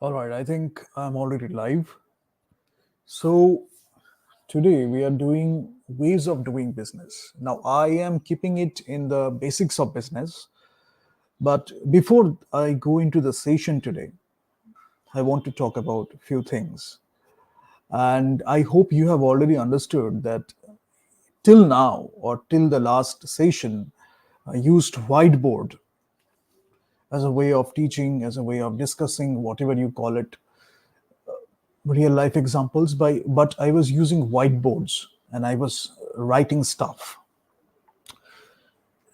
All right, I think I'm already live. So, today we are doing ways of doing business. Now, I am keeping it in the basics of business, but before I go into the session today, I want to talk about a few things. And I hope you have already understood that till now or till the last session, I used whiteboard as a way of teaching, as a way of discussing, whatever you call it, real life examples by but I was using whiteboards and I was writing stuff.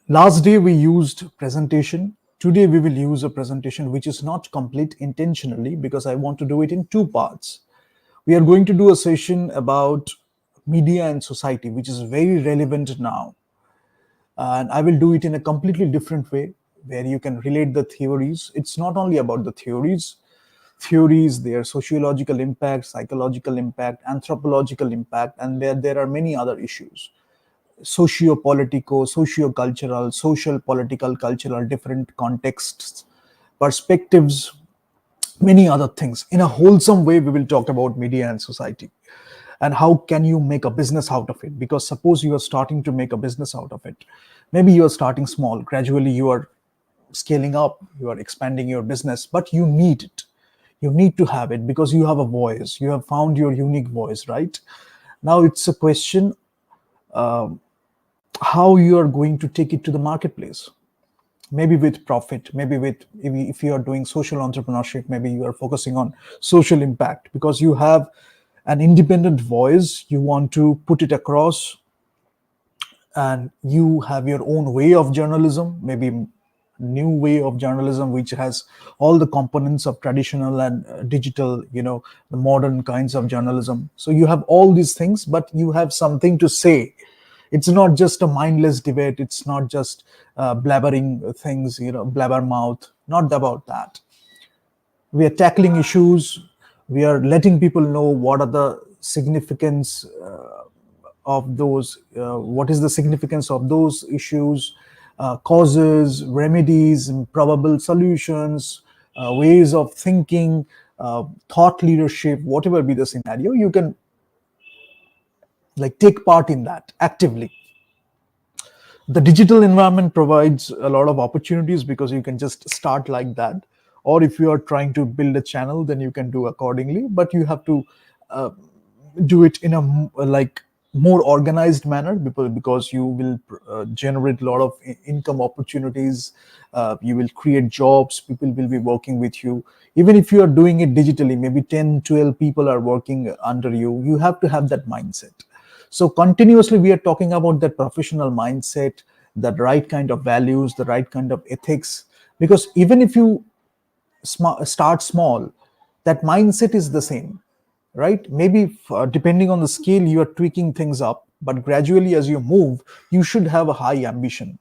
Last day we used presentation. Today we will use a presentation which is not complete intentionally because I want to do it in two parts. We are going to do a session about media and society, which is very relevant now, and I will do it in a completely different way where you can relate the theories. It's not only about the theories, their sociological impact, psychological impact, anthropological impact, and there are many other issues: socio-political, socio-cultural, social, political, cultural, different contexts, perspectives, many other things. In a wholesome way, we will talk about media and society and how can you make a business out of it. Because suppose you are starting to make a business out of it, maybe you are starting small, gradually you are scaling up, you are expanding your business, but you need it. You need to have it because you have a voice, you have found your unique voice, right? Now it's a question how you are going to take it to the marketplace. Maybe with profit, maybe with, if you are doing social entrepreneurship, maybe you are focusing on social impact because you have an independent voice, you want to put it across, and you have your own way of journalism, maybe new way of journalism which has all the components of traditional and digital, the modern kinds of journalism. So you have all these things, but you have something to say. It's not just a mindless debate, it's not just blabbering things, blabbermouth, not about that. We are tackling issues, we are letting people know what are the significance of those, what is the significance of those issues, causes, remedies, and probable solutions, ways of thinking, thought leadership, whatever be the scenario, you can like take part in that actively. The digital environment provides a lot of opportunities because you can just start like that, or if you are trying to build a channel, then you can do accordingly, but you have to uh, do it in a like more organized manner, because you will generate a lot of income opportunities. You will create jobs, people will be working with you. Even if you are doing it digitally, maybe 10, 12 people are working under you, you have to have that mindset. So continuously we are talking about that professional mindset, that right kind of values, the right kind of ethics. Because even if you start small, that mindset is the same, right? Maybe depending on the scale, you are tweaking things up, but gradually as you move, you should have a high ambition.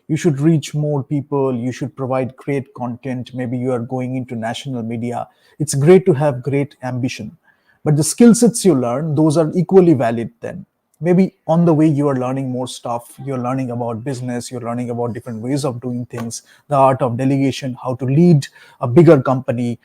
You should reach more people, you should provide great content, maybe you are going into national media. It's great to have great ambition, but the skill sets you learn, those are equally valid. Then maybe on the way you are learning more stuff, you're learning about business, you're learning about different ways of doing things, the art of delegation, how to lead a bigger company,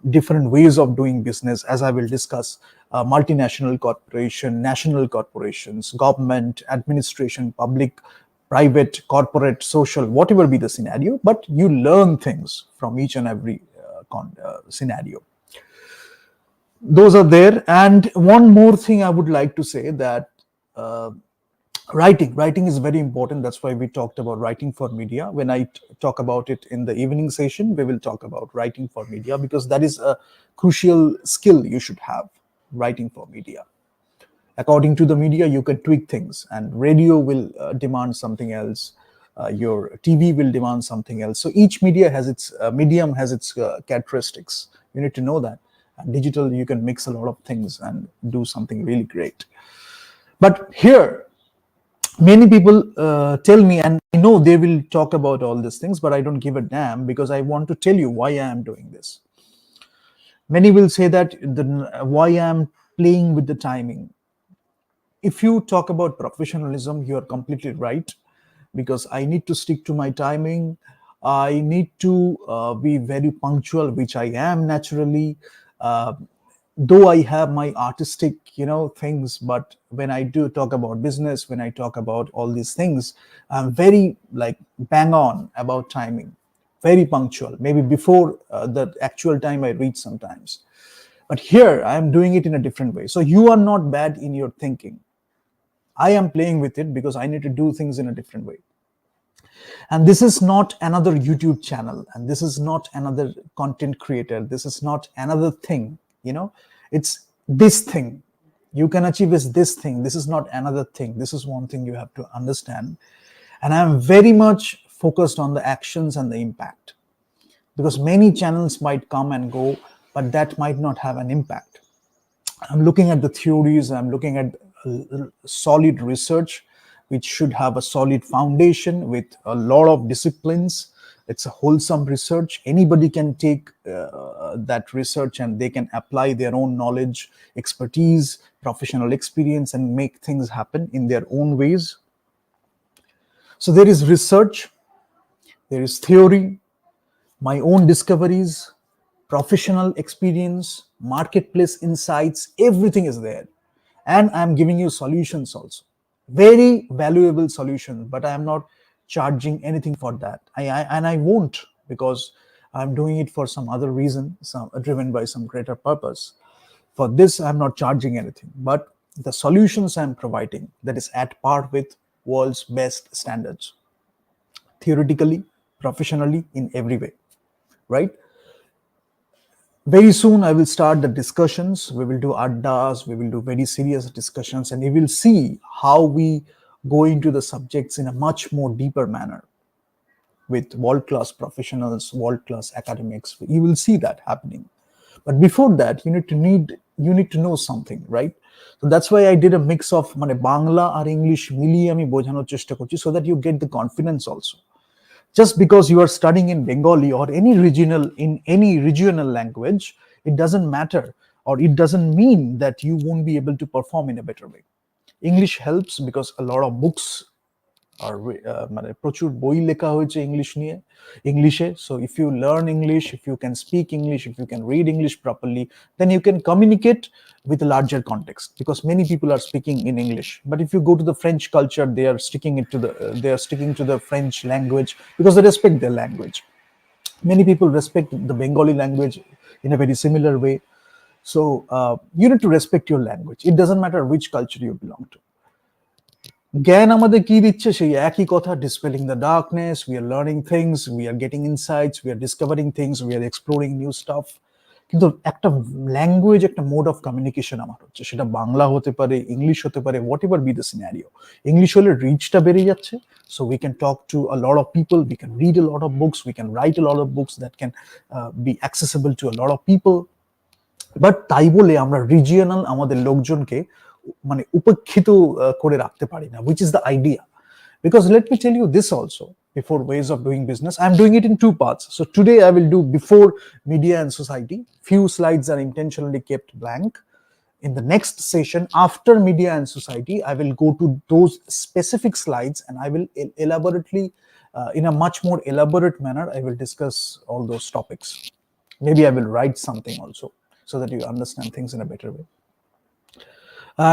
different ways of doing business, as I will discuss, multinational corporation, national corporations, government, administration, public, private, corporate, social, whatever be the scenario, but you learn things from each and every scenario. Those are there. And one more thing I would like to say, that uh, writing is very important. That's why we talked about writing for media. When I talk about it in the evening session, we will talk about writing for media, because that is a crucial skill you should have. Writing for media, according to the media, you can tweak things, and radio will demand something else, your TV will demand something else. So each media has its medium has its characteristics. You need to know that. And digital, you can mix a lot of things and do something really great. But here, many people tell me, and I know they will talk about all these things, but I don't give a damn, because I want to tell you why I am doing this. Many will say that why I am playing with the timing. If you talk about professionalism, you are completely right, because I need to stick to my timing. I need to be very punctual, which I am naturally. Uh, though I have my artistic, things, but when I do talk about business, when I talk about all these things, I'm very like bang on about timing, very punctual, maybe before the actual time I reach sometimes. But here I am doing it in a different way. So you are not bad in your thinking. I am playing with it because I need to do things in a different way. And this is not another YouTube channel, and this is not another content creator. This is not another thing, it's this thing. You can achieve is this thing. This is not another thing. This is one thing you have to understand. And I'm very much focused on the actions and the impact, because many channels might come and go, but that might not have an impact. I'm looking at the theories, I'm looking at solid research, which should have a solid foundation with a lot of disciplines. It's a wholesome research. Anybody can take that research and they can apply their own knowledge, expertise, professional experience, and make things happen in their own ways. So there is research, there is theory, my own discoveries, professional experience, marketplace insights, everything is there. And I'm giving you solutions also. Very valuable solutions, but I am not charging anything for that. And I won't, because I'm doing it for some other reason, some driven by some greater purpose. For this, I'm not charging anything, but the solutions I'm providing, that is at par with world's best standards, theoretically, professionally, in every way, right? Very soon I will start the discussions. We will do addas, we will do very serious discussions, and we will see how we go into the subjects in a much more deeper manner with world-class professionals, world-class academics. You will see that happening. But before that, you need to know something, right? So that's why I did a mix of মানে বাংলা আর English মিলিয়ে আমি বোঝানোর চেষ্টা করছি, so that you get the confidence also. Just because you are studying in Bengali or any regional language, it doesn't matter, or it doesn't mean that you won't be able to perform in a better way. English helps because a lot of books are মানে প্রচুর বই লেখা হয়েছে ইংলিশে. So if you learn English, if you can speak English, if you can read English properly, then you can communicate with a larger context, because many people are speaking in English. But if you go to the French culture, they are sticking to the French language because they respect their language. Many people respect the Bengali language in a very similar way. So you need to respect your language. It doesn't matter which culture you belong to. জ্ঞান আমাদের কি দিচ্ছে? সেই একই কথা, dispelling the darkness, we are learning things, we are getting insights, we are discovering things, we are exploring new stuff. কিন্তু একটা language, একটা মোড অফ কমিউনিকেশন আমার হচ্ছে, সেটা বাংলা হতে পারে, ইংলিশ হতে পারে, what ever be the scenario. English হলে রিচটা বেড়ে যাচ্ছে, so we can talk to a lot of people, we can read a lot of books, we can write a lot of books that can be accessible to a lot of people. But তাই বলে আমরা regional আমাদের লোকজনকে মানে উপেক্ষিত করে রাখতে পারি না, which is the idea. Because let me tell you this also, before ways of doing business, I'm doing it in two parts. So today I will do before media and society. Few slides are intentionally kept blank. In the next session, after media and society, I will go to those specific slides and I will elaborately, in a much more elaborate manner, I will discuss all those topics. Maybe I will write something also, so that you understand things in a better way.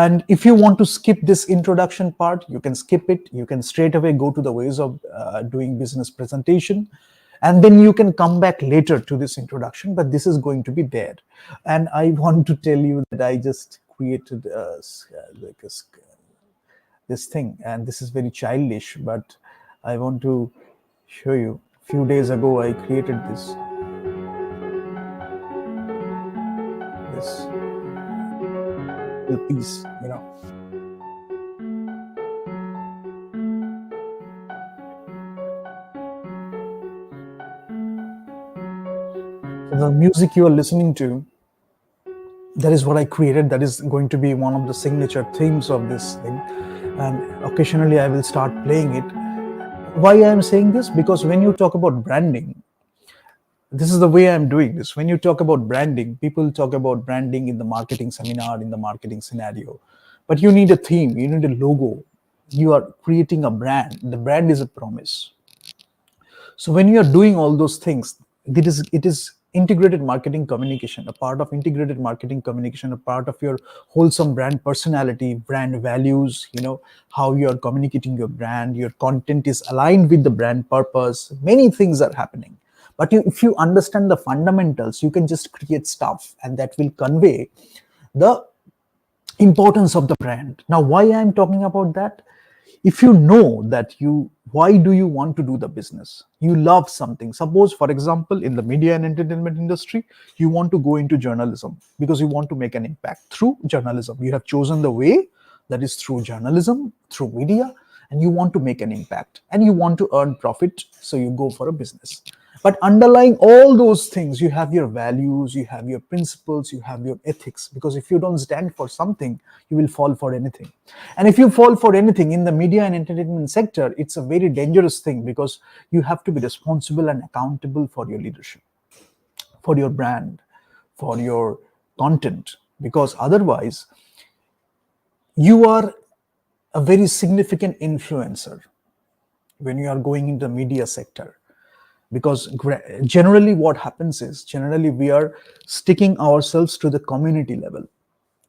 And if you want to skip this introduction part, you can skip it. You can straight away go to the ways of doing business presentation, and then you can come back later to this introduction, but this is going to be there. And I want to tell you that I just created this thing, and this is very childish, but I want to show you. A few days ago I created this piece, the music you are listening to, that is what I created. That is going to be one of the signature themes of this thing, and occasionally I will start playing it. Why I am saying this? Because when you talk about branding, this is the way I'm doing this. When you talk about branding, people talk about branding in the marketing seminar, in the marketing scenario, but you need a theme, you need a logo. You are creating a brand. The brand is a promise. So when you are doing all those things, it is integrated marketing communication, a part of integrated marketing communication, a part of your wholesome brand personality, brand values, how you are communicating your brand, your content is aligned with the brand purpose. Many things are happening. But if you understand the fundamentals, you can just create stuff and that will convey the importance of the brand. Now, why I'm talking about that? If you know that why do you want to do the business? You love something. Suppose, for example, in the media and entertainment industry, you want to go into journalism because you want to make an impact through journalism. You have chosen the way, that is through journalism, through media, and you want to make an impact and you want to earn profit, so you go for a business. But underlying all those things, you have your values, you have your principles, you have your ethics. Because if you don't stand for something, you will fall for anything. And if you fall for anything in the media and entertainment sector, it's a very dangerous thing, because you have to be responsible and accountable for your leadership, for your brand, for your content. Because otherwise, you are a very significant influencer when you are going into the media sector. Because generally what happens is, generally we are sticking ourselves to the community level.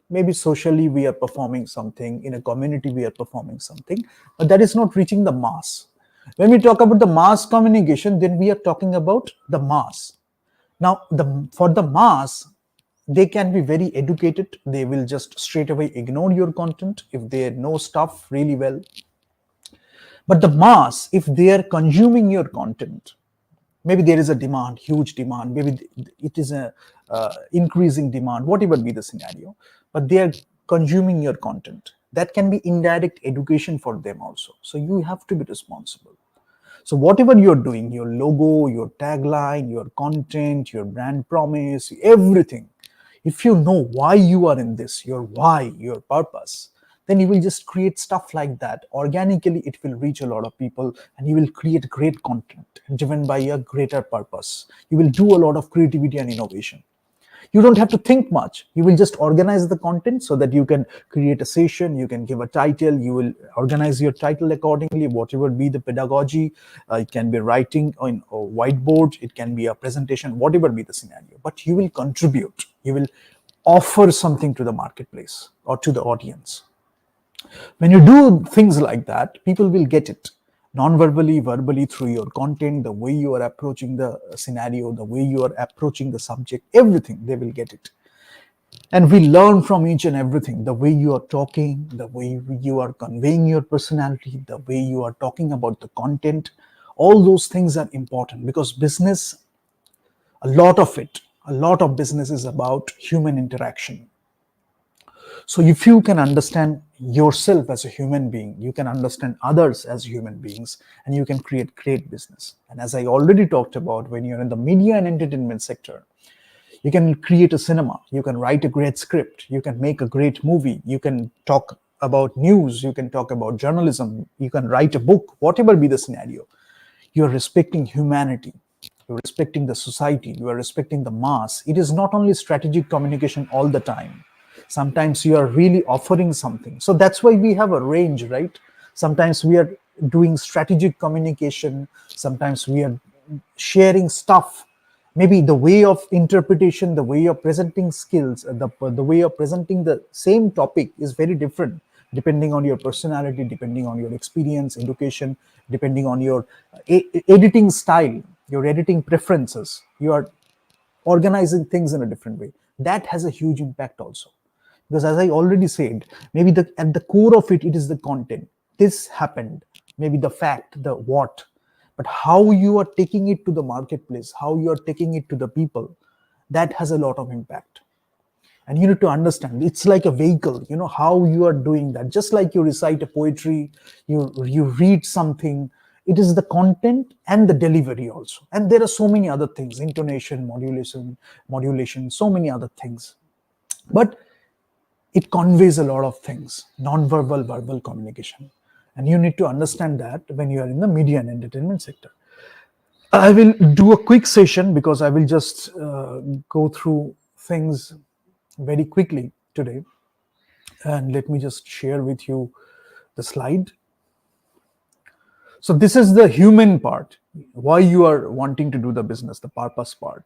Maybe socially we are performing something, in a community we are performing something, but that is not reaching the mass. When we talk about the mass communication, then we are talking about the mass. Now, for the mass, they can be very educated. They will just straight away ignore your content if they know stuff really well. But the mass, if they are consuming your content, maybe there is a demand, huge demand, maybe it is a increasing demand, whatever be the scenario, but they are consuming your content. That can be indirect education for them also. So you have to be responsible. So whatever you're doing, your logo, your tagline, your content, your brand promise, everything, if you know why you are in this, your why, your purpose, then you will just create stuff like that. Organically, it will reach a lot of people and you will create great content driven by a greater purpose. You will do a lot of creativity and innovation. You don't have to think much. You will just organize the content so that you can create a session, you can give a title, you will organize your title accordingly, whatever be the pedagogy. It can be writing on a whiteboard, it can be a presentation, whatever be the scenario. But you will contribute, you will offer something to the marketplace or to the audience. When you do things like that, people will get it non-verbally, verbally, through your content, the way you are approaching the scenario, the way you are approaching the subject, everything, they will get it. And we learn from each and everything, the way you are talking, the way you are conveying your personality, the way you are talking about the content. All those things are important, because business, a lot of it, a lot of business is about human interaction. So if you can understand yourself as a human being, you can understand others as human beings, and you can create great business. And as I already talked about, when you're in the media and entertainment sector, you can create a cinema, you can write a great script, you can make a great movie, you can talk about news, you can talk about journalism, you can write a book, whatever be the scenario. You're respecting humanity, you're respecting the society, you are respecting the mass. It is not only strategic communication all the time. Sometimes you are really offering something. So that's why we have a range, right? Sometimes we are doing strategic communication, sometimes we are sharing stuff. Maybe the way of interpretation, the way of presenting skills, the way of presenting the same topic is very different, depending on your personality, depending on your experience, education, depending on your editing style, your editing preferences. You are organizing things in a different way. That has a huge impact also. Because as I already said, maybe at the core of it, it is the content. This happened, maybe the fact, the what, but how you are taking it to the marketplace, how you are taking it to the people, that has a lot of impact. And you need to understand, it's like a vehicle, how you are doing that. Just like you recite a poetry, you read something, it is the content and the delivery also. And there are so many other things, intonation, modulation, so many other things. But it conveys a lot of things, non-verbal, verbal communication. And you need to understand that when you are in the media and entertainment sector. I will do a quick session, because I will just go through things very quickly today. And let me just share with you the slide. So this is the human part. why you are wanting to do the business, the purpose part.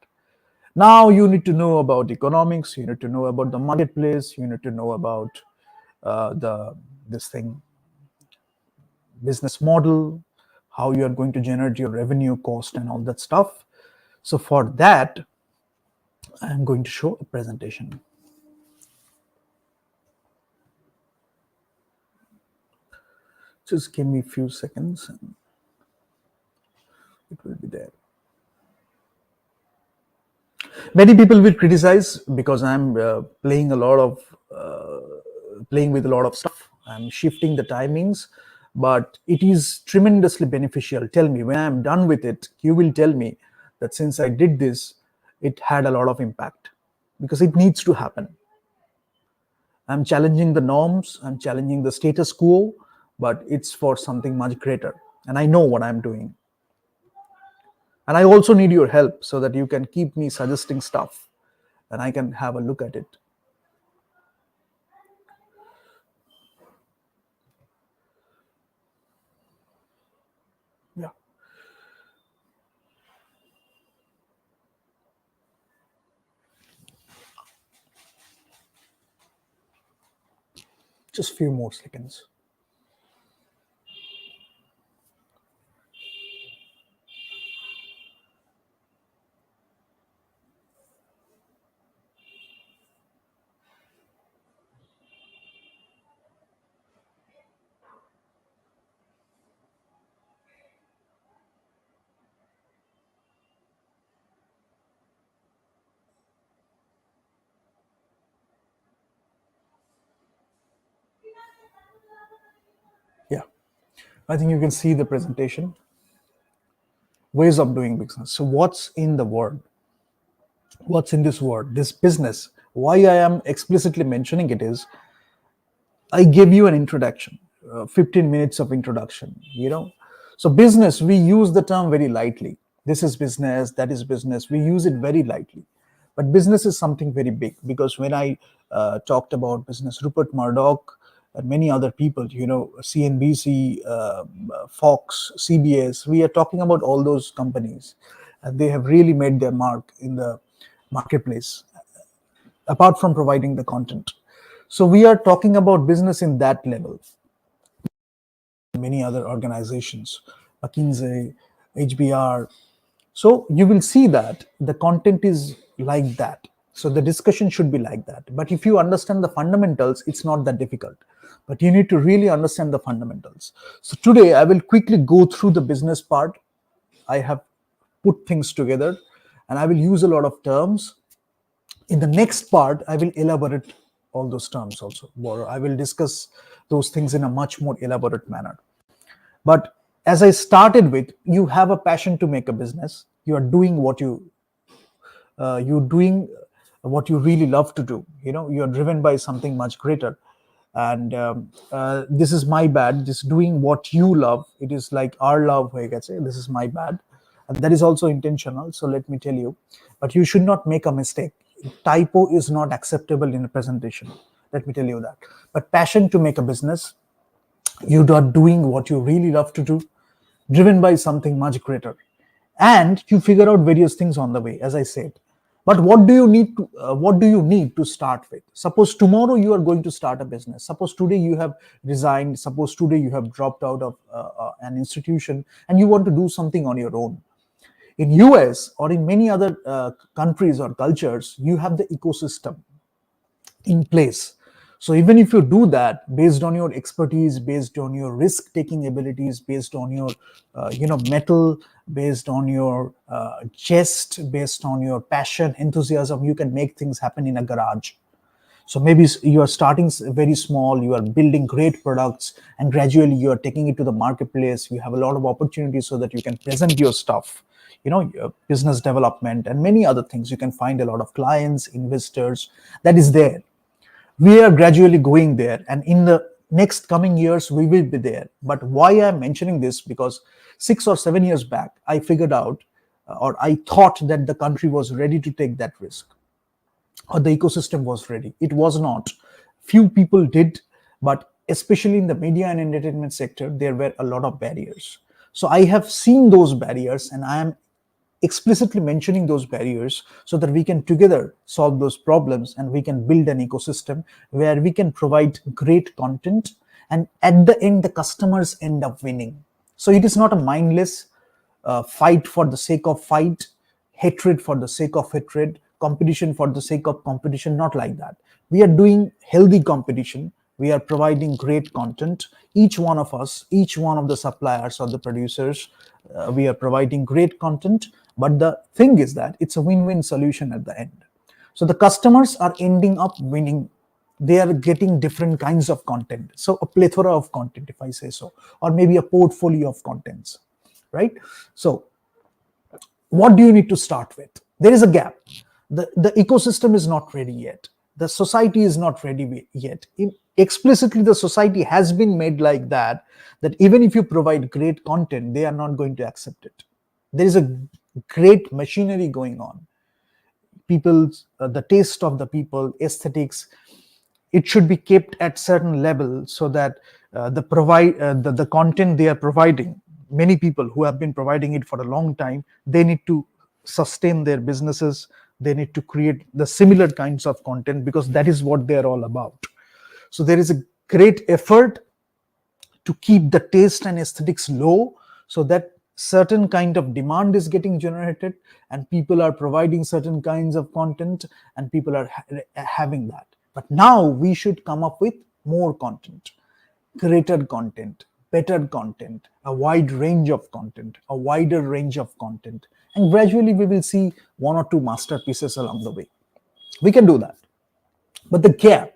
Now you need to know about economics, you need to know about the marketplace, you need to know about the this thing, business model, how you are going to generate your revenue, cost, and all that stuff. So for that, I'm going to show a presentation. Just give me a few seconds and it will be there. Many people will criticize because I'm playing a lot of playing with a lot of stuff. I'm shifting the timings, but it is tremendously beneficial. Tell me when I'm done with it, you will tell me that since I did this, it had a lot of impact because it needs to happen. I'm challenging the norms, I'm challenging the status quo, but it's for something much greater. And I know what I'm doing. And I also need your help so that you can keep me suggesting stuff and I can have a look at it. Yeah. Just few more seconds. Yeah. I think you can see the presentation. Ways of doing business. So what's in the word? What's in this word? This business. Why I am explicitly mentioning it is I gave you an introduction, 15 minutes of introduction, So business, we use the term very lightly. This is business, that is business. We use it very lightly. But business is something very big because when I talked about business, Rupert Murdoch and many other people, CNBC, Fox, CBS, we are talking about all those companies. And they have really made their mark in the marketplace, apart from providing the content. So we are talking about business in that level. Many other organizations, McKinsey, HBR. So you will see that the content is like that. So the discussion should be like that. But if you understand the fundamentals, it's not that difficult. But you need to really understand the fundamentals. So today I will quickly go through the business part. I have put things together and I will use a lot of terms. In the next part, I will elaborate all those terms also, or I will discuss those things in a much more elaborate manner. But as I started with, you have a passion to make a business. You are doing you're doing what you really love to do. You are driven by something much greater. And this is my bad. Just doing what you love. It is like our love. This is my bad, and that is also intentional. So let me tell you, but you should not make a mistake. Typo is not acceptable in a presentation. Let me tell you that. But passion to make a business, you are doing what you really love to do, driven by something much greater, and you figure out various things on the way, as I said. But what do you need to start with? Suppose tomorrow you are going to start a business. Suppose today you have resigned. Suppose today you have dropped out of an institution and you want to do something on your own. In US or in many other countries or cultures, you have the ecosystem in place. So even if you do that based on your expertise, based on your risk taking abilities, based on your metal, based on your chest, based on your passion, enthusiasm, you can make things happen in a garage. So maybe you are starting very small, you are building great products, and gradually you are taking it to the marketplace. You have a lot of opportunities so that you can present your stuff, your business development and many other things. You can find a lot of clients, investors. That is there. We are gradually going there, and in the next coming years we will be there. But why I'm mentioning this, because 6 or 7 years back I figured out, or I thought that the country was ready to take that risk, or the ecosystem was ready. It was not. Few people did, but especially in the media and entertainment sector there were a lot of barriers. So I have seen those barriers, and I am explicitly mentioning those barriers so that we can together solve those problems, and we can build an ecosystem where we can provide great content, and at the end the customers end up winning. So it is not a mindless fight for the sake of fight, hatred for the sake of hatred, competition for the sake of competition. Not like that. We are doing healthy competition. We are providing great content. Each one of us, each one of the suppliers or the producers, we are providing great content. But the thing is that it's a win-win solution at the end. So the customers are ending up winning. They are getting different kinds of content. So a plethora of content, if I say so, or maybe a portfolio of contents, right? So what do you need to start with? There is a gap. The ecosystem is not ready yet. The society is not ready yet. Explicitly, the society has been made like that, that even if you provide great content, they are not going to accept it. There is a great machinery going on. People's the taste of the people, aesthetics, it should be kept at certain level, so that the content they are providing, many people who have been providing it for a long time, they need to sustain their businesses. They need to create the similar kinds of content, because that is what they are all about. So there is a great effort to keep the taste and aesthetics low, so that certain kind of demand is getting generated, and people are providing certain kinds of content, and people are having that. But now we should come up with more content, greater content, better content, a wide range of content, a wider range of content, and gradually we will see one or two masterpieces along the way. We can do that. But the gap,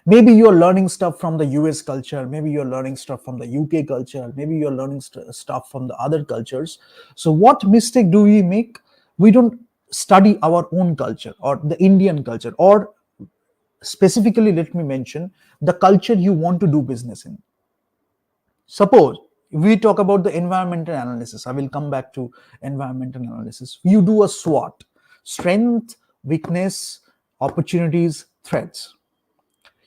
maybe you're learning stuff from the US culture, maybe you're learning stuff from the UK culture, maybe you're learning stuff from the other cultures. So what mistake do we make? We don't study our own culture or the Indian culture, or specifically, let me mention the culture you want to do business in. Suppose we talk about the environmental analysis. I will come back to environmental analysis. You do a SWOT: strength, weakness, opportunities, threats.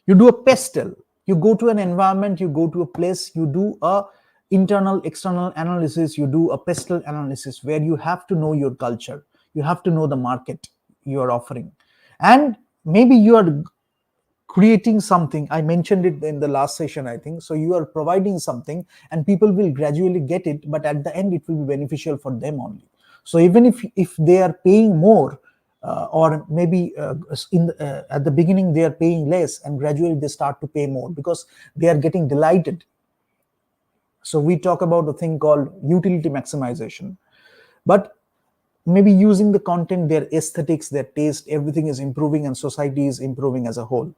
You do a pestle. You go to an environment, you go to a place, you do a internal external analysis, you do a pestle analysis, where you have to know your culture, you have to know the market you are offering, and maybe you are creating something. I mentioned it in the last session, I think. So you are providing something, and people will gradually get it, but at the end it will be beneficial for them only. So even if they are paying more, or maybe at the beginning they are paying less, and gradually they start to pay more because they are getting delighted. So we talk about a thing called utility maximization. But maybe using the content, their aesthetics, their taste, everything is improving, and society is improving as a whole.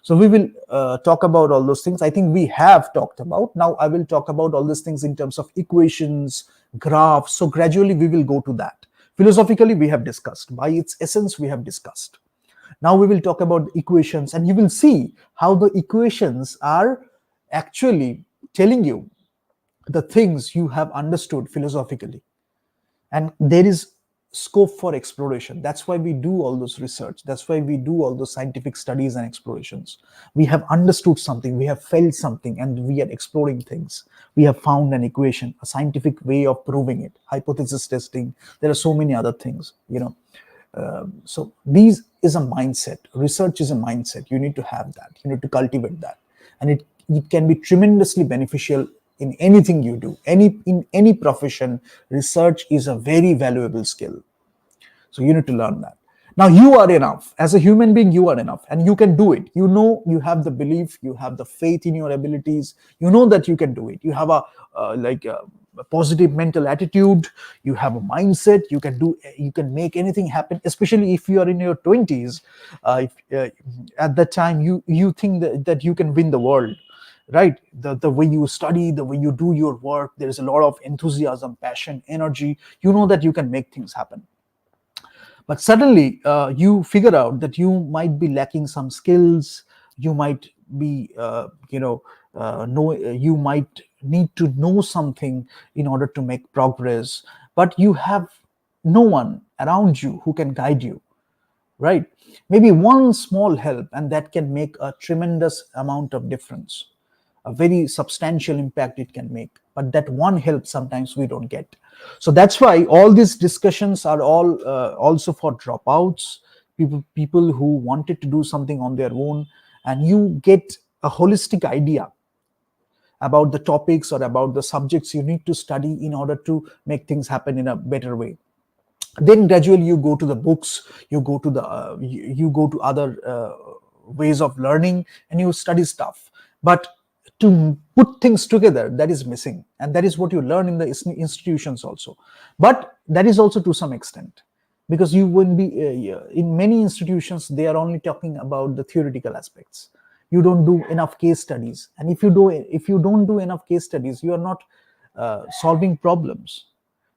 So we will talk about all those things. I think we have talked about. Now I will talk about all these things in terms of equations, graphs. So gradually we will go to that. Philosophically, we have discussed. By its essence, we have discussed. Now we will talk about the equations, and you will see how the equations are actually telling you the things you have understood philosophically. And there is scope for exploration. That's why we do all those research. That's why we do all those scientific studies and explorations. We have understood something, we have felt something, and we are exploring things. We have found an equation, a scientific way of proving it, hypothesis testing. There are so many other things, so these is a mindset. Research is a mindset. You need to have that, you need to cultivate that, and it can be tremendously beneficial in anything you do, in any profession. Research is a very valuable skill. So you need to learn that. Now you are enough as a human being. You are enough, and you can do it. You have the belief, you have the faith in your abilities. You know that you can do it. You have a positive mental attitude. You have a mindset. You can make anything happen, especially if you are in your 20s. At that time you think that you can win the world, right? The way you study, the way you do your work, there is a lot of enthusiasm, passion, energy. You know that you can make things happen. But suddenly you figure out that you might be lacking some skills. You might be you might need to know something in order to make progress, but you have no one around you who can guide you, right? Maybe one small help, and that can make a tremendous amount of difference. a very substantial impact it can make. But that one help sometimes we don't get. So that's why all these discussions are all also for dropouts, people who wanted to do something on their own, and you get a holistic idea about the topics or about the subjects you need to study in order to make things happen in a better way. Then gradually you go to the books, you go to you go to other ways of learning, and you study stuff. But to put things together, that is missing, and that is what you learn in the institutions also. But that is also to some extent, because you will be in many institutions they are only talking about the theoretical aspects. You don't do enough case studies, and if you don't do enough case studies, you are not solving problems.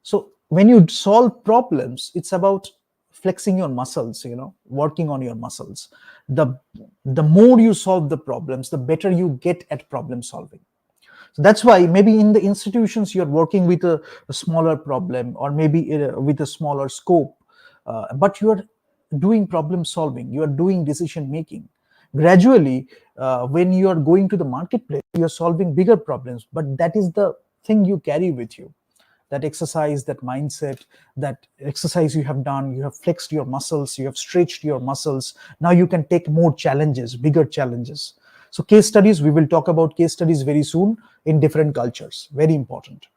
So when you solve problems, it's about flexing your muscles, working on your muscles. The more you solve the problems, the better you get at problem solving. So that's why maybe in the institutions you're working with a smaller problem, or maybe with a smaller scope, but you are doing problem solving, you are doing decision making. Gradually, when you are going to the marketplace, you are solving bigger problems, but that is the thing you carry with you. That exercise, that mindset, that exercise you have done, you have flexed your muscles, you have stretched your muscles. Now you can take more challenges, bigger challenges. So case studies, we will talk about case studies very soon in different cultures, very important.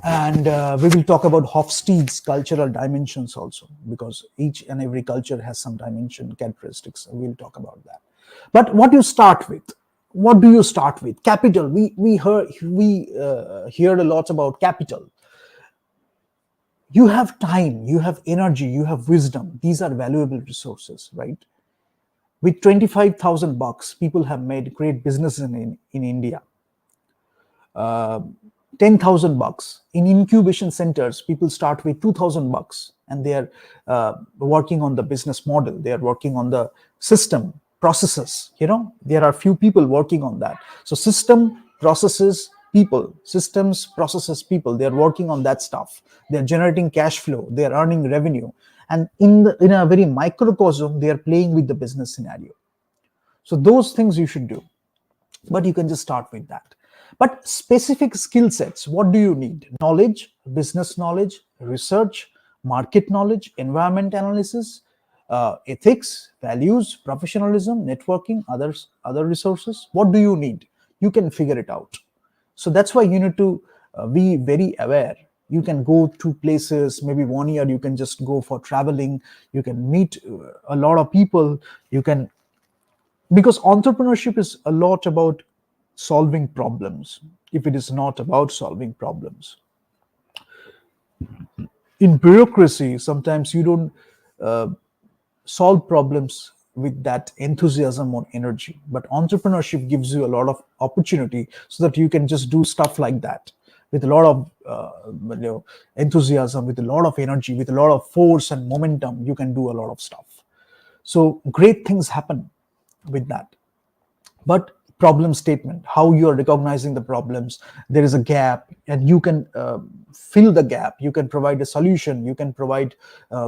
And we will talk about Hofstede's cultural dimensions also, because each and every culture has some dimension characteristics. So we'll talk about that. But what you start with, what do you start with? Capital. We heard a lot about capital. You have time, you have energy, you have wisdom. These are valuable resources, right? With 25,000 bucks, people have made great businesses in India. 10,000 bucks in incubation centers, people start with 2,000 bucks, and they are working on the business model. They are working on the system processes. There are few people working on that. So system, processes, people, systems, processes, people, they are working on that stuff. They are generating cash flow, they are earning revenue, and in a very microcosm, they are playing with the business scenario. So those things you should do, but you can just start with that. But specific skill sets, what do you need? Knowledge, business knowledge, research, market knowledge, environment analysis, ethics, values, professionalism, networking, other resources. What do you need? You can figure it out. So that's why you need to be very aware. You can go to places, maybe 1 year you can just go for traveling, you can meet a lot of people, because entrepreneurship is a lot about solving problems. If it is not about solving problems, in bureaucracy sometimes you don't solve problems with that enthusiasm or energy, but entrepreneurship gives you a lot of opportunity so that you can just do stuff like that with a lot of enthusiasm, with a lot of energy, with a lot of force and momentum. You can do a lot of stuff. So great things happen with that. But problem statement, how you are recognizing the problems, there is a gap, and you can fill the gap, you can provide a solution, you can provide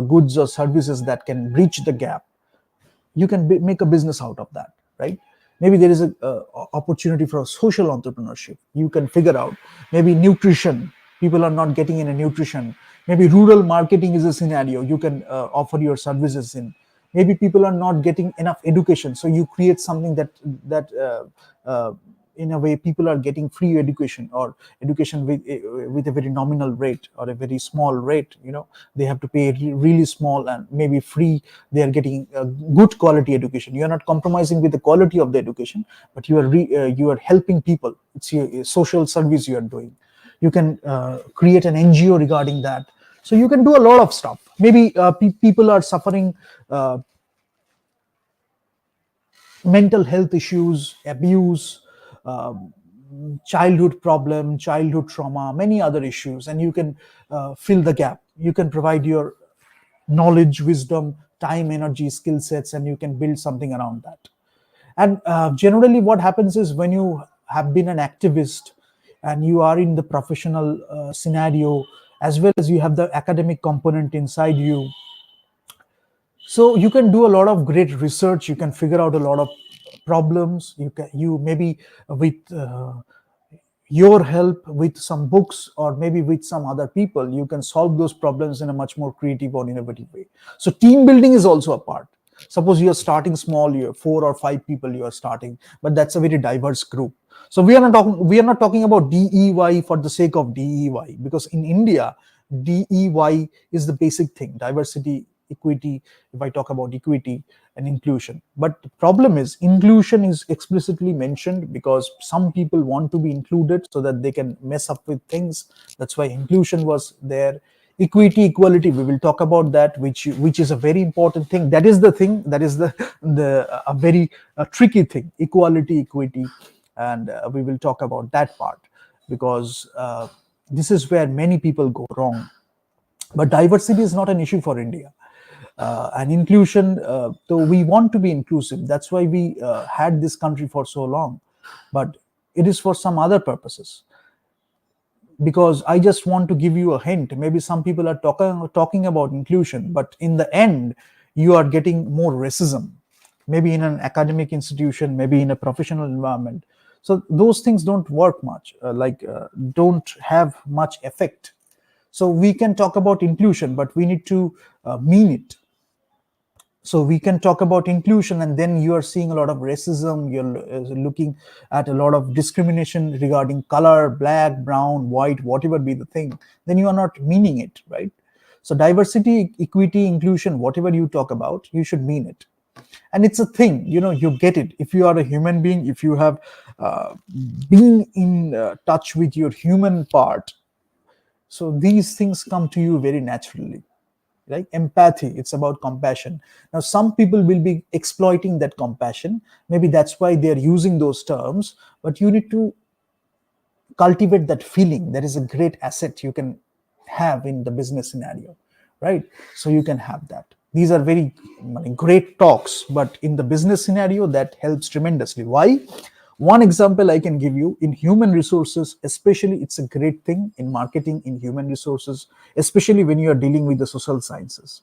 goods or services that can bridge the gap. You can make a business out of that, right? Maybe there is a opportunity for a social entrepreneurship. You can figure out, maybe nutrition, people are not getting in a nutrition. Maybe rural marketing is a scenario you can offer your services in. Maybe people are not getting enough education, so you create something that in a way people are getting free education, or education with a very nominal rate or a very small rate. They have to pay really small, and maybe free they are getting good quality education. You are not compromising with the quality of the education, but you are helping people. It's a social service you are doing. You can create an NGO regarding that. So you can do a lot of stuff. Maybe people are suffering mental health issues, abuse, childhood problem, childhood trauma, many other issues, and you can fill the gap. You can provide your knowledge, wisdom, time, energy, skill sets, and you can build something around that. And generally what happens is, when you have been an activist and you are in the professional scenario, as well as you have the academic component inside you, so you can do a lot of great research, you can figure out a lot of problems. You maybe with your help, with some books, or maybe with some other people, you can solve those problems in a much more creative or innovative way. So team building is also a part. Suppose you are starting small, you're 4 or 5 people you are starting, but that's a very diverse group. So we are not talking about DEY for the sake of DEY, because in India DEY is the basic thing: diversity, equity. If I talk about equity and inclusion, but the problem is inclusion is explicitly mentioned because some people want to be included so that they can mess up with things. That's why inclusion was there. Equity, equality, we will talk about that, which is a very important thing. That is the thing, that is the a very tricky thing: equality, equity. And we will talk about that part, because this is where many people go wrong. But diversity is not an issue for India. And inclusion, though we want to be inclusive, that's why we had this country for so long, but it is for some other purposes. Because I just want to give you a hint, maybe some people are talking about inclusion, but in the end you are getting more racism, maybe in an academic institution, maybe in a professional environment. So those things don't work much, don't have much effect. So we can talk about inclusion, but we need to mean it. So we can talk about inclusion, and then you are seeing a lot of racism, you're looking at a lot of discrimination regarding color, black, brown, white, whatever be the thing, then you are not meaning it, right? So diversity, equity, inclusion, whatever you talk about, you should mean it. And it's a thing, you get it if you are a human being, if you have been in touch with your human part. So these things come to you very naturally. Right? Empathy, it's about compassion. Now some people will be exploiting that compassion, maybe that's why they're using those terms, but you need to cultivate that feeling. That is a great asset you can have in the business scenario, right? So you can have that. These are very great talks, but in the business scenario that helps tremendously. Why? One example I can give you: in human resources especially, it's a great thing. In marketing, in human resources, especially when you are dealing with the social sciences.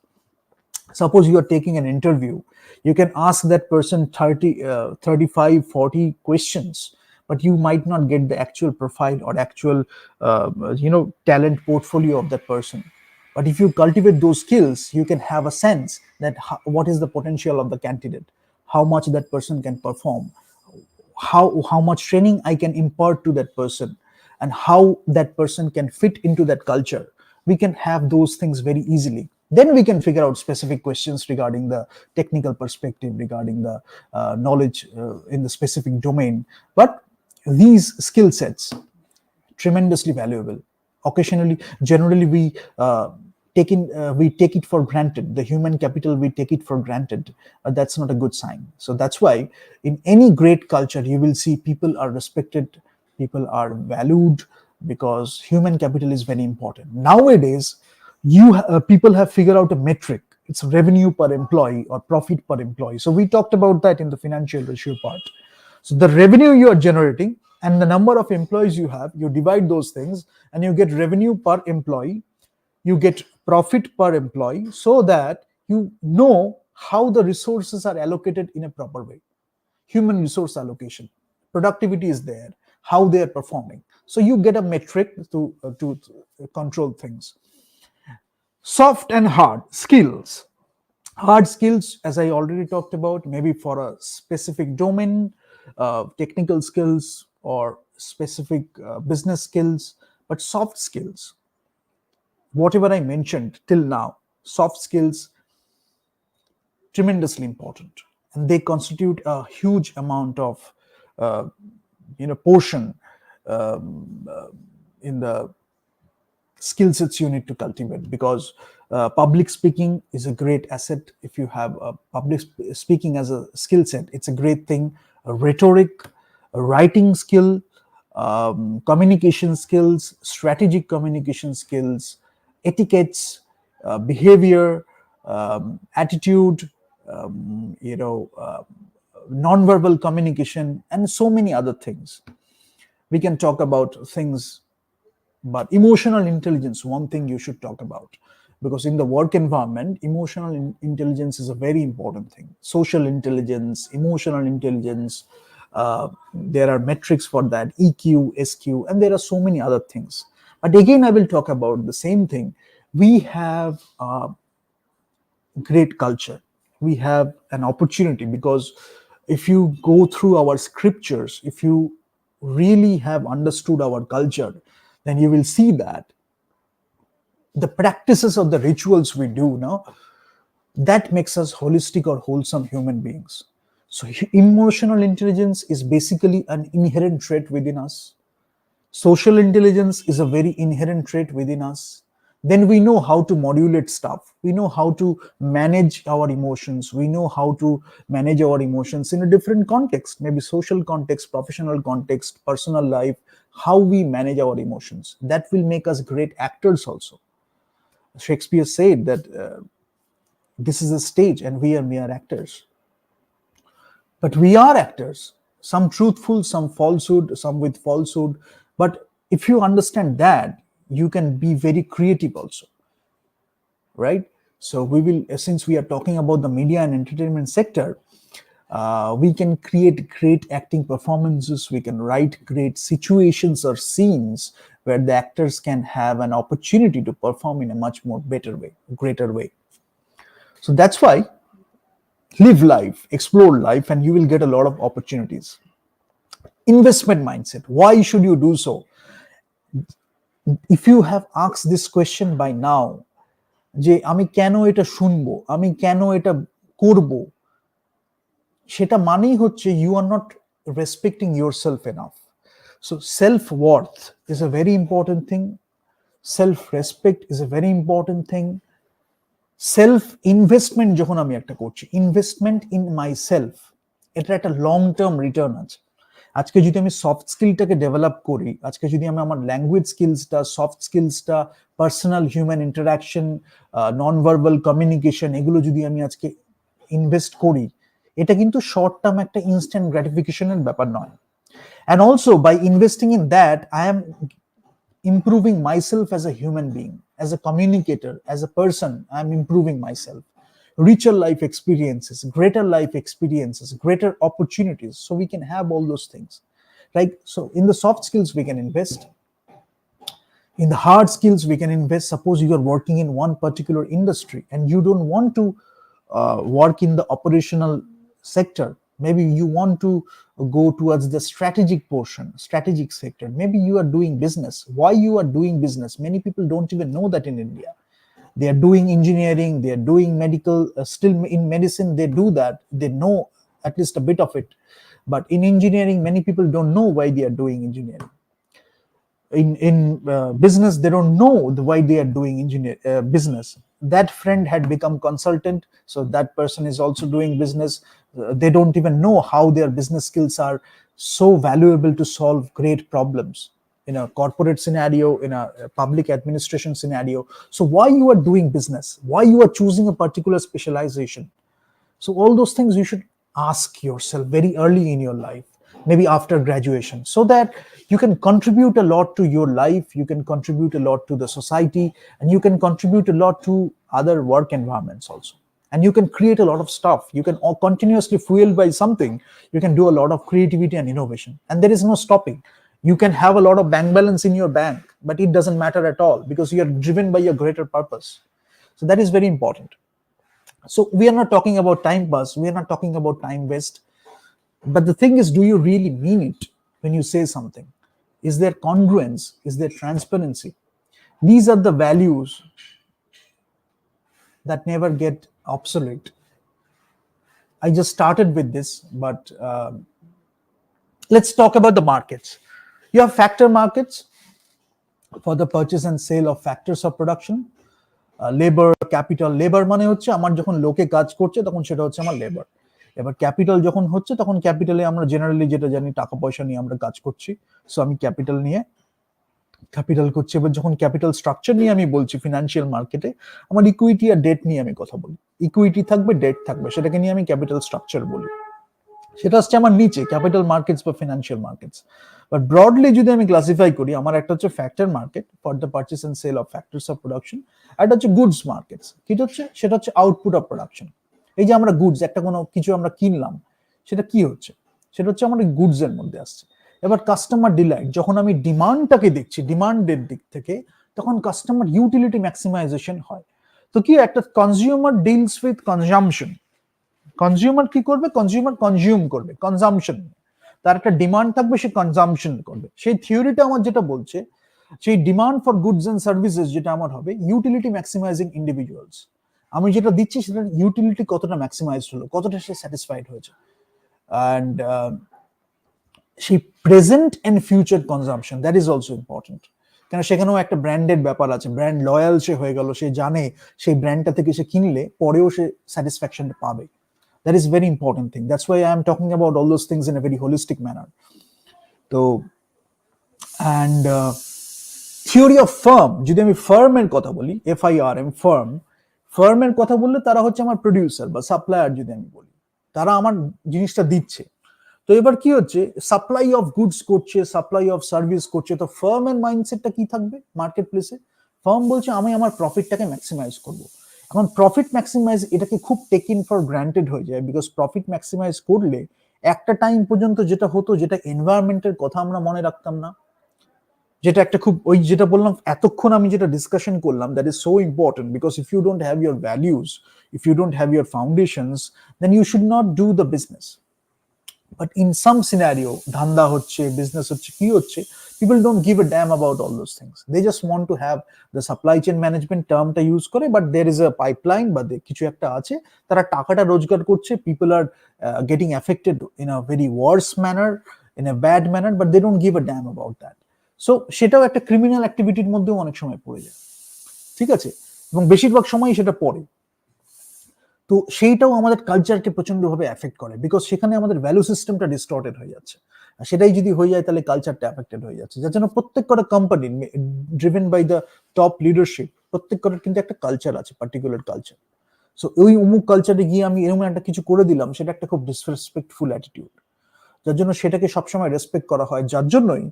Suppose you are taking an interview, you can ask that person 30 35 40 questions, but you might not get the actual profile or actual talent portfolio of that person. But if you cultivate those skills, you can have a sense that what is the potential of the candidate, how much that person can perform, how much training I can impart to that person, and how that person can fit into that culture. We can have those things very easily. Then we can figure out specific questions regarding the technical perspective, regarding the knowledge in the specific domain. But these skill sets, tremendously valuable. Occasionally, generally, we take it for granted. The human capital, we take it for granted. That's not a good sign. So that's why in any great culture you will see people are respected, people are valued, because human capital is very important. Nowadays, people have figured out a metric. It's revenue per employee or profit per employee. So we talked about that in the financial ratio part. So the revenue you are generating and the number of employees you have, you divide those things and you get revenue per employee, you get profit per employee, so that you know how the resources are allocated in a proper way. Human resource allocation, productivity is there, how they are performing. So you get a metric to control things. Soft and hard skills. Hard skills, as I already talked about, maybe for a specific domain, technical skills or specific business skills. But soft skills, whatever I mentioned till now, soft skills, tremendously important, and they constitute a huge amount of portion in the skill sets you need to cultivate. Because public speaking is a great asset. If you have a speaking as a skill set, it's a great thing. A rhetoric, a writing skill, communication skills, strategic communication skills, etiquettes, behavior, attitude, non-verbal communication, and so many other things. We can talk about things, but emotional intelligence, one thing you should talk about, because in the work environment, emotional intelligence is a very important thing. Social intelligence, emotional intelligence, there are metrics for that, EQ, SQ, and there are so many other things. But again, I will talk about the same thing. We have great culture. We have an opportunity, because if you go through our scriptures, if you really have understood our culture, then you will see that the practices of the rituals we do now, that makes us holistic or wholesome human beings. So emotional intelligence is basically an inherent trait within us. Social intelligence is a very inherent trait within us. Then we know how to modulate stuff. We know how to manage our emotions. We know how to manage our emotions in a different context, maybe social context, professional context, personal life, how we manage our emotions. That will make us great actors also. Shakespeare said that this is a stage and we are mere actors. But we are actors, some truthful, some falsehood, some with falsehood. But if you understand that, you can be very creative also, right? So we will, since we are talking about the media and entertainment sector, we can create great acting performances. We can write great situations or scenes where the actors can have an opportunity to perform in a much more better way, greater way. So that's why live life, explore life, and you will get a lot of opportunities. Investment mindset. Why should you do so? If you have asked this question by now, যে আমি কেন এটা শুনবো, আমি কেন এটা করব, সেটা মানেই হচ্ছে you are not respecting yourself enough. So self worth is a very important thing. Self respect is a very important thing. Self investment যখন আমি একটা করছি, ইনভেস্টমেন্ট ইন মাই সেলফ, এটা একটা লং টার্ম রিটার্ন আছে। আজকে যদি আমি সফট স্কিলটাকে ডেভেলপ করি, আজকে যদি আমি আমার ল্যাঙ্গুয়েজ স্কিলসটা, সফট স্কিলসটা, personal human interaction, non verbal communication, এগুলো যদি আমি আজকে ইনভেস্ট করি, এটা কিন্তু শর্ট টার্ম একটা ইনস্ট্যান্ট গ্র্যাটিফিকেশনের ব্যাপার নয়। And also by investing in that, I am improving myself as a human being, as a communicator, as a person. I'm improving myself. Richer life experiences, greater life experiences, greater opportunities. So we can have all those things, right? So in the soft skills we can invest. In the hard skills we can invest. Suppose you are working in one particular industry and you don't want to work in the operational sector. Maybe you want to go towards the strategic portion, strategic sector. Maybe you are doing business. Why you are doing business? Many people don't even know that in India. They are doing engineering, they are doing medical, still in medicine they do that. They know at least a bit of it. But in engineering, many people don't know why they are doing engineering. In business, they don't know why they are doing business. That friend had become consultant, so that person is also doing business. They don't even know how their business skills are so valuable to solve great problems in a corporate scenario, in a public administration scenario. So why you are doing business, why you are choosing a particular specialization. So all those things you should ask yourself very early in your life, maybe after graduation, so that you can contribute a lot to your life, you can contribute a lot to the society, and you can contribute a lot to other work environments also. And you can create a lot of stuff. You can continuously fueled by something. You can do a lot of creativity and innovation, and there is no stopping. You can have a lot of bank balance in your bank, but it doesn't matter at all, because you are driven by a greater purpose. So that is very important. So we are not talking about time pass, we are not talking about time waste. But the thing is, do you really mean it when you say something? Is there congruence? Is there transparency? These are the values that never get obsolete. I just started with this, but let's talk about the markets. You have factor markets for the purchase and sale of factors of production. Labour, capital. Labour মানে হচ্ছে আমার যখন লোকে কাজ করছে তখন সেটা হচ্ছে আমার লেবার। এবার ক্যাপিটাল যখন হচ্ছে তখন ক্যাপিটালে আমরা জেনারেলি যেটা জানি টাকা পয়সা নিয়ে আমরা কাজ করছি। সো আমি ক্যাপিটাল নিয়ে ক্যাপিটাল করছি। এবার যখন ক্যাপিটাল স্ট্রাকচার নিয়ে আমি বলছি ফিনান্সিয়াল মার্কেটে, আমার ইকুইটি আর ডেট নিয়ে আমি কথা বলি। ইকুইটি থাকবে, ডেট থাকবে, সেটাকে নিয়ে আমি ক্যাপিটাল স্ট্রাকচার বলি। সেটা হচ্ছে আমার নিচে ক্যাপিটাল মার্কেটস বা ফিনান্সিয়াল মার্কেটস। বাট ব্রডলি যদি আমি ক্লাসিফাই করি, আমার একটা হচ্ছে factor market for the purchase and sale of factors of production, একটা হচ্ছে গুডস মার্কেটস। কি হচ্ছে সেটা হচ্ছে আউটপুট অফ প্রোডাকশন। এই যে আমরা গুডস, একটা কোনো কিছু আমরা কিনলাম, সেটা কি হচ্ছে, সেটা হচ্ছে আমাদের গুডস এর মধ্যে আসছে। এবার কাস্টমার ডিলাইট, যখন আমি ডিমান্ডটাকে দেখছি ডিমান্ডের দিক থেকে, তখন কাস্টমার ইউটিলিটি ম্যাক্সিমাইজেশন হয়। তো কি একটা consumer deals with consumption. Consumer কি করবে, কনজিউমার কনজিউম করবে, কনজামশন, তার একটা ডিমান্ড থাকবে, সে কনজামশন করবে। সেই থিওরিটা আমার যেটা বলছে, সেই demand for goods and services যেটা আমার হবে ইউটিলিটি ম্যাক্সিমাইজিং ইন্ডিভিজুয়ালস। আমি যেটা দিচ্ছি সেটা ইউটিলিটি কতটা ম্যাক্সিমাইজড হলো, কতটা সে স্যাটিসফাইড হয়েছে। অ্যান্ড সেই present and future consumption, that is also important. কেন সেখানেও একটা ব্র্যান্ডের ব্যাপার আছে, ব্র্যান্ড লয়াল সে হয়ে গেল, সে জানে সেই ব্র্যান্ডটা থেকে সে কিনলে পরেও সে স্যাটিসফ্যাকশনটা পাবে। That is very important thing. That's why I am talking about all those things in a very holistic manner. So, and theory of firm, যদি আমি ফার্মের কথা বলি, FIRM, ফার্মের কথা বললে তারা হচ্ছে আমার প্রডিউসার বা সাপ্লায়ার। যদি আমি বলি, তারা আমার জিনিসটা দিচ্ছে। তো এবার কি হচ্ছে, সাপ্লাই অফ গুডস করছে, সাপ্লাই অফ সার্ভিস করছে। তো ফার্মের মাইন্ডসেটটা কি থাকবে মার্কেট প্লেসে? ফার্ম বলছে আমি আমার প্রফিটটাকে ম্যাক্সিমাইজ করবো। এখন প্রফিট ম্যাক্সিমাইজ এটাকে খুব টেকিং ফর গ্রান্টেড হয়ে যায়, বিকজ প্রফিট ম্যাক্সিমাইজ করলে একটা টাইম পর্যন্ত যেটা হতো, যেটা এনভায়রনমেন্টের কথা আমরা মনে রাখতাম না, যেটা একটা খুব, ওই যেটা বললাম এতক্ষণ আমি যেটা ডিসকাশন করলাম, that is so important. Because if you don't have your values, if you don't have your foundations, then you should not do the business. But in some scenario, dhanda hocche, business hocche, ki hocche, people don't give a damn about all those things. They just want to have the supply chain management term ta use kore, but there is a pipeline, but kichu ekta ache, tara takata rojgar korche, people are getting affected in a very worse manner, in a bad manner, but they don't give a damn about that. So সেটাও একটা criminal অ্যাক্টিভিটির মধ্যেও অনেক সময় পড়ে যায়, ঠিক আছে, এবং বেশিরভাগ সময় সেটা পড়ে। তো সেইটাও আমাদের কালচারকে প্রচন্ডভাবে এফেক্ট করে, বিকজ সেখানে আমাদের ভ্যালু সিস্টেমটা ডিস্টর্টেড হয়ে যাচ্ছে। আর সেটাই যদি হয়ে যায় তাহলে কালচারটা এফেক্টেড হয়ে যাচ্ছে। যার জন্য প্রত্যেক কটা company driven by the top leadership, প্রত্যেক কটার কিন্তু একটা কালচার আছে, পার্টিকুলার কালচার। সো ওই অমুক কালচারে গিয়ে আমি এরকম একটা কিছু করে দিলাম, সেটা একটা খুব ডিসরেসপেক্টফুল অ্যাটিটিউড। যার জন্য সেটাকে সবসময় রেসপেক্ট করা হয়। যার জন্যই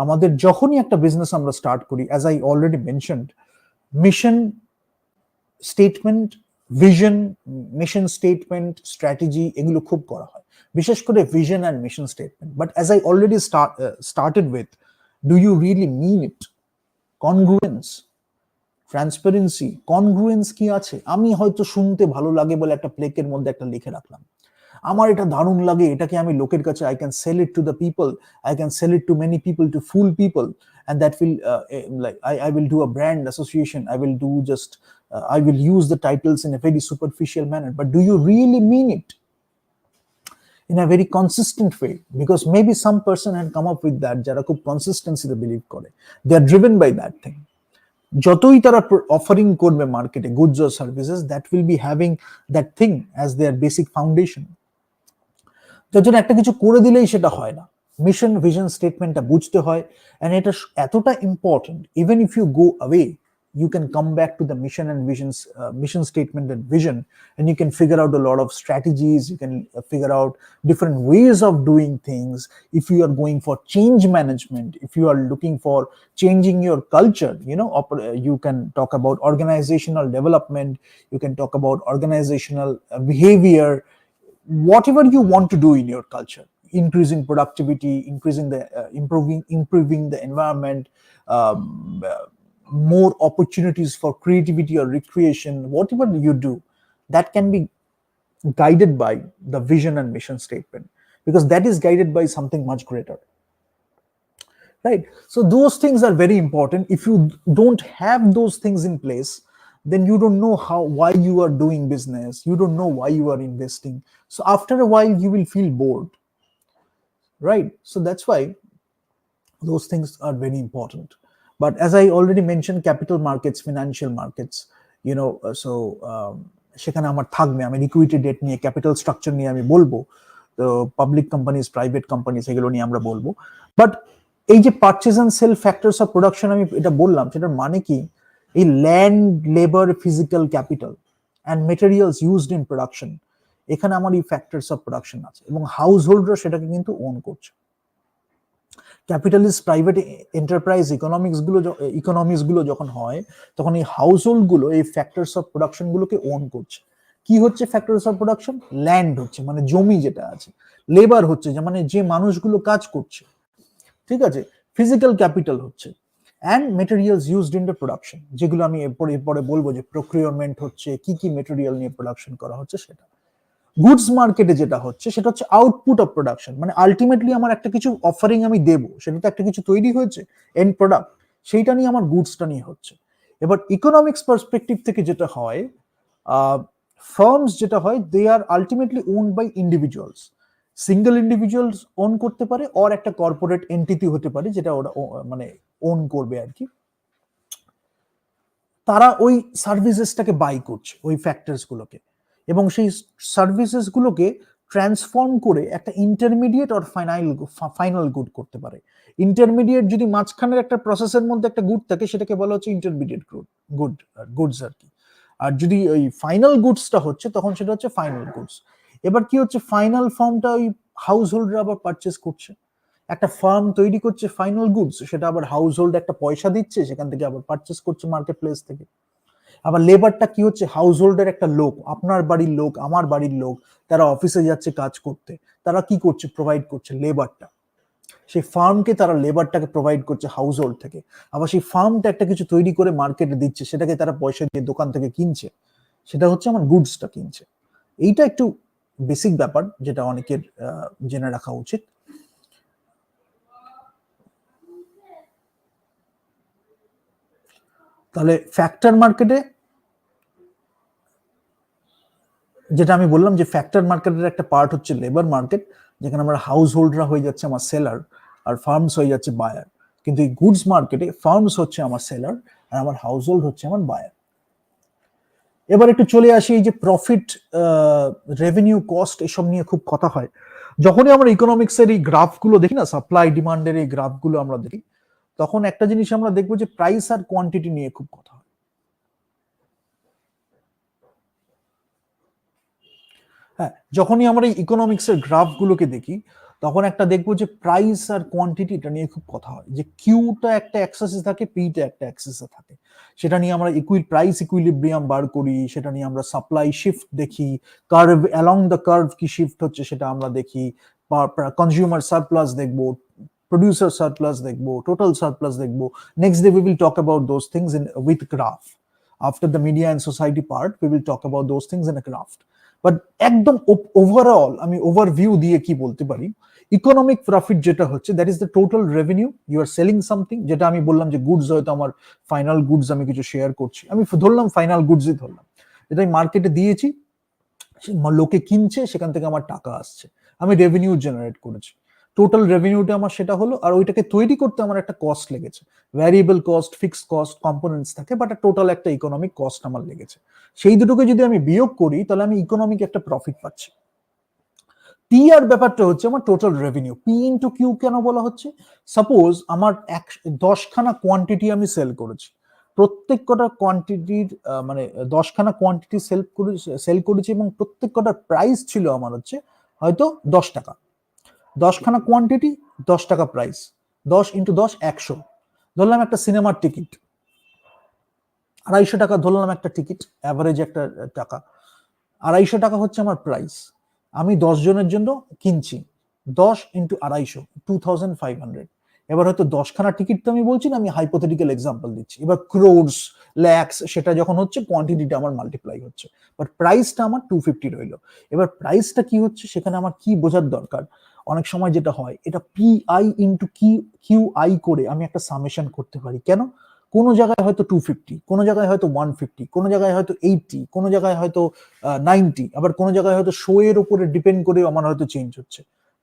আমাদের যখনই একটা বিজনেস আমরা স্টার্ট করি, as I already mentioned, mission statement, vision, mission statement, strategy, এগুলো খুব করা হয়, বিশেষ করে vision and mission statement. But as I already started with, do you really mean it? Congruence, transparency, congruence কি আছে? আমি হয়তো শুনতে ভালো লাগে বলে একটা প্লেকের মধ্যে একটা লিখে রাখলাম, আমার এটা দারুণ লাগে, এটাকে আমি লোকের কাছে, I can sell it to the people, I can sell it to many people, to fool people, and that will like I will do a brand association, I will do just I will use the titles in a very superficial manner. But do you really mean it in a very consistent way? Because maybe some person had come up with that, jara khub consistency the believe kore, they are driven by that thing. যতই তারা offering করবে মার্কেটে goods or services, that will be having that thing as their basic foundation. যার জন্য একটা কিছু করে দিলেই সেটা হয় না, মিশন ভিশন স্টেটমেন্টটা বুঝতে হয়। এন্ড এটা এতটা important, even if you go away, you can come back to the mission and visions, mission statement and vision, and you can figure out a lot of strategies, you can figure out different ways of doing things. If you are going for change management, if you are looking for changing your culture, you know, you can talk about organizational development, you can talk about organizational behavior, whatever you want to do in your culture, increasing productivity, increasing the improving the environment, more opportunities for creativity or recreation, whatever you do, that can be guided by the vision and mission statement, because that is guided by something much greater, right? So those things are very important. If you don't have those things in place, then you don't know why you are doing business, you don't know why you are investing. So after a while you will feel bored, right? So that's why those things are very important. But as I already mentioned, capital markets, financial markets, you know, so সেখানে আমার থাকবে, আমি liquidity date নিয়ে, capital structure নিয়ে আমি বলবো, তো public companies, private companies, এগুলো নিয়ে আমরা বলবো। বাট এই যে purchase and sale factors of production আমি এটা বললাম, সেটার মানে কি? এই land, labour, physical capital and materials used in production, এখানে আমার এই ফ্যাক্টরস অফ প্রোডাকশন আছে, এবং হাউস হোল্ডরা সেটাকে কিন্তু ওন করছে। ক্যাপিটালিস্ট প্রাইভেট এন্টারপ্রাইজ ইকোনমিক্স গুলো যখন হয়, তখন এই হাউস হোল্ড গুলো এই ফ্যাক্টরস অফ প্রোডাকশন গুলোকে ওন করছে। কি হচ্ছে ফ্যাক্টরস অফ প্রোডাকশন? ল্যান্ড হচ্ছে, মানে জমি যেটা আছে, লেবার হচ্ছে, যে মানে যে মানুষগুলো কাজ করছে, ঠিক আছে, ফিজিক্যাল ক্যাপিটাল হচ্ছে, and materials used in the production, যেগুলো আমি এরপরে বলবো যে প্রক্রিয়রমেন্ট হচ্ছে, কি কি মেটেরিয়াল নিয়ে প্রোডাকশন করা হচ্ছে সেটা। গুডস মার্কেটে যেটা হচ্ছে সেটা হচ্ছে আউটপুট অফ প্রোডাকশন, মানে আলটিমেটলি আমার একটা কিছু অফারিং আমি দেবো, সেটা তো একটা কিছু তৈরি হয়েছে, এন্ড প্রোডাক্ট, সেইটা নিয়ে আমার গুডসটা নিয়ে হচ্ছে। এবার ইকোনমিক্স পার্সপেক্টিভ থেকে যেটা হয়, ফার্মস যেটা হয়, they are ultimately own by individuals. Single individuals own করতে পারে, অর একটা কর্পোরেট এন্টিটি হতে পারে যেটা ওরা মানে ওন করবে আর কি। তারা ওই সার্ভিসেসটাকে বাই করছে, ওই ফ্যাক্টরস গুলোকে, এবং সেই সার্ভিসেস গুলোকে ট্রান্সফর্ম করে একটা ইন্টারমিডিয়েট অর ফাইনাল গুড করতে পারে। ইন্টারমিডিয়েট যদি মাঝখানের একটা প্রসেসের মধ্যে একটা গুড থাকে, সেটাকে বলা হচ্ছে ইন্টারমিডিয়েট গুডস আর কি। আর যদি ওই ফাইনাল গুডসটা হচ্ছে, তখন সেটা হচ্ছে ফাইনাল গুডস। এবার কি হচ্ছে, ফাইনাল ফর্মটা ওই হাউস হোল্ডরা আবার পারচেস করছে। একটা ফার্ম তৈরি করছে ফাইনাল গুডস, সেটা আবার হাউস হোল্ড একটা পয়সা দিচ্ছে, সেখান থেকে আবার পারচেস করছে মার্কেট প্লেস থেকে। আবার লেবারটা কি হচ্ছে, হাউস হোল্ডের একটা লোক, আপনার বাড়ির লোক, আমার বাড়ির লোক, তারা অফিসে যাচ্ছে কাজ করতে, তারা কি করছে, প্রোভাইড করছে লেবারটা। সেই ফার্মকে তারা লেবারটাকে প্রোভাইড করছে হাউস হোল্ড থেকে। আবার সেই ফার্মটা একটা কিছু তৈরি করে মার্কেটে দিচ্ছে, সেটাকে তারা পয়সা দিয়ে দোকান থেকে কিনছে, সেটা হচ্ছে আমার গুডসটা কিনছে। এইটা একটু বেসিক ব্যাপার, যেটা অনেকের জেনে রাখা উচিত। তাহলে ফ্যাক্টর মার্কেটে যেটা আমি বললাম, যে ফ্যাক্টর মার্কেটের একটা পার্ট হচ্ছে লেবার মার্কেট, যেখানে আমার হাউস হোল্ডরা হয়ে যাচ্ছে আমার সেলার, আর ফার্মস হয়ে যাচ্ছে বায়ার। কিন্তু এই গুডস মার্কেটে ফার্মস হচ্ছে আমার সেলার, আর আমার হাউস হোল্ড হচ্ছে আমার বায়ার। এবার একটু চলে আসি, এই যে প্রফিট, রেভিনিউ, কস্ট, এসব নিয়ে খুব কথা হয়। যখনই আমরা ইকোনমিক্সের এই গ্রাফগুলো দেখি না, সাপ্লাই ডিমান্ডের এই গ্রাফগুলো আমরা দেখি, তখন একটা জিনিস আমরা দেখবো যে প্রাইস আর কোয়ান্টিটি নিয়ে খুব কথা হয়। হ্যাঁ, যখনই আমরা ইকোনমিক্সের গ্রাফগুলোকে দেখি, তখন একটা দেখবো যে প্রাইস আর কোয়ান্টিটিটা নিয়ে খুব কথা হয়, যে কিউটা একটা অ্যাক্সেসে থাকে, পিটা একটা অ্যাক্সেসে থাকে। সেটা নিয়ে আমরা প্রাইস ইকুইলিব্রিয়াম বার করি, সেটা নিয়ে আমরা সাপ্লাই শিফট দেখি, কার্ভ, অ্যালং দ্য কার্ভ কি শিফট হচ্ছে সেটা আমরা দেখি, কনজিউমার সারপ্লাস দেখবো, প্রডিউসার সারপ্লাস দেখবো, টোটাল সারপ্লাস দেখবো। Next day we will talk about those things in with graph. After the media and society part, we will talk about those things in a graph. But একদম overall আমি overview দিয়ে কি বলতে পারি, economic profit যেটা হচ্ছে, that is the total revenue you are selling something. যেটা আমি বললাম যে গুডস, হয়তো আমার ফাইনাল গুডস আমি কিছু শেয়ার করছি, আমি ধরলাম ফাইনাল গুডসই ধরলাম, যেটা আমি মার্কেটে দিয়েছি, লোকে কিনছে, সেখান থেকে আমার টাকা আসছে, আমি রেভিনিউ জেনারেট করেছি। টোটাল রেভিনিউটা আমার সেটা হলো, আর ওইটাকে তৈরি করতে আমার একটা কস্ট লেগেছে, variable cost, fixed cost, components থাকে, বাট টোটাল একটা ইকোনমিক কস্ট আমার লেগেছে। সেই দুটোকে যদি আমি বিয়োগ করি, তাহলে আমি ইকোনমিক একটা প্রফিট পাচ্ছি। পি আর ব্যাপারটা হচ্ছে আমার total revenue. P into Q কেন বলা হচ্ছে? সাপোজ আমার 10খানা কোয়ান্টিটি আমি সেল করেছি, প্রত্যেক কটা কোয়ান্টিটির মানে 10খানা কোয়ান্টিটি সেল করেছি, এবং প্রত্যেক কটার প্রাইস ছিল আমার হচ্ছে হয়তো 10 টাকা। 10খানা কোয়ান্টিটি, 10 টাকা প্রাইস, 10 × 10 100। ধরলাম একটা সিনেমার টিকিট 250 টাকা, ধরলাম একটা টিকিট, অ্যাভারেজ একটা টাকা, 250 টাকা হচ্ছে আমার প্রাইস। আমি 10 জনের জন্য কিনছি, 10 × 250, 2500। এবার হয়তো 10খানা টিকিট তো আমি বলছি না, আমি হাইপোথেটিক্যাল এক্সাম্পল দিচ্ছি। এবার ক্রোডস, ল্যাক্স, সেটা যখন হচ্ছে, কোয়ান্টিটিটা আমার মাল্টিপ্লাই হচ্ছে, বাট প্রাইসটা আমার 250 রইলো। এবার প্রাইসটা কি হচ্ছে, সেখানে আমার কি বোঝার দরকার, অনেক সময় যেটা হয়, এটা P I into Q I করে আমি একটা সামেশন করতে পারি। কেন? কোনো জায়গায় হয়তো 250, কোনো জায়গায় হয়তো 150, কোনো জায়গায় হয়তো 80, কোনো জায়গায় হয়তো 90, আবার কোনো জায়গায় হয়তো শো এর উপরে ডিপেন্ড করে আমার হয়তো চেঞ্জ হচ্ছে।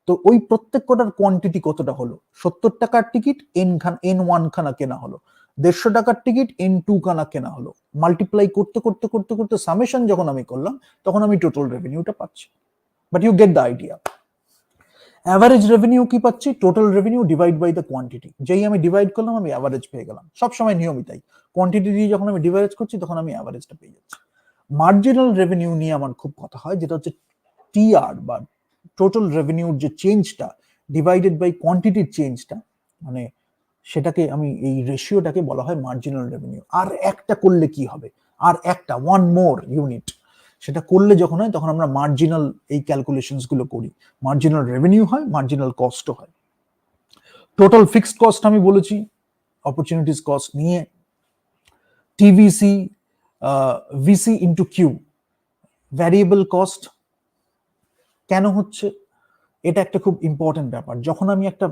তো ওই প্রত্যেক কটার কোয়ান্টিটি কতটা হলো, 70 টাকার টিকিট N1 খানা কেনা হলো, 150 টাকার টিকিট N2 খানা কেনা হলো, মাল্টিপ্লাই করতে করতে করতে করতে সামেশন যখন আমি করলাম, তখন আমি টোটাল রেভিনিউটা পাচ্ছি। But you get the idea. Average revenue কি পাচ্ছি, total revenue divide by the quantity. যেই আমি ডিভাইড করলাম, আমি অ্যাভারেজ পেয়ে গেলাম। সবসময় নিয়মই তাই, কোয়ান্টিটি দিয়ে যখন আমি ডিভাইড করছি, তখন আমি অ্যাভারেজটা পেয়ে যাচ্ছি। মার্জিনাল রেভিনিউ নিয়ে আমার খুব কথা হয়, যেটা হচ্ছে টিআর বা টোটাল রেভিনিউর যে চেঞ্জটা ডিভাইডেড বাই কোয়ান্টিটির চেঞ্জটা, মানে সেটাকে আমি এই রেশিওটাকে বলা হয় মার্জিনাল রেভিনিউ। আর একটা করলে কি হবে, আর একটা ওয়ান মোর ইউনিট, সেটা করলে যখন হয় তখন আমরা মার্জিনাল এই ক্যালকুলেশনস গুলো করি। মার্জিনাল রেভিনিউ হয়, মার্জিনাল কস্টও হয়। টোটাল ফিক্সড কস্ট আমি বলেছি, অপরচুনিটিস কস্ট নিয়ে TVC VC into Q, variable cost কেন হচ্ছে, এটা একটা খুব ইম্পর্টেন্ট ব্যাপার। যখন আমি একটা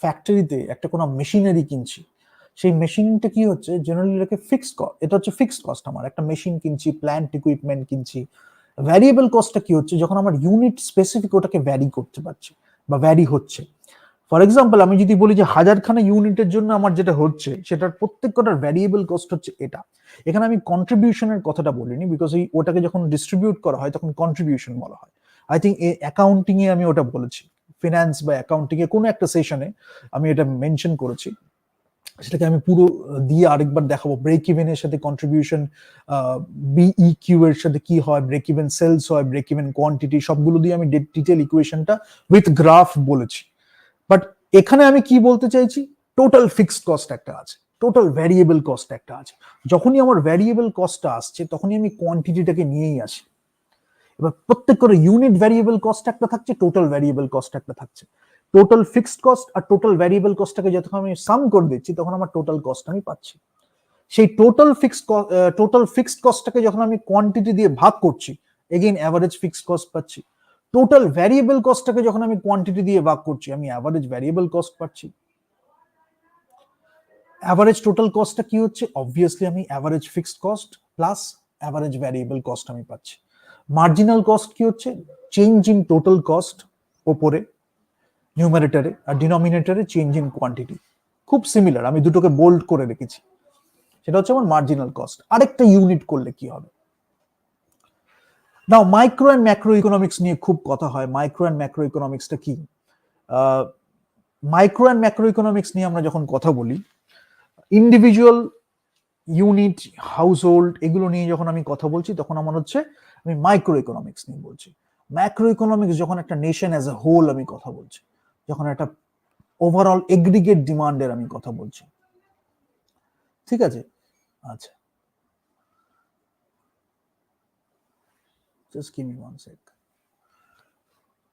ফ্যাক্টরিতে একটা কোনো মেশিনারি কিনছি, সেই মেশিনটা কি হচ্ছে জেনারেলি এটাকে ফিক্সড কস্ট, এটা হচ্ছে ফিক্সড কস্ট। আমার একটা মেশিন কিনছি, প্ল্যান্ট ইকুইপমেন্ট কিনছি। ভ্যারিয়েবল কস্টটা কি হচ্ছে, যখন আমার ইউনিট স্পেসিফিক ওটাকে ভ্যারি করতে পারছি বা ভ্যারি হচ্ছে। ফর এক্সাম্পল আমি যদি বলি যে 1000খানা ইউনিটের জন্য আমার যেটা হচ্ছে সেটার প্রত্যেকটার ভ্যারিয়েবল কস্ট হচ্ছে এটা। এখানে আমি কন্ট্রিবিউশনের কথাটা বলিনি, বিকজ এই ওটাকে যখন ডিস্ট্রিবিউট করা হয় তখন কন্ট্রিবিউশন বলা হয়। আই থিঙ্ক অ্যাকাউন্টিং এ আমি ওটা বলেছি, ফিনান্স বা অ্যাকাউন্টিং এ কোনো একটা সেশনে আমি এটা মেনশন করেছি। সেটাকে আমি পুরো দিয়ে আরেকবার দেখাবো। ব্রেক ইভেনের সাথে কন্ট্রিবিউশন, বিইকিউ এর সাথে কি হয়, ব্রেক ইভেন সেলস হয়, ব্রেক ইভেন কোয়ান্টিটি, সবগুলো দিয়ে আমি ডিটেল ইকুয়েশনটা উইথ গ্রাফ বলেছি। বাট এখানে আমি কি বলতে চাইছি, টোটাল ফিক্সড কস্ট একটা আছে, টোটাল ভ্যারিয়েবল কস্ট একটা আছে। যখনই আমার ভ্যারিয়েবল কস্টটা আসছে তখনই আমি কোয়ান্টিটিটাকে নিয়েই আসি। এবার প্রত্যেক করে ইউনিট ভ্যারিয়েবল কস্ট একটা থাকছে, টোটাল ভ্যারিয়েবল কস্ট একটা থাকছে। টোটাল ফিক্সড কস্ট আর টোটাল ভ্যারিয়েবল কস্টটাকে যখন আমি সাম করে দিচ্ছি তখন আমার টোটাল কস্ট আমি পাচ্ছি। সেই টোটাল ফিক্সড কস্টটাকে যখন আমি কোয়ান্টিটি দিয়ে ভাগ করছি, এগেইন অ্যাভারেজ ফিক্সড কস্ট পাচ্ছি। টোটাল ভ্যারিয়েবল কস্টটাকে যখন আমি কোয়ান্টিটি দিয়ে ভাগ করছি, আমি অ্যাভারেজ ভ্যারিয়েবল কস্ট পাচ্ছি। অ্যাভারেজ টোটাল কস্টটা কি হচ্ছে, অবভিয়াসলি আমি average fixed cost plus average variable cost আমি পাচ্ছি। মার্জিনাল কস্ট কি হচ্ছে, চেঞ্জ ইন টোটাল কস্ট ওপরে নিউমারেটরে, আর ডিনোমিনেটরে চেঞ্জ ইন কোয়ান্টিটি। খুব সিমিলার, আমি দুটোকে বোল্ড করে রেখেছি। সেটা হচ্ছে আমার মার্জিনাল কস্ট। আরেকটা ইউনিট করলে কি হবে, নাও মাইক্রো অ্যান্ড ম্যাক্রো ইকোনমিক্স নিয়ে খুব কথা হয়। মাইক্রো অ্যান্ড ম্যাক্রো ইকোনমিক্সটা কি, মাইক্রো অ্যান্ড ম্যাক্রো ইকোনমিক্স নিয়ে আমরা যখন কথা বলি, ইন্ডিভিজুয়াল ইউনিট, হাউস হোল্ড, এগুলো নিয়ে যখন আমি কথা বলছি তখন আমার হচ্ছে আমি মাইক্রো ইকোনমিক্স নিয়ে বলছি। ম্যাক্রো ইকোনমিক্স যখন একটা নেশন অ্যাজ এ হোল আমি কথা বলছি, যখন একটা ওভারঅল এগ্রিগেট ডিমান্ডের আমি কথা বলছি। ঠিক আছে, আচ্ছা, just give me one sec.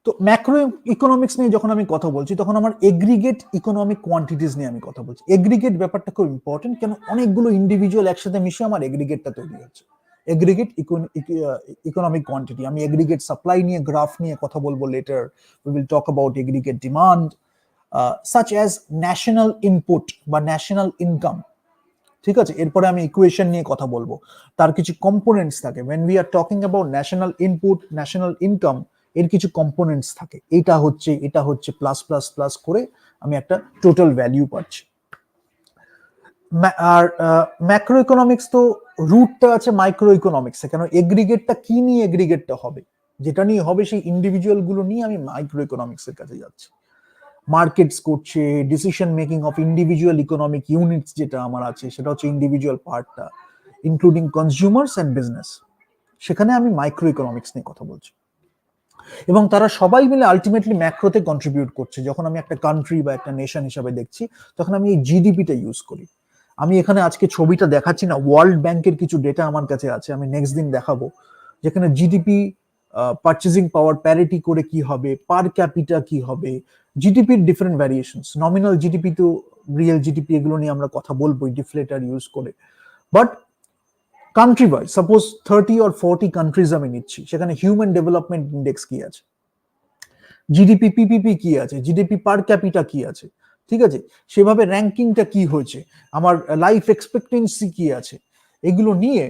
তো ম্যাক্রো ইকোনমিক্স নিয়ে যখন আমি কথা বলছি তখন আমার এগ্রিগেট ইকোনমিক কোয়ান্টিটিস নিয়ে আমি কথা বলছি। এগ্রিগেট ব্যাপারটা খুব ইম্পর্টেন্ট, কেন অনেকগুলো ইন্ডিভিজুয়াল একসাথে মিশে আমার এগ্রিগেটটা তৈরি হচ্ছে। এগ্রিগেট ইকোনমিক কোয়ান্টিটি, আমি এগ্রিগেট সাপ্লাই নিয়ে গ্রাফ নিয়ে কথা বলবো letter. We will talk about aggregate demand such as national input বা ন্যাশনাল ইনকাম। ঠিক আছে, এরপরে আমি ইকুয়েশন নিয়ে কথা বলবো, তার কিছু কম্পোনেন্টস থাকে। when we are talking about national input, national income, এর কিছু কম্পোনেন্টস থাকে, এটা হচ্ছে প্লাস প্লাস প্লাস করে আমি একটা টোটাল ভ্যালু পাচ্ছি। আর ম্যাক্রো ইকোনমিক্স তো রুটটা আছে মাইক্রো ইকোনমিক্সে, কেন এগ্রিগেটটা কি নিয়ে এগ্রিগেটটা হবে, যেটা নিয়ে হবে সেই ইন্ডিভিজুয়াল গুলো নিয়ে আমি মাইক্রো ইকোনমিক্স এর কাছে যাচ্ছি। মার্কেটস করছে, decision making of individual economic units যেটা আমার আছে সেটা হচ্ছে ইন্ডিভিজুয়াল পার্টটা, ইনক্লুডিং কনজিউমার্স অ্যান্ড বিজনেস। সেখানে আমি মাইক্রো ইকোনমিক্স নিয়ে কথা বলছি, এবং তারা সবাই মিলে আলটিমেটলি ম্যাক্রোতে কন্ট্রিবিউট করছে। যখন আমি একটা কান্ট্রি বা একটা নেশন হিসাবে দেখছি তখন আমি এই জিডিপিটা ইউজ করি। আমি এখানে আজকে ছবিটা দেখাচ্ছি না, ওয়ার্ল্ড ব্যাংকের কিছু ডেটা আমার কাছে আছে, আমি নেক্সট দিন দেখাবো, যেখানে জিডিপি, পারচেজিং পাওয়ার প্যারিটি করে কি হবে, পার ক্যাপিটা কি হবে, জিডিপির ডিফারেন্ট ভ্যারিয়েশনস, নমিনাল জিডিপি তো রিয়েল জিডিপি, এগুলো নিয়ে আমরা কথা বলবো ডিফ্লেটার ইউজ করে। But country wise suppose 30 or 40 countries আমি নিচ্ছি, সেখানে হিউম্যান ডেভেলপমেন্ট ইন্ডেক্স কি আছে, জিডিপি পিপিপি কি আছে, জিডিপি পার ক্যাপিটা কি আছে, ঠিক আছে, সেভাবে র্যাঙ্কিংটা কি হয়েছে, আমার লাইফ এক্সপেক্টেন্সি কি আছে, এগুলো নিয়ে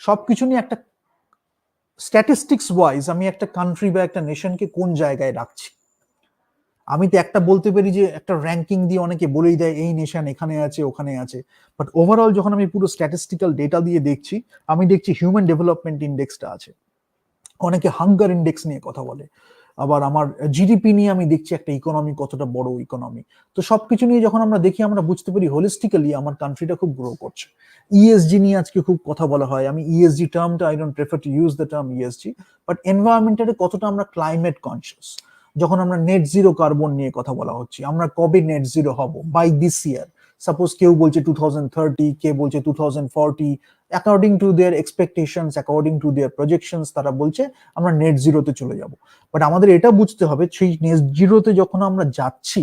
সবকিছু নিয়ে একটা স্ট্যাটিস্টিক্স ওয়াইজ আমি একটা কান্ট্রি বা একটা নেশনকে কোন জায়গায় রাখছি। আমি তো একটা বলতে পারি যে একটা র্যাঙ্কিং দিয়ে অনেকে বলেই দেয় এই নেশন এখানে আছে ওখানে আছে, বাট ওভারঅল যখন আমি পুরো স্ট্যাটিস্টিক্যাল ডেটা দিয়ে দেখছি, আমি দেখছি হিউম্যান ডেভেলপমেন্ট ইন্ডেক্সটা আছে। অনেকে হাঙ্গার ইন্ডেক্স নিয়ে কথা বলে, আবার আমার জিডিপি নিয়ে আমি দেখছি একটা ইকোনমি কতটা বড় ইকোনমি। তো সবকিছু নিয়ে যখন আমরা দেখি আমরা বুঝতে পারি হোলিস্টিক্যালি আমার কান্ট্রিটা খুব গ্রো করছে। ইএসজি নিয়ে আজকে খুব কথা বলা হয়, আমি ইএসজি টার্মটা I don't prefer to use the term ESG, but এনভায়রনমেন্টারে কতটা আমরা ক্লাইমেট কনসিয়াস। যখন আমরা নেট জিরো কার্বন নিয়ে কথা বলা হচ্ছে, আমরা কবে নেট জিরো হব, বাই দিস ইয়ার, সাপোজ কেউ বলছে 2030, কে বলছে 2040, according to their expectations, according to their projections, তারা বলছে আমরা নেট জিরোতে চলে যাব। বাট আমাদের এটা বুঝতে হবে সেই নেট জিরোতে যখন আমরা যাচ্ছি,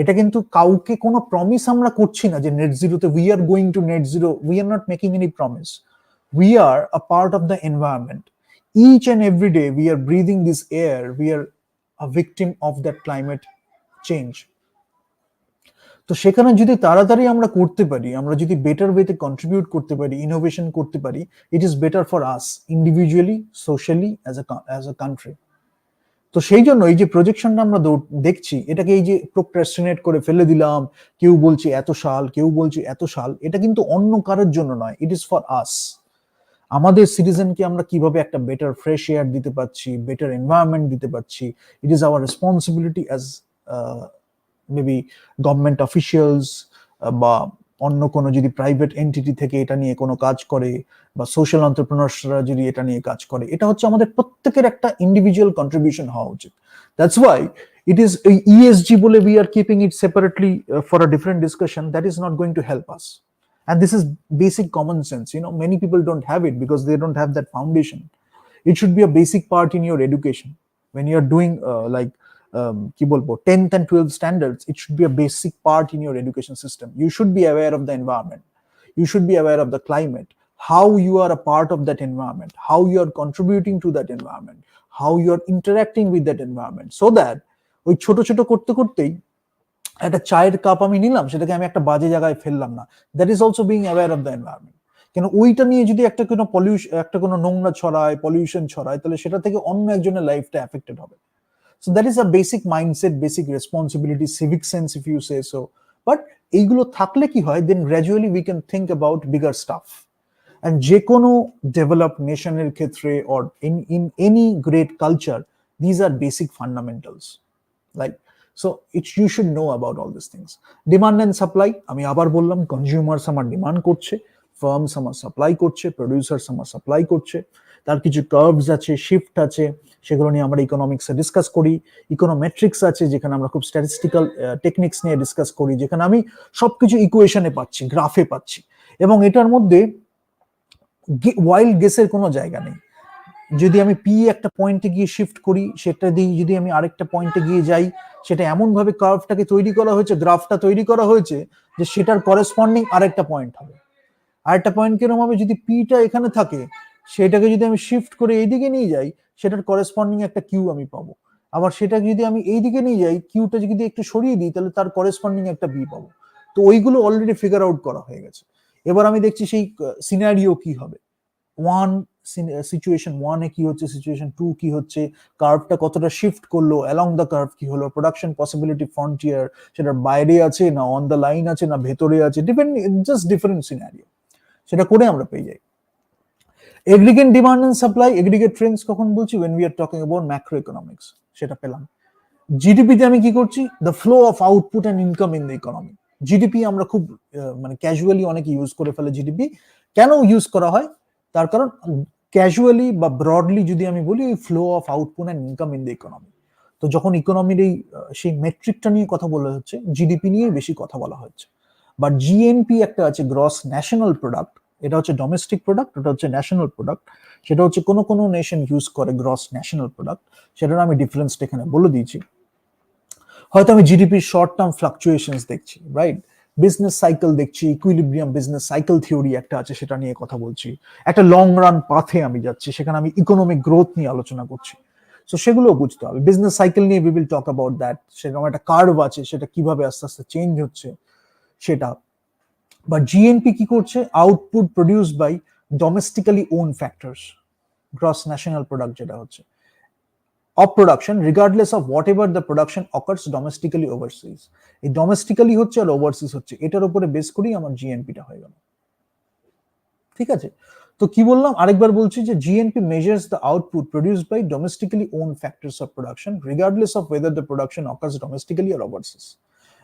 এটা কিন্তু কাউকে কোনো প্রমিস আমরা করছি না যে নেট জিরোতে we are going to net zero, we are not making any promise, we are a part of the environment. Each and every day we are breathing this air, we are a victim of that climate change. তো সেখানে যদি তাড়াতাড়ি আমরা করতে পারি, আমরা যদি better ওয়েতে কন্ট্রিবিউট করতে পারি, ইনোভেশন করতে পারি, it is better for us individually, socially, as a country. তো সেই জন্য এই যে প্রজেকশনটা আমরা দেখছি, এটাকে এই যে প্রোক্রাস্টিনেট করে ফেলে দিলাম, কেউ বলছে এত সাল, কেউ বলছে এত সাল, এটা কিন্তু অন্য কারোর জন্য নয়, ইট ইজ ফর আস। আমাদের সিটিজেনকে আমরা কিভাবে একটা বেটার ফ্রেশ এয়ার দিতে পারছি, বেটার এনভায়রনমেন্ট দিতে পারছি, it is our responsibility as maybe government officials, বা অন্য কোনো যদি প্রাইভেট এন্টিটি থেকে এটা নিয়ে কোনো কাজ করে, বা সোশ্যাল এন্টারপ্রেনার্সরা যদি এটা নিয়ে কাজ করে, এটা হচ্ছে আমাদের প্রত্যেকের একটা ইন্ডিভিজুয়াল কন্ট্রিবিউশন হওয়া উচিত। That's why it is ESG bole we are keeping it separately for a different discussion. That is not going to help us, and this is basic common sense. Many people don't have it because they don't have that foundation. It should be a basic part in your education when you are doing like কি বলবো 10th and 12th standards. It should be a basic part in your education system. You should be aware of the environment, you should be aware of the climate, how you are a part of that environment, how you are contributing to that environment, how you are interacting with that environment, so that ওই ছোট ছোট করতে করতেই একটা চায়ের cup আমি নিলাম, সেটাকে আমি একটা বাজে জায়গায় ফেললাম না। That is also being aware of the environment. কেন ওইটা নিয়ে যদি একটা কোনো একটা কোনো নোংরা ছড়ায়, পলিউশন ছড়ায়, তাহলে সেটা থেকে অন্য একজনের লাইফটা এফেক্টেড হবে। So that is a basic mindset, basic responsibility, civic sense if you say so. But এইগুলো থাকলে কি হয়, then gradually we can think about bigger stuff. And যে কোনো developed nationের ক্ষেত্রে or in any great culture, these are basic fundamentals. Like, so you should know about all these things. Demand and supply, আমি আবার বললাম, consumers আমার demand করছে, farms আমার supply করছে, প্রোডিউসার্স আমার সাপ্লাই করছে, তার কিছু কার্ভস আছে, শিফট আছে, সেগুলো নিয়ে আমরা ইকোনমিক্সে ডিসকাস করি। ইকোনোমেট্রিক্স আছে, যেখানে আমরা খুব স্ট্যাটিস্টিক্যাল টেকনিক্স নিয়ে ডিসকাস করি, যেখানে আমি সবকিছু ইকুয়েশনে পাচ্ছি, গ্রাফে পাচ্ছি, এবং এটার মধ্যে ওয়াইল্ড গেসের কোনো জায়গা নেই। যদি আমি পি একটা পয়েন্টে গিয়ে শিফট করি, সেটা দিয়ে যদি আমি আরেকটা পয়েন্টে গিয়ে যাই, সেটা এমন ভাবে কার্ভটাকে তৈরি করা হয়েছে, গ্রাফটা তৈরি করা হয়েছে, যে সেটার করেসপন্ডিং আরেকটা পয়েন্ট হবে। আরেকটা পয়েন্ট কিরকম হবে, যদি পিটা এখানে থাকে, সেটাকে যদি আমি শিফট করে এইদিকে নিয়ে যাই, সেটার করেসপন্ডিং একটা কিউ আমি পাবো। আবার সেটাকে যদি আমি এইদিকে নিয়ে যাই, কিউটা যদি একটু সরিয়ে দিই, তাহলে তার করেসপন্ডিং একটা বি পাবো। তো ওইগুলো অলরেডি ফিগার আউট করা হয়ে গেছে। এবার আমি দেখছি সেই সিনারিও কি হবে, ওয়ান সিচুয়েশন ওয়ানে কি হচ্ছে, সিচুয়েশন টু কি হচ্ছে, কার্ভটা কতটা শিফট করলো, অ্যালং দ্য কার্ভ কি হলো, প্রোডাকশন পসিবিলিটি ফ্রন্টিয়ার সেটার বাইরে আছে না অন দ্য লাইন আছে না ভেতরে আছে, জাস্ট ডিফারেন্ট সিনারিও, সেটা করে আমরা পেয়ে যাই। Aggregate demand and supply, aggregate trends কখন বলছি, when we are talking about macro economics, সেটা পেলাম। জিডিপিতে আমি কি করছি, the flow of output and income in the economy. GDP আমরা খুব মানে ক্যাজুয়ালি অনেকে ইউজ করে ফেলে জিডিপি। কেন ইউজ করা হয়, তার কারণ ক্যাজুয়ালি বা ব্রডলি যদি আমি বলি, এই flow of output and income in the economy. তো যখন ইকোনমির এই সেই মেট্রিকটা নিয়ে কথা বলা হচ্ছে, জিডিপি নিয়ে বেশি কথা বলা হচ্ছে। বাট জিএনপি একটা আছে, গ্রস ন্যাশনাল প্রোডাক্ট, এটা হচ্ছে ডোমেস্টিক প্রোডাক্ট, ওটা হচ্ছে ন্যাশনাল প্রোডাক্ট। সেটা হচ্ছে কোনো কোনো নেশন ইউজ করে গ্রস ন্যাশনাল প্রোডাক্ট, সেটার আমি ডিফারেন্সটা এখানে বলে দিয়েছি। হয়তো আমি জিডিপির শর্ট টার্ম ফ্লাকচুয়েশনস দেখছি, রাইট, বিজনেস সাইকেল দেখছি, ইকুইলিব্রিয়াম বিজনেস সাইকেল থিওরি একটা আছে, সেটা নিয়ে কথা বলছি। একটা লং রান পাথে আমি যাচ্ছি, সেখানে আমি ইকোনমিক গ্রোথ নিয়ে আলোচনা করছি। সো সেগুলো বুঝতে হবে, বিজনেস সাইকেল নিয়ে we will talk about that, সেরকম একটা কার্ভ আছে, সেটা কিভাবে আস্তে আস্তে চেঞ্জ হচ্ছে সেটা। বা জিএনপি কি করছে, output produce by domestically own factors, gross national product যেটা হচ্ছে, of production regardless of whatever the production occurs domestically overseas. এই ডোমেস্টিক্যালি হচ্ছে আর ওভারসিজ হচ্ছে, এটার উপরে বেস করেই আমার জিএনপিটা হয়ে গেল। ঠিক আছে, তো কি বললাম, আরেকবার বলছি যে GNP measures the output produced by domestically owned factors of production regardless of whether the production occurs domestically or overseas.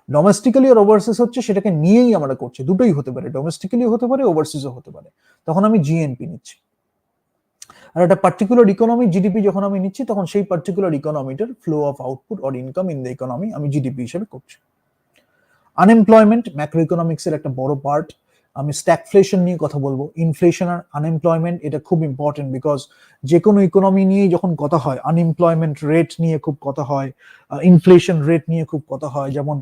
Domestically আর ওভারসিজ হচ্ছে সেটাকে নিয়েই আমরা করছি, দুটোই হতে পারে, ডোমেস্টিক্যালি হতে পারে, ওভারসিজও হতে পারে, তখন আমি জিএনপি নিচ্ছি। আর একটা পার্টিকুলার ইকোনমি জিডিপি যখন আমি নিচ্ছি তখন সেই পার্টিকুলার ইকোনমিটার flow of output or income in the economy আমি জিডিপি হিসেবে করছি। আনএমপ্লয়মেন্ট ম্যাক্রো ইকোনমিক্স এর একটা বড় পার্ট। আমি স্ট্যাগফ্লেশন নিয়ে কথা বলবো। ইনফ্লেশন আর আনএমপ্লয়মেন্ট এটা খুব ইম্পর্টেন্ট, বিকজ যে কোনো ইকোনমি নিয়ে যখন কথা হয়, আনএমপ্লয়মেন্ট রেট নিয়ে খুব কথা হয়, ইনফ্লেশন রেট নিয়ে খুব কথা হয়। যেমন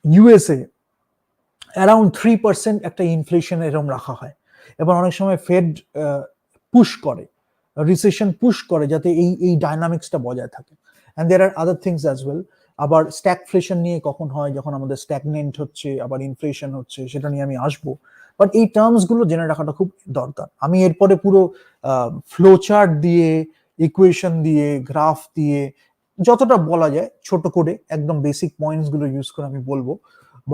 ইউএসএ অ্যারাউন্ড 3% একটা ইনফ্লেশন এরকম রাখা হয়, এবার অনেক সময় ফেড পুশ করে, রিসেশন পুশ করে যাতে এই ডাইনামিক্সটা বজায় থাকে। And there are other things as well. আবার স্ট্যাগফ্লেশন নিয়ে কখন হয়, যখন আমাদের স্ট্যাগনেন্ট হচ্ছে আবার ইনফ্লেশন হচ্ছে, সেটা নিয়ে আমি আসবো। বাট এই টার্মস গুলো জেনে রাখাটা খুব দরকার। আমি এরপরে পুরো ফ্লো চার্ট দিয়ে, ইকুয়েশন দিয়ে, গ্রাফ দিয়ে যতটা বলা যায় ছোট করে একদম বেসিক পয়েন্টস গুলো ইউজ করে আমি বলবো।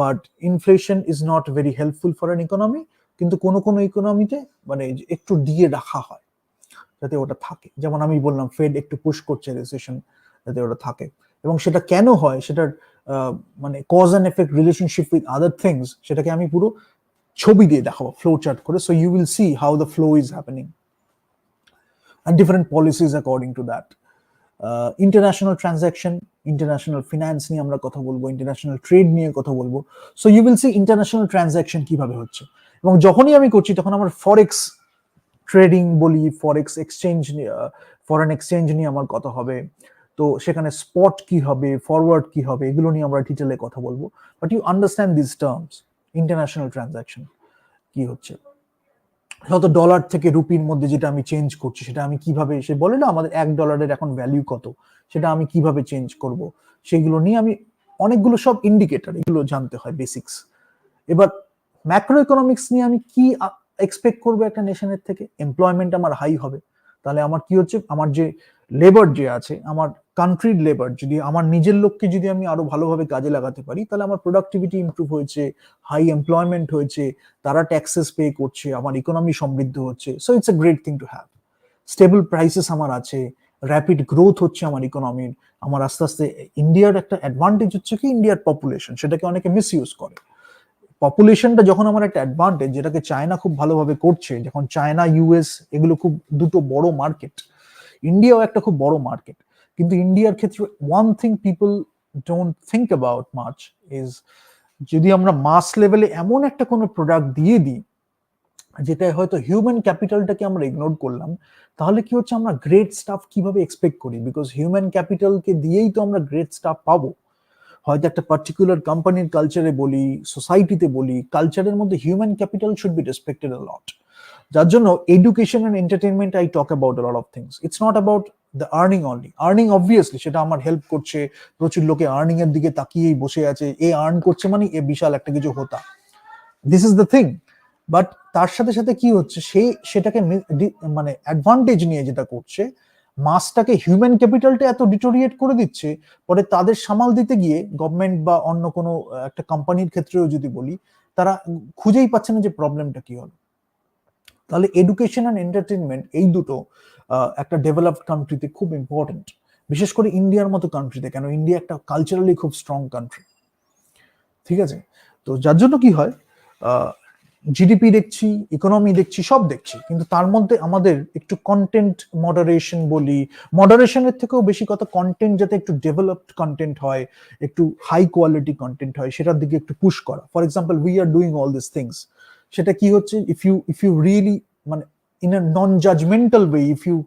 But inflation is not very helpful for an economy, কিন্তু কোনো কোনো ইকোনমিতে মানে একটু দিয়ে রাখা হয় যাতে ওটা থাকে। যেমন আমি বললাম ফেড একটু পুশ করছে রিসেশন যাতে ওটা থাকে, এবং সেটা কেন হয়, সেটার মানে cause and effect relationship with other things, সেটাকে আমি পুরো ছবি দিয়ে দেখাবো ফ্লো চার্ট করে। So you will see how the flow is happening and different policies according to that. International transaction, international finance নিয়ে আমরা কথা বলবো, ইন্টারন্যাশনাল ট্রেড নিয়ে কথা বলবো। So you will see international transaction কিভাবে হচ্ছে, এবং যখনই আমি করছি তখন আমার ফরেক্স ট্রেডিং বলি, ফরেক্স এক্সচেঞ্জ, ফরেন এক্সচেঞ্জ নিয়ে আমার কথা হবে। তো সেখানে স্পট কি হবে, ফরওয়ার্ড কি হবে, এগুলো নিয়ে আমরা ডিটেলে কথা বলবো। But you understand this terms, international transaction কি হচ্ছে, যত ডলার থেকে রুপির মধ্যে যেটা আমি চেঞ্জ করছি সেটা আমি কিভাবে, সে বলে না আমাদের $1 এখন ভ্যালু কত, সেটা আমি কিভাবে চেঞ্জ করব, সেগুলো নিয়ে আমি অনেকগুলো সব ইন্ডিকেটর, এগুলো জানতে হয় বেসিক্স। এবার ম্যাক্রো ইকোনমিক্স নিয়ে আমি কি এক্সপেক্ট করবো একটা নেশনের থেকে, এমপ্লয়মেন্ট আমার হাই হবে, তাহলে আমার কি হচ্ছে, আমার যে লেবার যে আছে, আমার কান্ট্রির লেবার, যদি আমার নিজের লোককে যদি আমি আরো ভালোভাবে কাজে লাগাতে পারি, তাহলে আমার প্রোডাক্টিভিটি ইমপ্রুভ হয়েছে, হাই এমপ্লয়মেন্ট হয়েছে, তারা ট্যাক্সেস পে করছে, আমার ইকোনমি সমৃদ্ধ হচ্ছে। So it's a great thing to have. Stable prices আমার আছে, র্যাপিড গ্রোথ হচ্ছে আমার ইকোনমির। আমার আস্তে আস্তে ইন্ডিয়ার একটা অ্যাডভান্টেজ হচ্ছে কি, ইন্ডিয়ার পপুলেশন, সেটাকে অনেকে মিস ইউজ করে। পপুলেশনটা যখন আমার একটা অ্যাডভান্টেজ, যেটাকে চায়না খুব ভালোভাবে করছে, যখন চায়না ইউএস এগুলো খুব দুটো বড় মার্কেট, ইন্ডিয়াও একটা খুব বড় মার্কেট, কিন্তু ইন্ডিয়ার ক্ষেত্রে one thing people don't think about much is, যদি আমরা মাস লেভেলে এমন একটা কোনো প্রোডাক্ট দিয়ে দিই যেটা হয়তো হিউম্যান ক্যাপিটালটাকে আমরা ইগনোর করলাম, তাহলে কি হচ্ছে, আমরা গ্রেট স্টাফ কিভাবে এক্সপেক্ট করি, বিকজ হিউম্যান ক্যাপিটালকে দিয়েই তো আমরা গ্রেট স্টাফ পাবো। হয়তো একটা পার্টিকুলার কোম্পানির কালচারে বলি, সোসাইটিতে বলি, কালচারের মধ্যে human capital should be respected a lot. যার জন্য education and entertainment I talk about a lot of things. It's not about the earning only. Earning obviously সেটা আমার হেল্প করছে, প্রচুর লোকে আর্নিং এর দিকে তাকিয়েই বসে আছে, এ আর্ন করছে মানে এ বিশাল একটা কিছু হতা, this is the thing. But তার সাথে সাথে কি হচ্ছে, সেটাকে মানে অ্যাডভান্টেজ নিয়ে যেটা করছে, মাসটাকে, হিউম্যান ক্যাপিটালটা এত ডিটোরিয়েট করে দিচ্ছে, পরে তাদের সামাল দিতে গিয়ে গভর্নমেন্ট বা অন্য কোনো একটা কোম্পানির ক্ষেত্রেও যদি বলি, তারা খুঁজেই পাচ্ছে না যে প্রবলেমটা কি হলো। তাহলে এডুকেশন অ্যান্ড এন্টারটেনমেন্ট এই দুটো একটা ডেভেলপড কান্ট্রিতে খুব ইম্পর্টেন্ট, বিশেষ করে ইন্ডিয়ার মতো কান্ট্রিতে, কেন ইন্ডিয়া একটা কালচারালি খুব স্ট্রং কান্ট্রি, ঠিক আছে। তো যার জন্য কি হয়, জিডিপি দেখছি, ইকোনমি দেখছি, সব দেখছি, কিন্তু তার মধ্যে আমাদের একটু কন্টেন্ট মডারেশন বলি, মডারেশনের থেকেও বেশি কথা কন্টেন্ট যাতে একটু ডেভেলপড কন্টেন্ট হয়, একটু হাই কোয়ালিটি কন্টেন্ট হয়, সেটার দিকে একটু পুশ করা। For example, we are doing all this things, সেটা কি হচ্ছে, ইফ ইউ রিয়েলি মানে in a non judgemental way, if you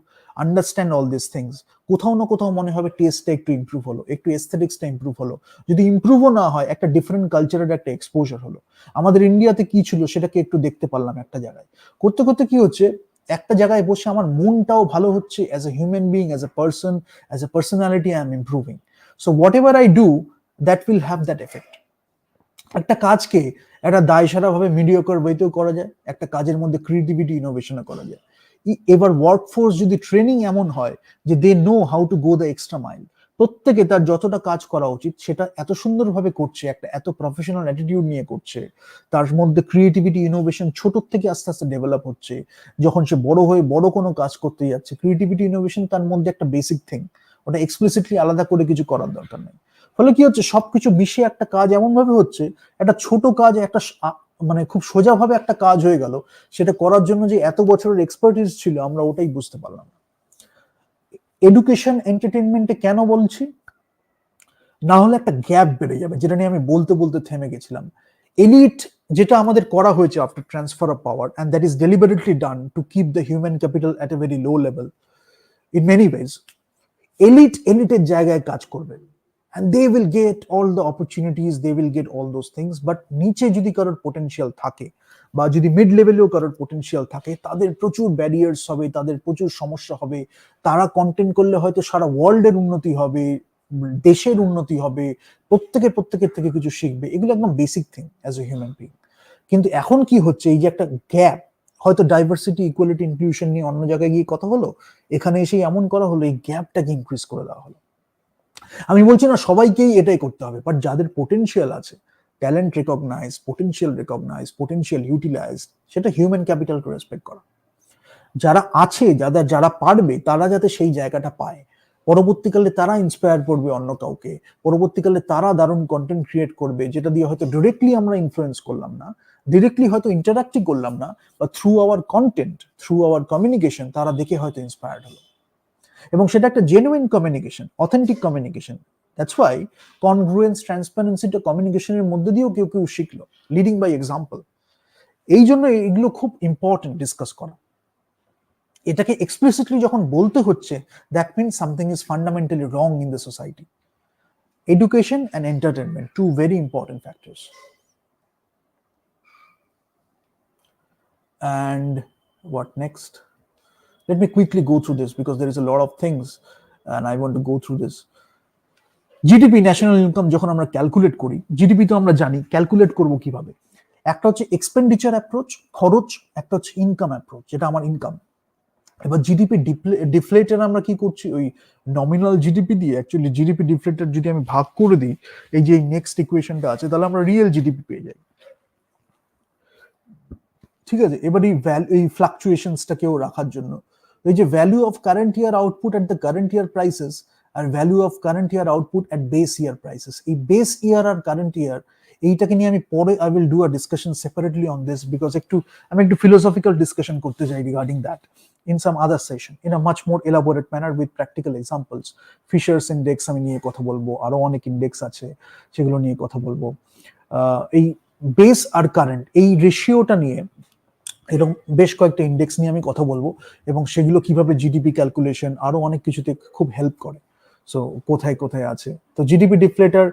understand all this things, কোথাও না কোথাও মনে হবে টেস্টটা একটু ইমপ্রুভ হলো, একটু এস্থেটিক্সটা ইমপ্রুভ হলো। যদি ইমপ্রুভও না হয়, একটা ডিফারেন্ট কালচারের একটা এক্সপোজার হলো। আমাদের ইন্ডিয়াতে কি ছিল সেটাকে একটু দেখতে পারলাম একটা জায়গায়, করতে করতে কি হচ্ছে, একটা জায়গায় বসে আমার মনটাও ভালো হচ্ছে, as a human being, as a person, as a personality I am improving. So what ever I do, that will have that effect. একটা কাজকে একটা দায়সারা ভাবে মিডিওকার ওয়েতেও করা যায়, একটা কাজের মধ্যে ক্রিয়েটিভিটি ইনোভেশনও করা যায়। এবার ওয়ার্কফোর্স যদি ট্রেনিং এমন হয় যে they know how to go the extra mile, প্রত্যেকে তার যতটা কাজ করা উচিত সেটা এত সুন্দরভাবে করছে, একটা এত প্রফেশনাল অ্যাটিটিউড নিয়ে করছে, তার মধ্যে ক্রিয়েটিভিটি ইনোভেশন ছোট থেকে আস্তে আস্তে ডেভেলপ হচ্ছে। যখন সে বড় হয়ে বড় কোনো কাজ করতে যাচ্ছে, ক্রিয়েটিভিটি ইনোভেশন তার মধ্যে একটা বেসিক থিং, ওটা এক্সপ্লিসিটলি আলাদা করে কিছু করার দরকার নেই। ফলে কি হচ্ছে, সবকিছু মিশে একটা কাজ এমন ভাবে হচ্ছে, একটা ছোট কাজ একটা মানে খুব সোজাভাবে একটা কাজ হয়ে গেল। সেটা করার জন্য যে এত বছরের এক্সপার্টিস ছিল আমরা ওটাই বুঝতে পারলাম না। এডুকেশন এন্টারটেনমেন্টে কেন বলছি, না হলে একটা গ্যাপ বেড়ে যাবে, যেটা নিয়ে আমি বলতে বলতে থেমে গেছিলাম। এলিট যেটা আমাদের করা হয়েছে after transfer of power, and that is deliberately done to keep the human capital at a very low level in many ways. এলিটের জায়গায় কাজ করবে, and they will get all the opportunities, they will get all those things, but নিচে যদি কারোর potential থাকে বা যদি মিড লেভেলেও কারোর পোটেনশিয়াল থাকে, তাদের প্রচুর ব্যারিয়ার্স হবে, তাদের প্রচুর সমস্যা হবে। তারা কন্টেন্ট করলে হয়তো সারা ওয়ার্ল্ডের উন্নতি হবে, দেশের উন্নতি হবে, প্রত্যেকের থেকে কিছু শিখবে, এগুলো একদম basic thing as a human being. কিন্তু এখন কি হচ্ছে, এই যে একটা গ্যাপ, হয়তো ডাইভার্সিটি ইকুয়ালিটি ইনক্লুশন নিয়ে অন্য জায়গায় গিয়ে কথা হলো, এখানে এসে এমন করা হলো, এই গ্যাপটাকে ইনক্রিজ করে দেওয়া হলো। আমি বলছি না সবাইকেই এটাই করতে হবে, বাট যাদের পোটেনশিয়াল আছে, ট্যালেন্ট রেকগনাইজ, পোটেনশিয়াল ইউটিলাইজ, সেটা হিউম্যান ক্যাপিটালকে রেসপেক্ট করা। যারা আছে, যারা পারবে, তারা যাতে সেই জায়গাটা পায়, পরবর্তীকালে তারা ইন্সপায়ার করবে অন্য কাউকে, পরবর্তীকালে তারা দারুণ কন্টেন্ট ক্রিয়েট করবে, যেটা দিয়ে হয়তো ডিরেক্টলি আমরা ইনফ্লুয়েন্স করলাম না, ডিরেক্টলি হয়তো ইন্টারাক্টই করলাম না, বা through our content, through our communication তারা দেখে হয়তো ইন্সপায়ার্ড হলো, এবং সেটা একটা genuine communication, authentic communication. That's why congruence, ট্রান্সপারেন্সিটা কমিউনিকেশনের মধ্যে দিয়েও কেউ কেউ শিখলো, লিডিং বাই এক্সাম্পল। এই জন্য এগুলো খুব ইম্পর্টেন্ট ডিসকাস করা। এটাকে এক্সপ্লিসিটলি যখন বলতে হচ্ছে, that means something is fundamentally wrong in the society. Education and entertainment, two very important factors. And what next? Let me quickly go through this because there is a lot of things and I want to go through this. GDP, national income যখন আমরা calculate করি, GDP তো আমরা জানি calculate করব কিভাবে। একটা হচ্ছে এক্সপেন্ডিচার অ্যাপ্রোচ, খরচ, একটা হচ্ছে ইনকাম অ্যাপ্রোচ, যেটা আমার ইনকাম। এবার জিডিপি ডিফ্লেটার আমরা কি করছি, ওই নমিনাল জিডিপি দিয়ে অ্যাকচুয়ালি জিডিপি ডিফ্লেটার যদি আমি ভাগ করে দিই, এই যে নেক্সট ইকুয়েশনটা আছে, তাহলে আমরা রিয়েল জিডিপি পেয়ে যাই। ঠিক আছে, এবার এই ফ্লাকচুয়েশনসটাকেও রাখার জন্য এই যে value of current year output at the current year prices R value of current year output at base year prices, এই বেস ইয়ার আর কারেন্ট ইয়ার, এইটাকে নিয়ে আমি পরে I will do a discussion separately on this, because আমি একটু philosophical discussion করতে চাই regarding that in some other session in a much more elaborate manner with practical examples. Fisher's index আমি নিয়ে কথা বলবো, আরো অনেক ইন্ডেক্স আছে সেগুলো নিয়ে কথা বলবো। এই বেস আর কারেন্ট এই রেশিওটা নিয়ে এরকম বেশ কয়েকটা ইন্ডেক্স নিয়ে আমি কথা বলবো, এবং সেগুলো কিভাবে জিডিপি ক্যালকুলেশন আরো অনেক কিছুতে খুব হেল্প করে। সো কোথায় কোথায় আছে, তো জিডিপি ডিফ্লেটার,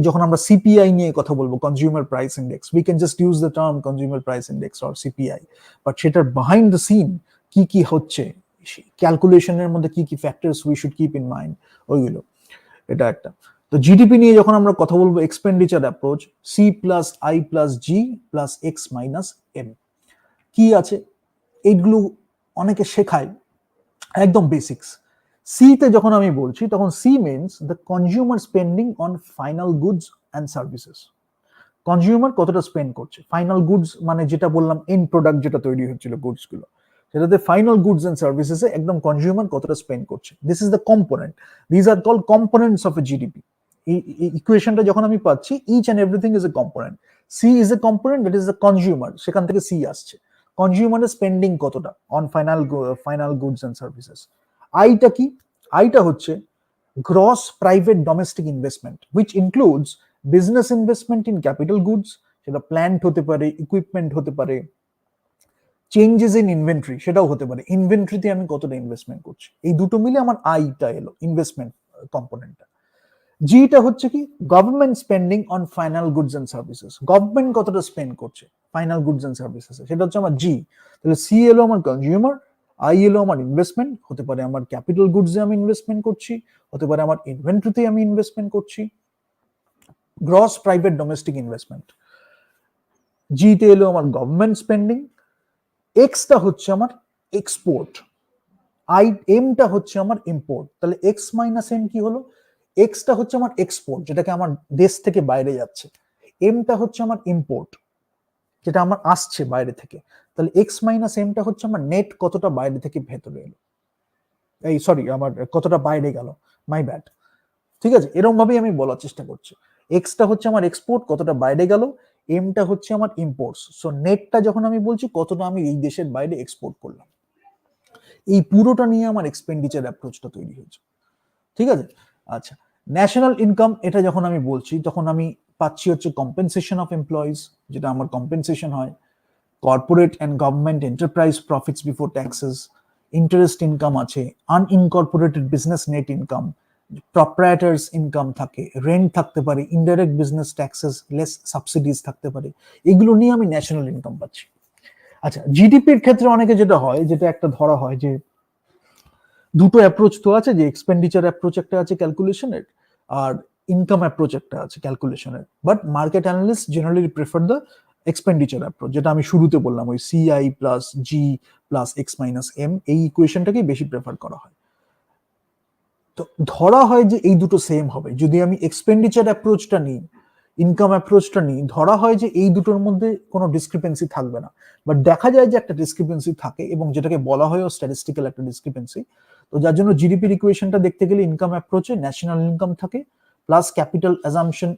যখন আমরা সিপিআই নিয়ে কথা বলবো, consumer price index, we can just use the term consumer price index or CPI, but সেটার বিহাইন্ড দ্য সিন কি কি হচ্ছে, ক্যালকুলেশনের মধ্যে কি কি factors we should keep in mind, ওইগুলো। এটা একটা। তো জিডিপি নিয়ে যখন আমরা কথা বলবো, expenditure approach, C plus I plus G plus X minus M, কি আছে এইগুলো অনেকে শেখায়, একদম বেসিক্স। সিতে যখন আমি বলছি, তখন C means the consumer spending on final goods and services. Consumer কতটা স্পেন্ড করছে, ফাইনাল গুডস মানে যেটা বললাম এন্ড প্রোডাক্ট যেটা তৈরি হচ্ছিল গুডস গুলো, সেটাতে ফাইনাল গুডস এন্ড সার্ভিসেস একদম কনজিউমার কতটা স্পেন্ড করছে, this is the component, this are called components of a GDP. এই ইকুয়েশনটা যখন আমি পাচ্ছি, each and everything is a component, C is a component, that is the consumer, সেখান থেকে সি আসছে, কনজিউমারের স্পেন্ডিং কতটা on final goods and services. আইটা কি, আইটা হচ্ছে gross private domestic investment, which includes business investment in capital goods, সেটা প্ল্যান্ট হতে পারে, ইকুইপমেন্ট হতে পারে, চেঞ্জেস ইন ইনভেন্টরি সেটাও হতে পারে, ইনভেন্টরিতে আমি কতটা ইনভেস্টমেন্ট করছি, এই দুটো মিলে আমার আইটা এলো, ইনভেস্টমেন্ট কম্পোনেন্টটা। জিটা হচ্ছে কি, government spending on final goods and services, government কতটা স্পেন্ড করছে ফাইনাল গুডস এন্ড সার্ভিসেস, সেটা হচ্ছে আমার জি। তাহলে সি এলো আমার কনজিউমার, আই এলো আমার ইনভেস্টমেন্ট, হতে পারে আমার ক্যাপিটাল গুডসে আমি ইনভেস্টমেন্ট করছি, হতে পারে আমার ইনভেন্টরিতে আমি ইনভেস্টমেন্ট করছি, গ্রস প্রাইভেট ডোমেস্টিক ইনভেস্টমেন্ট। জিতে এলো আমার গভর্নমেন্ট স্পেন্ডিং, এক্সটা হচ্ছে আমার এক্সপোর্ট, এমটা হচ্ছে আমার ইম্পোর্ট, তাহলে এক্স মাইনাস এম কি হলো, এক্সটা হচ্ছে আমার এক্সপোর্ট যেটাকে আমার দেশ থেকে বাইরে যাচ্ছে, এমটা হচ্ছে আমার ইম্পোর্ট যেটা আমার আসছে বাইরে থেকে, তাহলে এক্স মাইনাস এমটা হচ্ছে আমার নেট কতটা বাইরে থেকে ভেতরে এলো, এই সরি আমার কতটা বাইরে গেল, মাই ব্যাড। ঠিক আছে, এরকম ভাবেই আমি বলার চেষ্টা করছি, এক্সটা হচ্ছে আমার এক্সপোর্ট কতটা বাইরে গেল, এমটা হচ্ছে আমার ইম্পোর্টস, সো নেটটা যখন আমি বলছি কতটা আমি এই দেশের বাইরে এক্সপোর্ট করলাম, এই পুরোটা নিয়ে আমার এক্সপেন্ডিচার অ্যাপ্রোচটা তৈরি হয়েছে। ঠিক আছে, আচ্ছা ন্যাশনাল ইনকাম এটা যখন আমি বলছি তখন আমি পাচ্ছি হচ্ছে কম্পেনসেশন অফ এমপ্লয়িজ, যেটা আমার কম্পেনসেশন হয়, corporate and government enterprise profits before taxes, interest income আছে, আনইনকর্পোরেটেড বিজনেস নেট ইনকাম, প্রপ্রাইটার্স ইনকাম থাকে, রেন্ট থাকতে পারে, indirect business taxes less subsidies থাকতে পারে, এগুলো নিয়ে আমি ন্যাশনাল ইনকাম পাচ্ছি। আচ্ছা জিডিপির ক্ষেত্রে অনেকে যেটা হয়, যেটা একটা ধরা হয় যে দুটো অ্যাপ্রোচ তো আছে, যে এক্সপেন্ডিচার অ্যাপ্রোচ একটা আছে ক্যালকুলেশনের, আর ইনকাম অ্যাপ্রোচ একটা আছে ক্যালকুলেশনের, but market analyst generally prefer the expenditure approach, যেটা আমি শুরুতে বললাম ওই C I plus G plus X minus M, এই ইকুয়েশনটাকেই বেশি প্রেফার করা হয়। তো ধরা হয় যে এই দুটো সেম হবে, যদি আমি এক্সপেন্ডিচার অ্যাপ্রোচটা নিই, ইনকাম অ্যাপ্রোচটা নিই, ধরা হয় যে এই দুটোর মধ্যে কোনো ডিসক্রিপেন্সি থাকবে না, বাট দেখা যায় যে একটা ডিসক্রিপেন্সি থাকে, এবং যেটাকে বলা হয় স্ট্যাটিস্টিক্যাল একটা ডিসক্রিপেন্সি। তো যার জন্য জিডিপির ইকুয়েশনটা দেখতে গেলে ইনকাম অ্যাপ্রোচে ন্যাশনাল ইনকাম থাকে, plus capital assumption,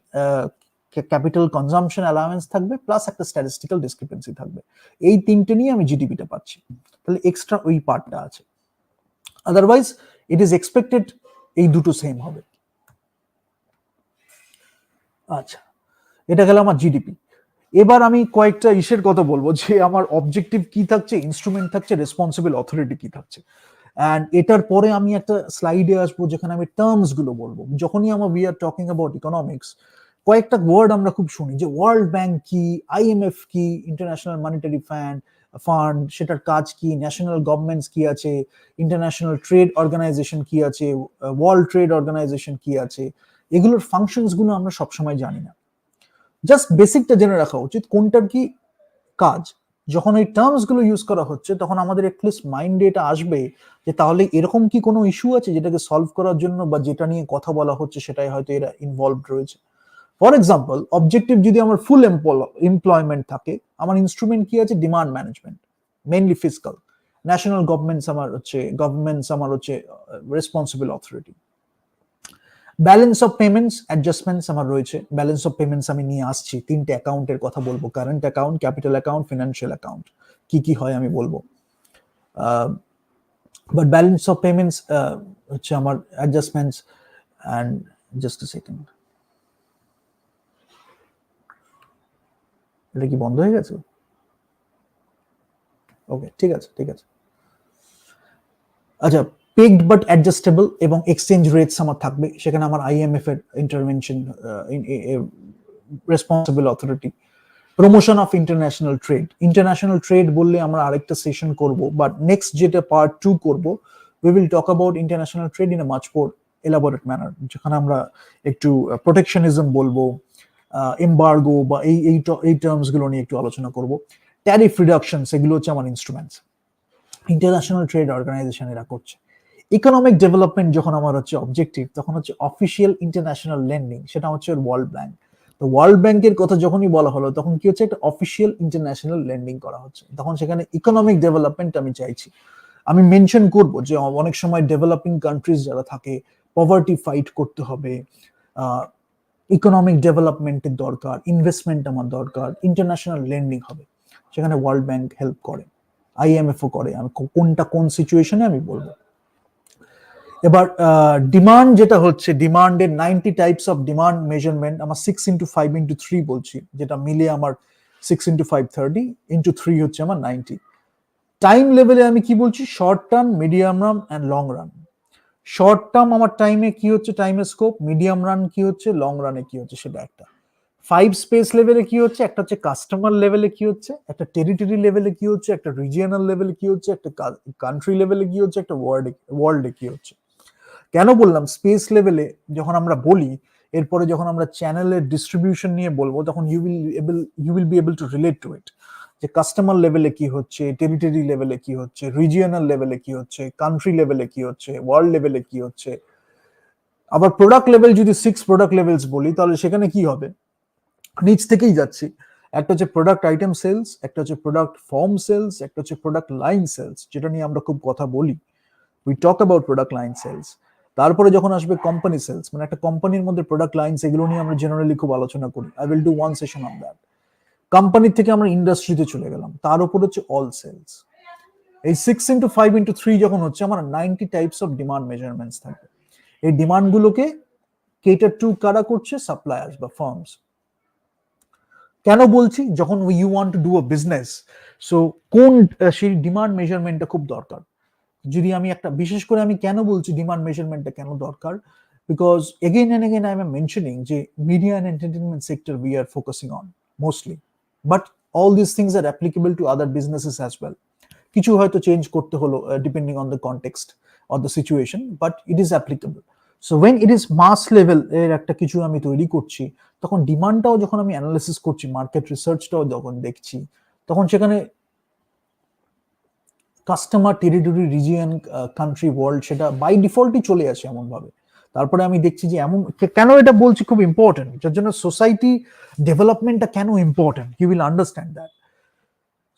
capital consumption allowance থাকবে, প্লাস একটা স্ট্যাটিস্টিক্যাল ডিসক্রিপেন্সি থাকবে, এই তিনটে নিয়ে আমি জিডিপিটা পাচ্ছি, তাহলে এক্সট্রা ওই পার্টটা আছে, আদারওয়াইজ ইট ইজ এক্সপেক্টেড এই দুটো সেম হবে। আচ্ছা এটা গেল আমার জিডিপি। এবার আমি কয়েকটা ইসের কথা বলবো, যে আমার অবজেক্টিভ কি থাকছে, ইনস্ট্রুমেন্ট থাকছে, রেসপন্সিবল অথরিটি কি থাকছে, অ্যান্ড এটার পরে আমি একটা স্লাইডে আসবো যেখানে আমি টার্মস গুলো বলবো। যখনই আমরা we are talking about economics, কয়েকটা ওয়ার্ড আমরা খুব শুনি, যে ওয়ার্ল্ড ব্যাংক কি, আইএমএফ কি, ইন্টারন্যাশনাল মনিটারি ফান্ড সেটার কাজ কি, ন্যাশনাল গভর্নমেন্টস কি আছে, ইন্টারন্যাশনাল ট্রেড অর্গানাইজেশন কি আছে, ওয়ার্ল্ড ট্রেড অর্গানাইজেশন কি আছে, এগুলোর ফাংশনস গুলো আমরা সবসময় জানি না। জাস্ট বেসিকটা জেনে রাখা উচিত কোনটার কি কাজ। যখন এই টার্মস গুলো ইউজ করা হচ্ছে তখন আমাদের অ্যাটলিস্ট মাইন্ডে এটা আসবে যে তাহলে এরকম কি কোনো ইস্যু আছে যেটাকে সলভ করার জন্য, বা যেটা নিয়ে কথা বলা হচ্ছে সেটাই হয়তো এরা ইনভলভড রয়েছে। ফর এক্সাম্পল, অবজেক্টিভ যদি আমার ফুল এমপ্লয়মেন্ট থাকে, আমার ইনস্ট্রুমেন্ট কি আছে, demand management, mainly fiscal, national governments আমার হচ্ছে responsible authority, balance of payments adjustments আমার রয়েছে, ব্যালেন্স অফ পেমেন্টস আমি নিয়ে আসছি, তিনটে অ্যাকাউন্টের কথা বলবো, current account, capital account, financial account, কি কি হয় আমি বলবো, বাট ব্যালেন্স অফ পেমেন্টস হচ্ছে আমার অ্যাডজাস্টমেন্টস। অ্যান্ড জাস্ট এ সেকেন্ড, এটা কি বন্ধ হয়ে গেছে? ওকে ঠিক আছে ঠিক আছে। আচ্ছা পেগড বাট অ্যাডজাস্টেবল এবং এক্সচেঞ্জ রেটস আমার থাকবে, সেখানে আমার আইএমএফ এর intervention, responsible authority, promotion of international trade. International trade বললে আমরা আরেকটা সেশন করব, বাট নেক্সট যেটা পার্ট 2 করব, we will talk about international trade in a much more elaborate manner, যেখানে আমরা একটু প্রোটেকশনিজম বলবো, এমবার্গো বা এই টার্মস গুলো নিয়ে একটু আলোচনা করব। ট্যারিফ রিডাকশন, সেগুলো হচ্ছে আমার ইনস্ট্রুমেন্টস, ইন্টারন্যাশনাল ট্রেড অর্গানাইজেশন এরা করছে। ইকোনমিক ডেভেলপমেন্ট যখন আমার হচ্ছে অবজেক্টিভ, তখন হচ্ছে অফিসিয়াল ইন্টারন্যাশনাল লেন্ডিং, সেটা হচ্ছে ওয়ার্ল্ড ব্যাংক। তো ওয়ার্ল্ড ব্যাংকের কথা যখনই বলা হলো তখন কি হচ্ছে, একটা অফিসিয়াল ইন্টারন্যাশনাল লেন্ডিং করা হচ্ছে, তখন সেখানে ইকোনমিক ডেভেলপমেন্ট আমি চাইছি। আমি মেনশন করব যে অনেক সময় ডেভেলপিং কান্ট্রিজ যারা থাকে, পভার্টি ফাইট করতে হবে, ইকোনমিক ডেভেলপমেন্টের দরকার, ইনভেস্টমেন্ট আমার দরকার, ইন্টারন্যাশনাল লেন্ডিং হবে, সেখানে ওয়ার্ল্ড ব্যাংক হেল্প করে, আইএমএফও করে, আমি কোনটা কোন সিচুয়েশনে আমি বলবো। এবার ডিমান্ড যেটা হচ্ছে, ডিমান্ডের 90 টাইপস অফ ডিমান্ড মেজারমেন্ট, আমার 6x5x3 বলছি, যেটা মিলে আমার 6x5 30 ইন্টু 3 হচ্ছে আমার 90। টাইম লেভেলে আমি কি বলছি, short term, medium run and long run. Short term আমার টাইমে কি হচ্ছে, টাইমের স্কোপ, মিডিয়াম রান কি হচ্ছে, লং রানে কি হচ্ছে, সেটা একটা। 5 স্পেস লেভেলে কি হচ্ছে, একটা হচ্ছে কাস্টমার লেভেলে কি হচ্ছে, একটা টেরিটরি লেভেলে কি হচ্ছে, একটা রিজিয়নাল লেভেলে কি হচ্ছে, একটা কান্ট্রি লেভেলে কি হচ্ছে, একটা ওয়ার্ল্ডে কি হচ্ছে। কেন বললাম স্পেস লেভেলে যখন আমরা বলি, এরপরে যখন আমরা চ্যানেলের ডিস্ট্রিবিউশন নিয়ে বলবো, তখন you will be able to relate to it, যে কাস্টমার লেভেলে কি হচ্ছে, টেরিটরি লেভেলে কি হচ্ছে, রিজিয়নাল লেভেলে কি হচ্ছে, কান্ট্রি লেভেলে কি হচ্ছে, ওয়ার্ল্ড লেভেলে কি হচ্ছে। আবার প্রোডাক্ট লেভেল যদি 6 প্রোডাক্ট লেভেলস বলি, তাহলে সেখানে কি হবে, নিচ থেকেই যাচ্ছি। একটা হচ্ছে প্রোডাক্ট আইটেম সেলস, একটা হচ্ছে প্রোডাক্ট ফর্ম সেলস, একটা হচ্ছে প্রোডাক্ট লাইন সেলস, যেটা নিয়ে আমরা খুব কথা বলি, we talk about product line sales. তারপরে যখন আসবে কোম্পানি সেলস, মানে একটা কোম্পানির মধ্যে প্রোডাক্ট লাইন, এগুলো নিয়ে আমরা জেনারেলি খুব আলোচনা করি। I will do one session on that. Company থেকে আমরা ইন্ডাস্ট্রিতে চলে গেলাম, তার উপর হচ্ছে অল সেলস। এই 6x5x3 যখন হচ্ছে, আমার 90 টাইপস অফ ডিমান্ড মেজারমেন্টস থাকবে। এই ডিমান্ড গুলোকে কেটার টু কারা করছে, সাপ্লায়ার্স বা ফার্মস। কেন বলছি, যখন you want to do a business, so কোন সেই ডিমান্ড মেজারমেন্টটা খুব দরকার। যদি আমি একটা, বিশেষ করে আমি কেন বলছি ডিমান্ড মেজারমেন্টটা কেন দরকার, because again and again I am mentioning যে media and entertainment sector we are focusing on mostly, but all this things are applicable to other businesses as well. কিছু হয়তো চেঞ্জ করতে হলো depending on the context or the situation, but it is applicable. So when it is mass level এর একটা কিছু আমি তৈরি করছি, তখন ডিমান্ডটাও যখন আমি অ্যানালিসিস করছি, মার্কেট রিসার্চটাও যখন দেখছি, তখন সেখানে customer, territory, region, country, world, সেটা বাই ডিফল্টই চলে আসে এমন ভাবে। তারপরে আমি দেখছি যে এমন, কেন এটা বলছি খুব ইম্পর্টেন্ট, যার জন্য সোসাইটি ডেভেলপমেন্টটা কেন important, you will understand that.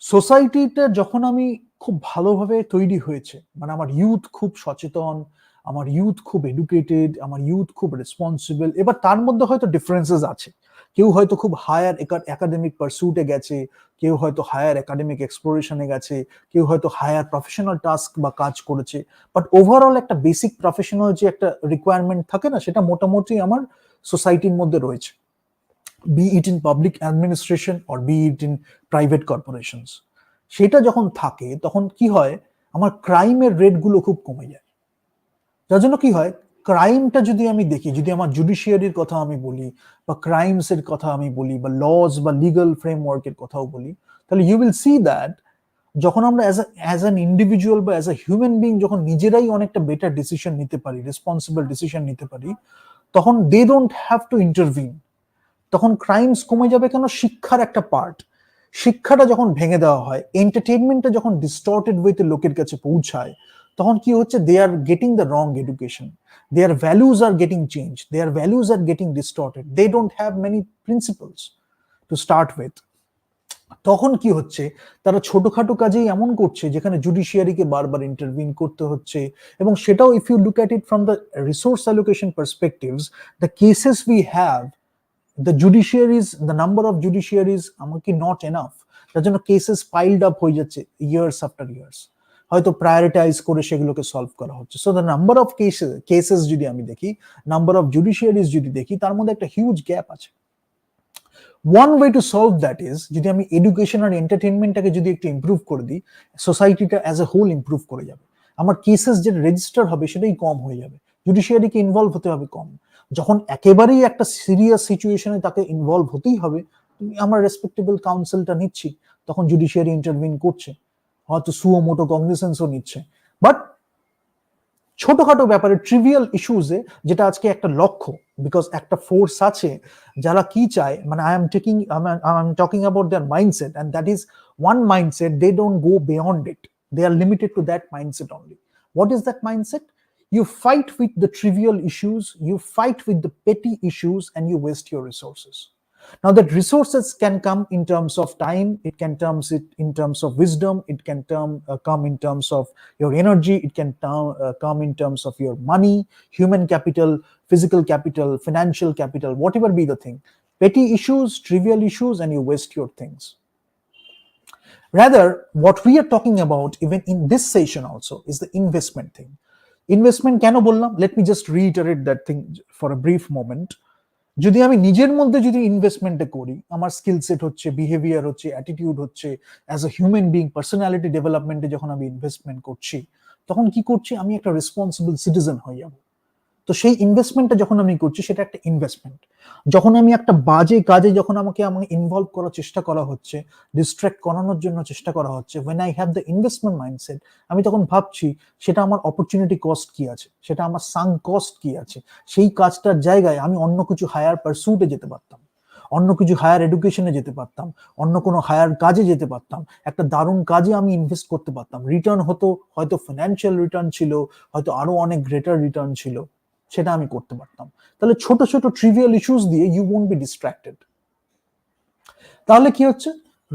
সোসাইটিটা যখন আমি খুব ভালোভাবে তৈরি হয়েছে, মানে আমার ইউথ খুব সচেতন, আমার ইউথ খুব এডুকেটেড, আমার ইউথ খুব রেসপন্সিবল। এবার তার মধ্যে হয়তো ডিফারেন্সেস আছে, কেউ হয়তো খুব হায়ার একাডেমিক পারসুটে গেছে, কেউ হয়তো হায়ার একাডেমিক এক্সপ্লোরেশনে গেছে, কেউ হয়তো হায়ার প্রফেশনাল টাস্ক বা কাজ করেছে, বাট ওভারঅল একটা বেসিক প্রফেশনাল যে একটা রিকোয়ারমেন্ট থাকে না, সেটা মোটামুটি আমার সোসাইটির মধ্যে রয়েছে, be it in public administration or be it in private corporations. সেটা যখন থাকে, তখন কি হয়, আমার ক্রাইমের রেটগুলো খুব কমে যায়। যার জন্য কি হয়, ক্রাইমটা যদি আমি দেখি, যদি আমার জুডিশিয়ারির কথা আমি বলি, বা ক্রাইমস এর কথা আমি বলি, বা লজ বা লিগাল ফ্রেমওয়ার্কের কথাও বলি, তাহলে ইউ উইল সি দ্যাট যখন আমরা অ্যাজ অ্যান ইন্ডিভিজুয়াল বা অ্যাজ এ হিউম্যান বিং যখন নিজেরাই অনেকটা বেটার ডিসিশন নিতে পারি, রেসপন্সিবল ডিসিশন নিতে পারি, তখন they don't have to intervene. তখন ক্রাইমস কমে যাবে। কেন? শিক্ষার একটা পার্ট, শিক্ষাটা যখন ভেঙে দেওয়া হয়, এন্টারটেনমেন্টটা যখন ডিস্টর্টেড ওয়েতে লোকের কাছে পৌঁছায়, তখন কি হচ্ছে, they are getting the wrong education, their values are getting change, their values are getting distorted, they don't have many principles to start with. তখন কি হচ্ছে, তারা ছোটখাটো কাজেই এমন করছে যেখানে জুডিশিয়ারিকে বারবার ইন্টারভিন করতে হচ্ছে। এবং সেটাও, if you look at it from the resource allocation perspectives, the cases we have, the judiciaries, the number of judiciaries আমাকে not enough, তার জন্য কেসেস পাইলড আপ হয়ে যাচ্ছে ইয়ার্স আফটার ইয়ার্স, হয়তো প্রায়োরিটাইজ করে সেগুলোকে সলভ করা হচ্ছে। So the number of cases যদি আমি দেখি, নাম্বার অফ জুডিশিয়ারিজ যদি দেখি, তার মধ্যে একটা হিউজ গ্যাপ আছে। One way to solve that is, যদি আমি এডুকেশন আর এন্টারটেনমেন্টটাকে যদি একটু ইমপ্রুভ করে দিই, সোসাইটিটা অ্যাজ এ হোল ইমপ্রুভ করে যাবে। আমার কেসেস যেটা রেজিস্টার হবে সেটাই কম হয়ে যাবে, জুডিশিয়ারিকে ইনভলভ হতে হবে কম। যখন একেবারেই একটা সিরিয়াস সিচুয়েশনে তাকে ইনভলভ হতেই হবে, আমার রেসপেক্টেবল কাউন্সিলটা নিচ্ছি, তখন জুডিশিয়ারি ইন্টারভিন করছে, হয়তো সুও মোটো কগনিসেন্সও নিচ্ছে। বাট ছোটখাটো ব্যাপারে, ট্রিভিয়াল ইস্যুজে, যেটা আজকে একটা লক্ষ্য, বিকজ একটা ফোর্স আছে যারা কি চায়, মানে I am talking about their mindset, and that is one mindset, they don't go beyond it, they are limited to that mindset only. What is that mindset? You fight with the trivial issues, you fight with the petty issues, and you waste your resources. Now that resources can come in terms of time, it can in terms of wisdom, it can come in terms of your energy, it can come in terms of your money, human capital, physical capital, financial capital, whatever be the thing. Petty issues, trivial issues, and you waste your things. Rather, what we are talking about even in this session also is the investment thing. Investment কেন বললাম, let me just reiterate that thing for a brief moment. যদি আমি নিজের মধ্যে যদি ইনভেস্টমেন্টটা করি, আমার স্কিল সেট হচ্ছে, বিহেভিয়ার হচ্ছে, অ্যাটিটিউড হচ্ছে, as a human being personality ডেভেলপমেন্টে যখন আমি ইনভেস্টমেন্ট করছি, তখন কি করছি, আমি একটা রেসপন্সিবল সিটিজেন হয়ে যাব। তো সেই ইনভেস্টমেন্টটা যখন আমি করছি, সেটা একটা ইনভেস্টমেন্ট। যখন আমি একটা বাজে কাজে যখন আমাকে ইনভলভ করার চেষ্টা করা হচ্ছে, ডিস্ট্র্যাক্ট করানোর জন্য চেষ্টা করা হচ্ছে, when I have the investment mindset, আমি তখন ভাবছি সেটা আমার অপরচুনিটি কস্ট কি আছে, সেটা আমার সাঙ্ক কস্ট কি আছে, সেই কাজটার জায়গায় আমি অন্য কিছু হায়ার পারসুটে যেতে পারতাম। অন্য কিছু হায়ার এডুকেশনে যেতে পারতাম, অন্য কোনো হায়ার কাজে যেতে পারতাম, একটা দারুণ কাজে আমি ইনভেস্ট করতে পারতাম, রিটার্ন হতো, হয়তো ফিনান্সিয়াল রিটার্ন ছিল, হয়তো আরো অনেক গ্রেটার রিটার্ন ছিল, সেটা আমি করতে পারতাম। তাহলে ছোট ছোট ট্রিভিয়াল ইস্যুস দিয়ে ইউ ওয়ন্ট বি ডিস্ট্রাক্টেড। তাহলে কি হচ্ছে,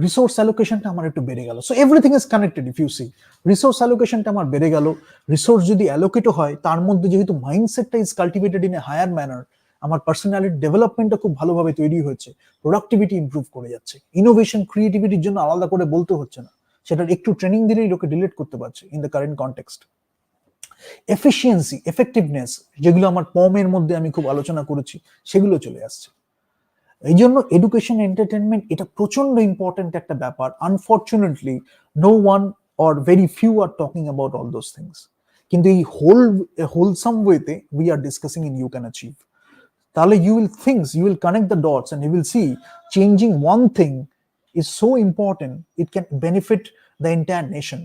রিসোর্স অ্যালোকেশনটা আমার একটু বেড়ে গেল। So everything is connected. If you see, resource অ্যালোকেশনটা আমার বেড়ে গেল, রিসোর্স যদি অ্যালোকেটও হয় তার মধ্যে যেহেতু মাইন্ডসেটটা is cultivated in a higher manner, আমার পার্সোনালিটি ডেভেলপমেন্টটা খুব ভালোভাবে তৈরি হয়েছে, প্রোডাক্টিভিটি ইমপ্রুভ করে যাচ্ছে, ইনোভেশন ক্রিয়েটিভিটির জন্য আলাদা করে বলতে হচ্ছে না, সেটার একটু ট্রেনিং দিলেই লোকে ডিলিট করতে পারছে in the current context. Efficiency, effectiveness, যেগুলো আমার পমের মধ্যে আমি খুব আলোচনা করেছি, সেগুলো চলে আসছে। এই জন্য এডুকেশন এন্টারটেনমেন্ট এটা প্রচন্ড ইম্পর্টেন্ট একটা ব্যাপার। Unfortunately no one or very few are talking about all those things. কিন্তু এই হোলসাম ওয়েতে we are discussing in you can achieve. তাহলে you will connect the dots and you will see changing one thing is so important, it can benefit the entire nation,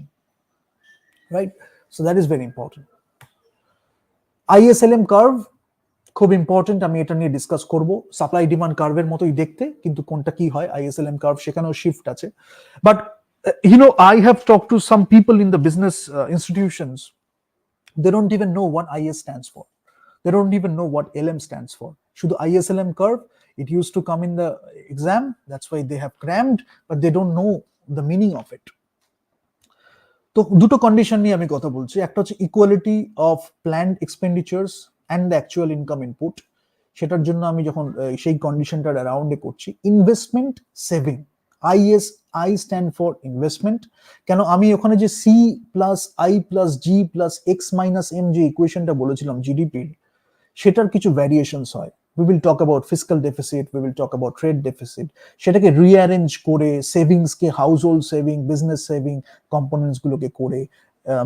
right? So that is very important. ISLM curve খুব important, আমি এটা নিয়ে discuss করব। Supply demand কার্ভের মতোই দেখতে, কিন্তু কোনটা কি হয়, ISLM কার্ভ সেখানেও শিফট আছে। But I have talked to some people in the business institutions. They don't even know what IS stands for. They don't even know what LM stands for. শুধু ISLM curve, it used to come in the exam, that's why they have crammed, but they don't know the meaning of it. তো দুটো condition নিয়ে আমি কথা বলছি, একটা হচ্ছে equality of planned এক্সপেন্ডিচার্স and the actual income input. সেটার জন্য আমি যখন সেই কন্ডিশনটার অ্যারাউন্ডে করছি, investment saving, I stand for investment. কেন আমি ওখানে যে C plus I plus G plus X minus M যে ইকুয়েশনটা বলেছিলাম জিডিপির, সেটার কিছু ভ্যারিয়েশনস হয়। We will talk about fiscal deficit, we will talk about trade deficit, সেটাকে রিঅ্যারেঞ্জ করে সেভিংসকে household saving, business saving components গুলোকে করে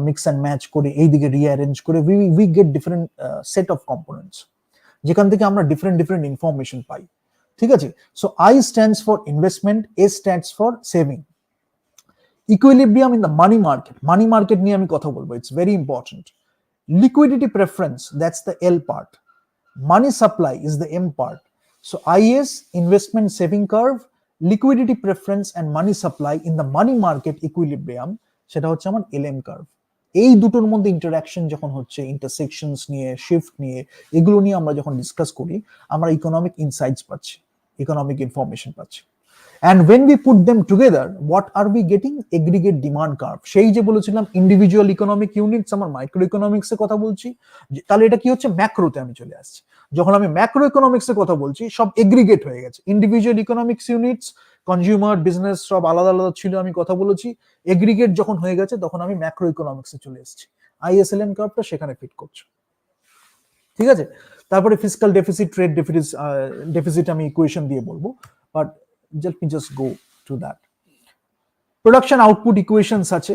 মিক্স অ্যান্ড ম্যাচ করে এইদিকে রিঅ্যারেঞ্জ করে we get different set of components, যেখান থেকে আমরা ডিফারেন্ট ইনফরমেশন পাই। ঠিক আছে? So I stands for investment, S stands for saving. Equilibrium in the money market, money market নিয়ে আমি কথা বলবো, it's very important. Liquidity preference, that's the L part. Money supply is the M part. So IS, investment saving curve, liquidity preference and money supply in the money market equilibrium, সেটা হচ্ছে আমার LM curve. এই দুটোর মধ্যে interaction যখন হচ্ছে, ইন্টারসেকশনস নিয়ে, shift নিয়ে, এগুলো নিয়ে আমরা যখন ডিসকাস করি, আমরা ইকোনমিক ইনসাইটস পাচ্ছি, ইকোনমিক ইনফরমেশন পাচ্ছি। And when we put them together, what are we getting? Aggregate demand curve. সেই যে বলেছিলাম ইন্ডিভিজুয়াল ইকোনমিক ইউনিটস, আমার মাইক্রো ইকোনমিক্স এর কথা বলছি, তাহলে এটা কি হচ্ছে, ম্যাক্রোতে আমি চলে আসছি। যখন আমি ম্যাক্রো ইকোনমিক্স এর কথা বলছি, সব এগ্রিগেট হয়ে গেছে। Individual economics units, consumer, business সব আলাদা আলাদা ছিল, আমি কথা বলেছি। এগ্রিগেট যখন হয়ে গেছে, তখন আমি ম্যাক্রো ইকোনমিক্সে চলে এসেছি। ISLM কার্ভটা সেখানে ফিট করছে। ঠিক আছে? তারপরে ফিসকাল ডেফিসিট, ট্রেড ডেফিসিট আমি ইকুয়েশন দিয়ে বলবো, but let me just go to that. Production output equations আছে,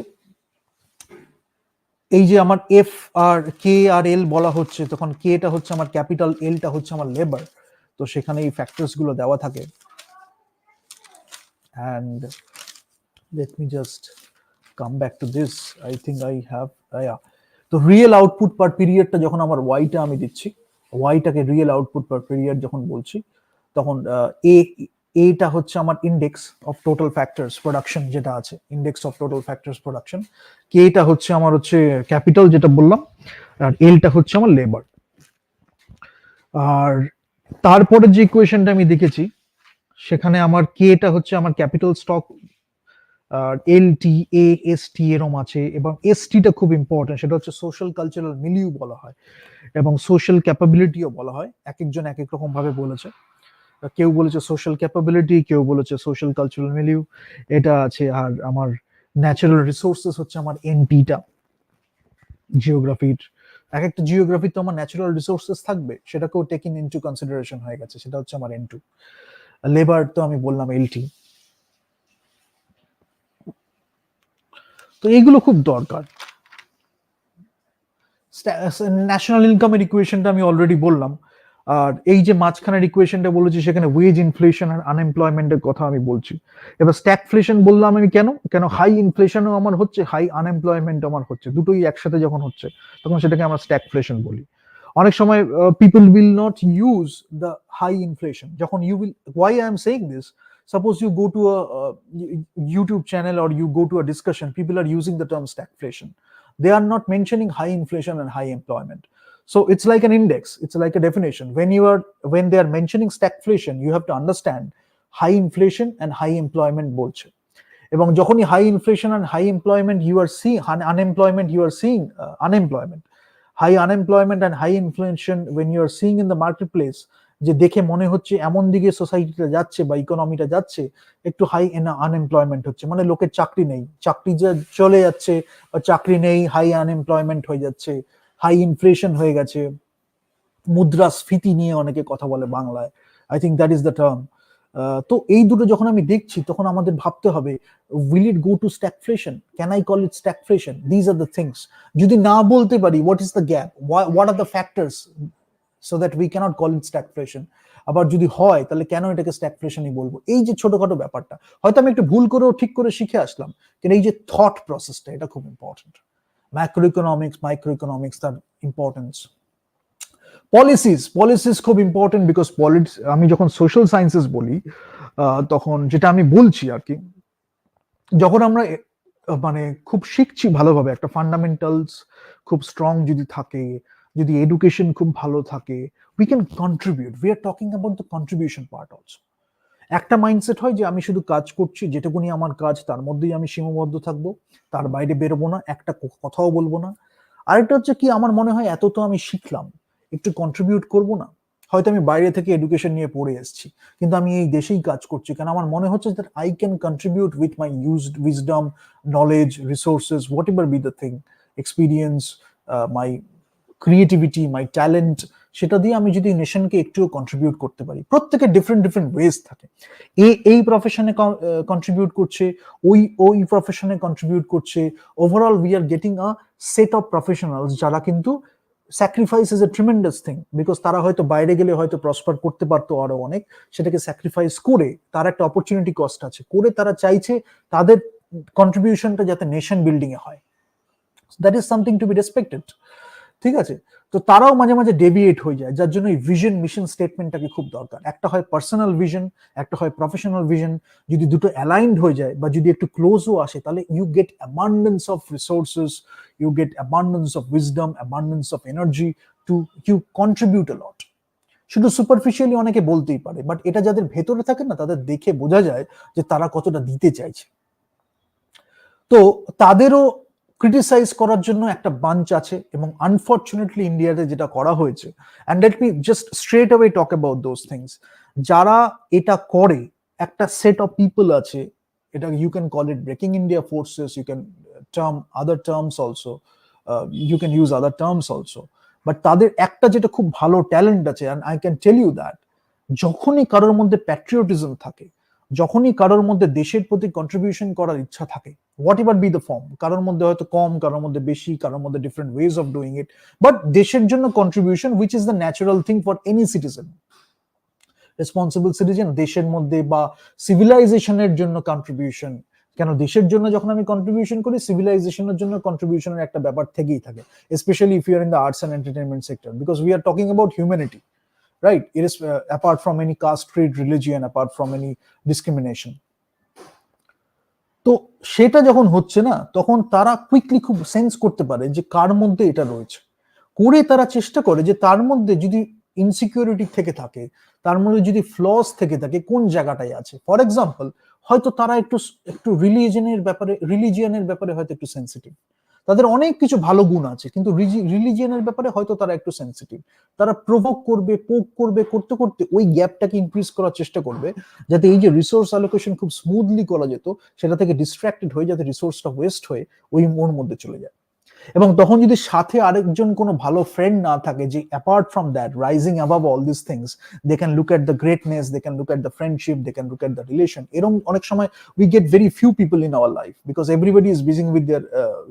এই যে আমার F আর K আর L বলা হচ্ছে, তখন K টা হচ্ছে আমার ক্যাপিটাল, L টা হচ্ছে আমার লেবার, তো সেখানে এই ফ্যাক্টরস গুলো দেওয়া থাকে। and let me just come back to this. I think I have yeah, তো রিয়েল আউটপুট পার পিরিয়ডটা যখন আমার Y টা আমি দিচ্ছি, Y টাকে রিয়েল আউটপুট পার পিরিয়ড যখন বলছি, তখন এটা হচ্ছে আমার index of total factors production, যেটা আছে index of total factors production. কেটা হচ্ছে আমার হচ্ছে ক্যাপিটাল, যেটা বললাম, আর এলটা হচ্ছে আমার লেবার। আর তারপরে যে ইকুয়েশনটা আমি দেখেছি, সেখানে আমার কেটা হচ্ছে আমার ক্যাপিটাল স্টক, আর LT, AST এরম আছে, এবং STটা খুব ইম্পর্টেন্ট, সেটা হচ্ছে সোশ্যাল কালচারাল মিলিউ বলা হয়, এবং সোশ্যাল ক্যাপাবিলিটিও বলা হয়। এক একজন এক এক রকম ভাবে বলেছে, কেউ বলেছে সোশ্যাল ক্যাপাবিলিটি, কেউ বলেছে সোশ্যাল কালচারাল মিলিউ, এটা আছে। আর আমার ন্যাচারাল রিসোর্সেস হচ্ছে আমার NTটা, জিওগ্রাফির এক একটা জিওগ্রাফি তো আমার ন্যাচারাল রিসোর্সেস থাকবে, সেটাকেও টেকিং ইনটু কনসিডারেশন হয়ে গেছে, সেটা হচ্ছে আমার N2। লেবার তো আমি বললাম LT। তো এইগুলো খুব দরকার। ন্যাশনাল ইনকামের ইকুয়েশনটা আমি অলরেডি বললাম, আর এই যে মাঝখানের ইকুয়েশনটা বলেছি, সেখানে ওয়েজ ইনফ্লেশন আর আনএমপ্লয়মেন্টের কথা আমি বলছি। এবার স্ট্যাগফ্লেশন বললাম আমি, কেন হাই ইনফ্লেশনও আমার হচ্ছে, হাই আনএমপ্লয়মেন্ট আমার হচ্ছে, দুটোই একসাথে যখন হচ্ছে, তখন সেটাকে আমরা স্ট্যাগফ্লেশন বলি। অনেক সময় people will not use the high inflation যখন you will, why I am saying this, suppose you go to a YouTube channel or you go to a discussion, people are using the term stagflation, they are not mentioning high inflation and high employment. So it's like an index, it's like a definition. When they are mentioning stagflation, you have to understand high inflation and high employment বলছে, এবং যখনই high inflation and high employment you are seeing unemployment, you are seeing unemployment, high unemployment and high inflation when you are seeing in the marketplace, যে দেখে মনে হচ্ছে এমন দিকে সোসাইটিটা যাচ্ছে বা ইকোনমিটা যাচ্ছে, একটু হাই আনএমপ্লয়মেন্ট হচ্ছে, মানে লোকের চাকরি নেই, চাকরি যে চলে যাচ্ছে বা চাকরি নেই, হাই আনএমপ্লয়মেন্ট হয়ে যাচ্ছে, হাই ইনফ্লেশন হয়ে গেছে, মুদ্রাস্ফীতি নিয়ে অনেকে কথা বলে বাংলায়, I think that is the term. তো এই দুটো যখন আমি দেখছি তখন আমাদের ভাবতে হবে, will it go to stagflation, can I call it stagflation, these are the things. যদি না বলতে পারি what is the gap, what are the factors so that we cannot call it stagflation, আবার যদি হয় তাহলে কেন এটাকে স্ট্যাগফ্লেশনই বলবো, এই যে ছোটখাটো ব্যাপারটা হয়তো আমি একটু ভুল করেও ঠিক করে শিখে আসলাম, কিন্তু এই যে থট প্রসেসটা এটা খুব important. Macro economics, micro economics, তার ইম্পর্টেন্স। পলিসিস খুব ইম্পর্টেন্ট, বিকজ আমি যখন সোশ্যাল সায়েন্সেস বলি তখন যেটা আমি বলছি আর কি, যখন আমরা মানে খুব শিখছি ভালোভাবে, একটা ফান্ডামেন্টালস খুব স্ট্রং যদি থাকে, যদি এডুকেশন খুব ভালো থাকে, we can contribute, we are talking about the contribution part also. একটা মাইন্ডসেট হয় যে আমি শুধু কাজ করছি, যেটুকুনি আমার কাজ তার মধ্যেই আমি সীমাবদ্ধ থাকবো, তার বাইরে বেরোবো না, একটা কথাও বলবো না। আরেকটা হচ্ছে কি, আমার মনে হয় এত তো আমি শিখলাম, একটু কন্ট্রিবিউট করবো না, হয়তো আমি বাইরে থেকে এডুকেশন নিয়ে পড়ে এসেছি, কিন্তু আমি এই দেশেই কাজ করছি, কারণ আমার মনে হচ্ছে that I can contribute with my used wisdom, knowledge, resources, what ever be the thing, experience, my creativity, my talent, সেটা দিয়ে আমি যদি নেশনকে একটুও কন্ট্রিবিউট করতে পারি। প্রত্যেকের ডিফারেন্ট ডিফারেন্ট ওয়েজ থাকে, এই প্রফেশনে কন্ট্রিবিউট করছে, ওই প্রফেশনে কন্ট্রিবিউট করছে, overall we are getting a set of professionals যারা কিন্তু sacrifice is a tremendous thing, because তারা হয়তো বাইরে গেলে হয়তো প্রসপার করতে পারতো আরো অনেক, সেটাকে স্যাক্রিফাইস করে, তার একটা অপরচুনিটি কস্ট আছে, করে তারা চাইছে তাদের কন্ট্রিবিউশনটা যাতে নেশন বিল্ডিং এ হয়, that is something to B respected. ঠিক আছে, তো তারাও মাঝে মাঝে ডেভিয়েট হয়ে যায়, যার জন্য এই ভিশন মিশন স্টেটমেন্টটাকে খুব দরকার। একটা হয় পার্সোনাল ভিশন, একটা হয় প্রফেশনাল ভিশন, যদি দুটো অ্যালাইন্ড হয়ে যায় বা যদি একটু ক্লোজও আসে, তাহলে you get abundance of resources, you get abundance of wisdom, abundance of energy to you contribute a lot. শুধু সুপারফিশিয়ালি অনেকে বলতেই পারে, বাট এটা যাদের ভেতরে থাকে না, তাদের দেখে বোঝা যায় যে তারা কতটা দিতে চাইছে। তো তাদেরও ক্রিটিসাইজ করার জন্য একটা বাঞ্চ আছে, এবং আনফর্চুনেটলি ইন্ডিয়াতে যেটা করা হয়েছে, and let me just straight away talk about those things, যারা এটা করে একটা সেট অফ পিপল আছে, এটা you can call it breaking India forces, you can term other terms also, you can use other terms also, but তাদের একটা যেটা খুব ভালো ট্যালেন্ট আছে, and I can tell you that, যখনই কারোর মধ্যে প্যাট্রিয়টিজম থাকে, যখনই কারোর মধ্যে দেশের প্রতি কন্ট্রিবিউশন করার ইচ্ছা থাকে, what ever be the form, কারোর মধ্যে হয়তো কম, কারোর মধ্যে বেশি, কারোর মধ্যে different ways of doing it, but দেশের জন্য contribution which is the natural thing for any citizen, responsible citizen, দেশের মধ্যে বা সিভিলাইজেশনের জন্য কন্ট্রিবিউশন, কেন দেশের জন্য যখন আমি কন্ট্রিবিউশন করি, সিভিলাইজেশনের জন্য কন্ট্রিবিউশনের একটা ব্যাপার থেকেই থাকে, specially if you are in the arts and entertainment sector, because we are talking about humanity, right? It is apart from any caste, creed, religion, apart from any discrimination. তো সেটা যখন হচ্ছে না, তখন তারা কুইকলি খুব সেন্স করতে পারে যে কার মধ্যে এটা রয়েছে, করে তারা চেষ্টা করে যে তার মধ্যে যদি ইনসিকিউরিটি থেকে থাকে, তার মধ্যে যদি ফ্লস থেকে থাকে, কোন জায়গাটায় আছে। ফর এক্সাম্পল, হয়তো তারা একটু একটু রিলিজিয়নের ব্যাপারে হয়তো একটু সেন্সিটিভ, তাদের অনেক কিছু ভালো গুণ আছে, কিন্তু রিলিজিয়নের ব্যাপারে হয়তো তারা একটু সেন্সিটিভ, তারা প্রভোক করবে, পোক করবে, করতে করতে ওই গ্যাপটাকে ইনক্রিজ করার চেষ্টা করবে, যাতে এই যে রিসোর্স অ্যালোকেশন খুব স্মুথলি করা যেত, সেটা থেকে ডিস্ট্রাক্টেড হয়ে যাতে রিসোর্সটা ওয়েস্ট হয়ে ওই ওর মধ্যে চলে যায়। এবং তখন যদি সাথে আরেকজন কোনো ভালো ফ্রেন্ড না থাকে, যে apart from that, rising above all this things, they can look at the greatness, they can look at the friendship, they can look at the relation. এরকম অনেক সময় we get very few people in our life, because everybody is busy with their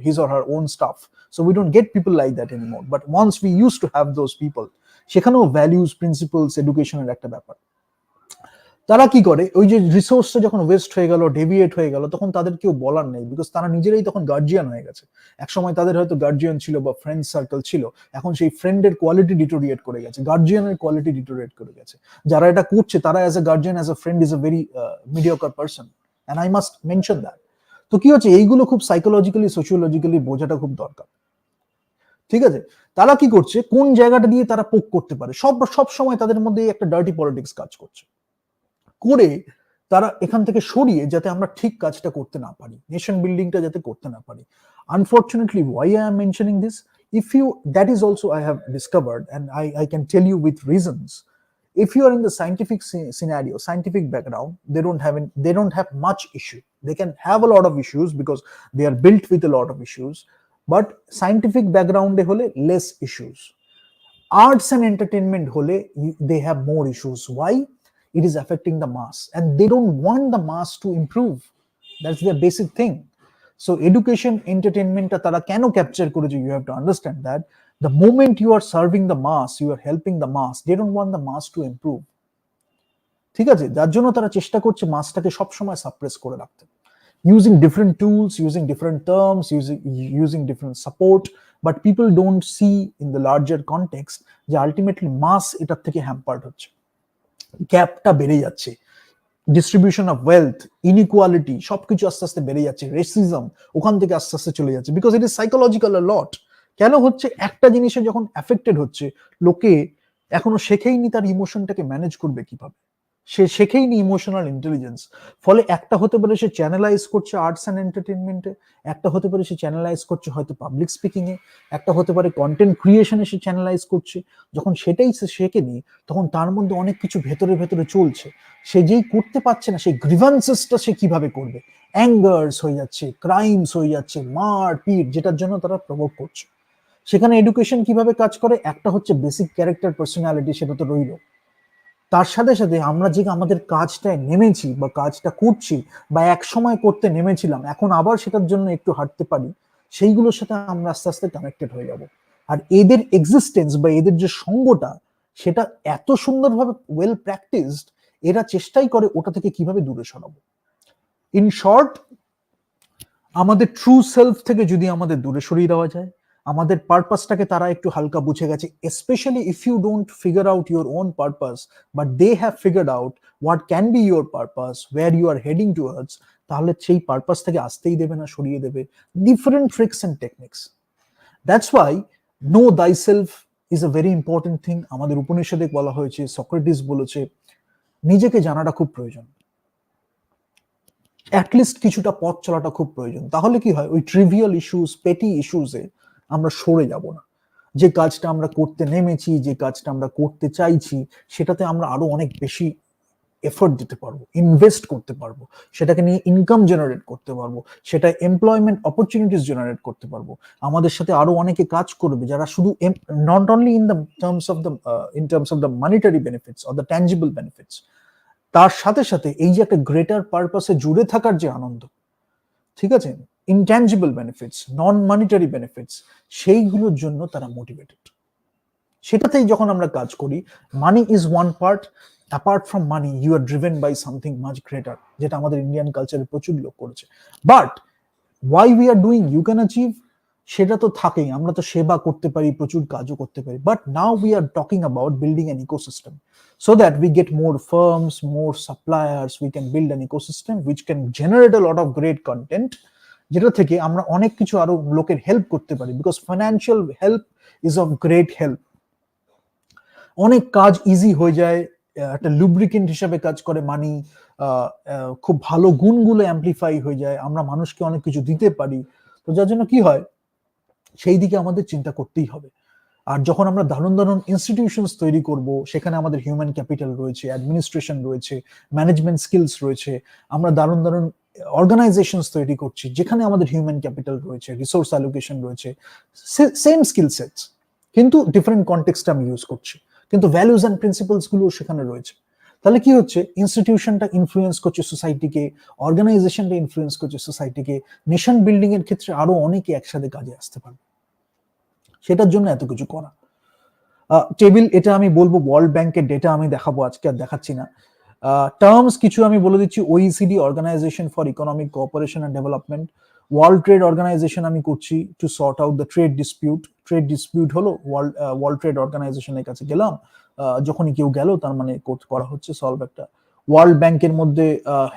his or her own stuff, so we don't get people like that anymore, but once we use to have those people, সেখানেও values, principles, এডুকেশনের একটা ব্যাপার। তারা কি করে, ওই যে রিসোর্সটা যখন ওয়েস্ট হয়ে গেল, ডেভিয়েট হয়ে গেল, তখন তাদের কেউ বলার নেই, বিকজ তারা নিজেরাই তখন গার্জিয়ান হয়ে গেছে। একসময় তাদের হয়তো গার্জিয়ান ছিল বা ফ্রেন্ড সার্কেল ছিল, এখন সেই ফ্রেন্ডের কোয়ালিটি ডিটোরিয়েট করে গেছে, গার্জিয়ানের কোয়ালিটি ডিটোরিয়েট করে গেছে। যারা এটা করছে তারা as a guardian, as a friend is a very mediocre person, and I must mention that. তো কি হচ্ছে, এইগুলো খুব সাইকোলজিক্যালি সোশিওলজিক্যালি বোঝাটা খুব দরকার। ঠিক আছে, তারা কি করছে, কোন জায়গাটা দিয়ে তারা পোক করতে পারে, সব সময় তাদের মধ্যে একটা ডার্টি পলিটিক্স কাজ করছে, করে তারা এখান থেকে সরিয়ে যাতে আমরা ঠিক কাজটা করতে না পারি, নেশন বিল্ডিংটা যাতে করতে না পারি। Unfortunately, why I am mentioning this, if you, that is also I have discovered, and I can tell you with reasons. If you are in the scientific scenario, scientific background, they don't have much issue. They can have a lot of issues because they are built with a lot of issues, but scientific background e hole less issues. Arts and entertainment hole they have more issues. Why? It is affecting the mass, and they don't want the mass to improve. That's their basic thing. So education, entertainment tara keno capture koreche, you have to understand that the moment you are serving the mass, you are helping the mass, they don't want the mass to improve. ঠিক আছে, যার জন্য তারা চেষ্টা করছে মাসটাকে সবসময় suppress করে রাখতে, using different tools, using different terms, using different support, but people don't see in the larger context যে ultimately mass এটার থেকে হ্যাম্পার্ড হচ্ছে, গ্যাপটা বেড়ে যাচ্ছে, ডিস্ট্রিবিউশন অফ ওয়েলথ, ইনইকুয়ালিটি, সবকিছু আস্তে আস্তে বেড়ে যাচ্ছে, রেসিজম ওখান থেকে আস্তে আস্তে চলে যাচ্ছে, বিকজ ইট ইজ সাইকোলজিক্যাল আ লট। কেন হচ্ছে, একটা জিনিসে যখন অ্যাফেক্টেড হচ্ছে, লোকে এখনো শেখেইনি তার ইমোশনটাকে ম্যানেজ করবে কিভাবে, সে শেখেইনি ইমোশনাল ইন্টেলিজেন্স। ফলে একটা হতে পারে সে চ্যানেলাইজ করছে আর্টস অ্যান্ড এন্টারটেনমেন্টে, একটা হতে পারে সে চ্যানেলাইজ করছে হয়তো পাবলিক স্পিকিং এ, একটা হতে পারে কন্টেন্ট ক্রিয়েশনে সে চ্যানেলাইজ করছে। যখন সেটাই সে শেখেনি, তখন তার মধ্যে অনেক কিছু ভেতরে ভেতরে চলছে, সে যেই করতে পারছে না, সেই গ্রিভান্সেসটা সে কিভাবে করবে, অ্যাঙ্গার্স হয়ে যাচ্ছে, ক্রাইমস হয়ে যাচ্ছে, মার পিট, যেটার জন্য তারা প্রভোগ করছে। সেখানে এডুকেশন কিভাবে কাজ করে, একটা হচ্ছে বেসিক ক্যারেক্টার পার্সোনালিটি, সেটা তো রইল, তার সাথে সাথে আমরা যে আমাদের কাজটায় নেমেছি বা কাজটা করছি বা এক সময় করতে নেমেছিলাম, এখন আবার সেটার জন্য একটু হাঁটতে পারি, সেইগুলোর সাথে আমরা আস্তে আস্তে কানেক্টেড হয়ে যাব। আর এদের এক্সিস্টেন্স বা এদের যে সঙ্গটা, সেটা এত সুন্দরভাবে ওয়েল প্র্যাকটিসড, এরা চেষ্টাই করে ওটা থেকে কিভাবে দূরে সরাবো। ইন শর্ট, আমাদের ট্রু সেলফ থেকে যদি আমাদের দূরে সরিয়ে দেওয়া যায়, আমাদের পারপাসটাকে তারা একটু হালকা বুঝে গেছে, specially if you don't figure out your own purpose, but they have figured out what can be your purpose, where you are heading towards, তাহলে সেই পারপাস থেকে আসতেই দেবে না, সরিয়ে দেবে different tricks and techniques. That's why know thy self is a very important thing. আমাদের উপনিষদে বলা হয়েছে, সক্রেটিস বলেছে, নিজেকে জানাটা খুব প্রয়োজন, অ্যাটলিস্ট কিছুটা পথ চলাটা খুব প্রয়োজন। তাহলে কি হয়, ওই ট্রিভিয়াল ইস্যুস, পেটি ইস্যুসে আমরা সরে যাব না। যে কাজটা আমরা করতে নেমেছি, যে কাজটা আমরা করতে চাইছি, সেটাতে আমরা আরো অনেক বেশি এফোর্ট দিতে পারবো, ইনভেস্ট করতে পারবো, সেটাকে নিয়ে ইনকাম জেনারেট করতে পারবো, সেটা এমপ্লয়মেন্ট অপরচুনিটিস জেনারেট করতে পারবো। আমাদের সাথে আরো অনেকে কাজ করবে যারা শুধু not only in terms of the monetary benefits or the tangible benefits, তার সাথে সাথে এই যে একটা গ্রেটার পারপাসে জুড়ে থাকার যে আনন্দ, ঠিক আছে, intangible benefits, non monetary benefits, সেইগুলোর জন্য তারা মোটিভেটেড। সেটাতেই যখন আমরা কাজ করি, money is one part, apart from money you are driven by something much greater, যেটা আমাদের ইন্ডিয়ান কালচারে প্রচুর লোক করেছে। But why we are doing, you can achieve, সেটা তো থাকেই, আমরা তো সেবা করতে পারি, প্রচুর কাজও করতে পারি, but now we are talking about building an ecosystem, so that we get more firms, more suppliers, we can build an ecosystem which can generate a lot of great content, যেটা থেকে আমরা অনেক কিছু আরো লোকের হেল্প করতে পারি, because financial help is of great help. অনেক কাজ ইজি হয়ে যায়, একটা লুব্রিকেন্ট হিসাবে কাজ করে মানি, খুব ভালো গুণগুলো অ্যাম্পলিফাই হয়ে যায়, আমরা মানুষকে অনেক কিছু দিতে পারি। তো যার জন্য কি হয়, সেই দিকে আমাদের চিন্তা করতেই হবে। আর যখন আমরা দারুণ দারুণ ইনস্টিটিউশনস তৈরি করব, সেখানে আমাদের হিউম্যান ক্যাপিটাল রয়েছে, অ্যাডমিনিস্ট্রেশন রয়েছে, ম্যানেজমেন্ট স্কিলস রয়েছে, আমরা দারুণ দারুণ অর্গানাইজেশনস তৈরি করছি যেখানে আমাদের হিউম্যান ক্যাপিটাল রয়েছে, রিসোর্স অ্যালোকেশন রয়েছে, সেম স্কিল সেটস, কিন্তু ডিফারেন্ট কনটেক্সটে আমি ইউজ করছি, কিন্তু ভ্যালুজ অ্যান্ড প্রিন্সিপালস গুলো সেখানে রয়েছে। তাহলে কি হচ্ছে, ইনস্টিটিউশনটা ইনফ্লুয়েন্স করছে সোসাইটিকে, অর্গানাইজেশনটা ইনফ্লুয়েন্স করছে সোসাইটিকে, নেশন বিল্ডিং এর ক্ষেত্রে আরো অনেকে একসাথে কাজে আসতে পারবে, সেটার জন্য এত কিছু করা। টেবিল, এটা আমি বলবো ওয়ার্ল্ড ব্যাংকের ডেটা আমি দেখাবো, আজকে আর দেখাচ্ছি না। টার্মস কিছু আমি বলে দিচ্ছি, OECD, organization for economic cooperation and development. World trade organization আমি করছি to sort out the trade dispute. Trade dispute হলো ওয়ার্ল্ড ট্রেড অর্গানাইজেশনের কাছে গেলাম, যখনই কেউ গেল তার মানে করা হচ্ছে সলভ একটা। ওয়ার্ল্ড ব্যাংকের মধ্যে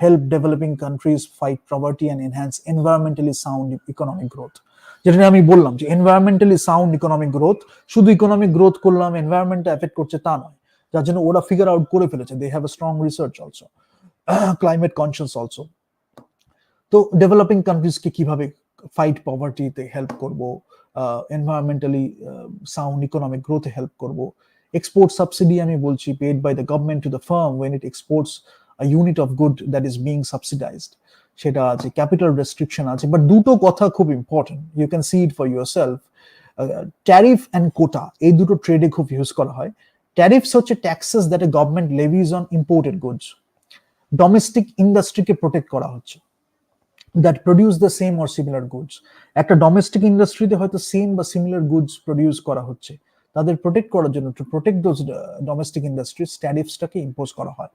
help developing countries fight poverty and enhance environmentally sound economic growth. যেটা আমি বললাম যে এনভায়রনমেন্টালি সাউন্ড ইকোনমিক গ্রোথ, শুধু ইকোনমিক গ্রোথ করলাম এনভায়রনমেন্টটা এফেক্ট করছে তা নয়, যার জন্য ওরা ফিগার আউট করে ফেলেছে, they have a strong research also, climate conscious also. তো ডেভেলপিং কান্ট্রিজকে কিভাবে ফাইট পভার্টিতে হেল্প করব, এনভায়রনমেন্টালি সাউন্ড ইকোনমিক গ্রোথে হেল্প করব। এক্সপোর্ট সাবসিডি আমি বলছি, paid by the government to the firm when it exports a unit of good that is being subsidized, সেটা আছে। ক্যাপিটাল রেস্ট্রিকশন আছে, বাট দুটো কথা খুব important, you can see it for yourself. Tariff and quota, এই দুটো ট্রেডে খুব ইউজ করা হয়। ট্যারিফস হচ্ছে taxes that a government levies on imported goods. Domestic ইন্ডাস্ট্রিকে প্রোটেক্ট করা হচ্ছে, that produce the same or similar goods. একটা ডোমেস্টিক ইন্ডাস্ট্রিতে হয়তো সেম বা সিমিলার গুডস প্রডিউস করা হচ্ছে, তাদের প্রোটেক্ট করার জন্য, to protect those domestic industries, ট্যারিফসটাকে ইম্পোজ করা হয়।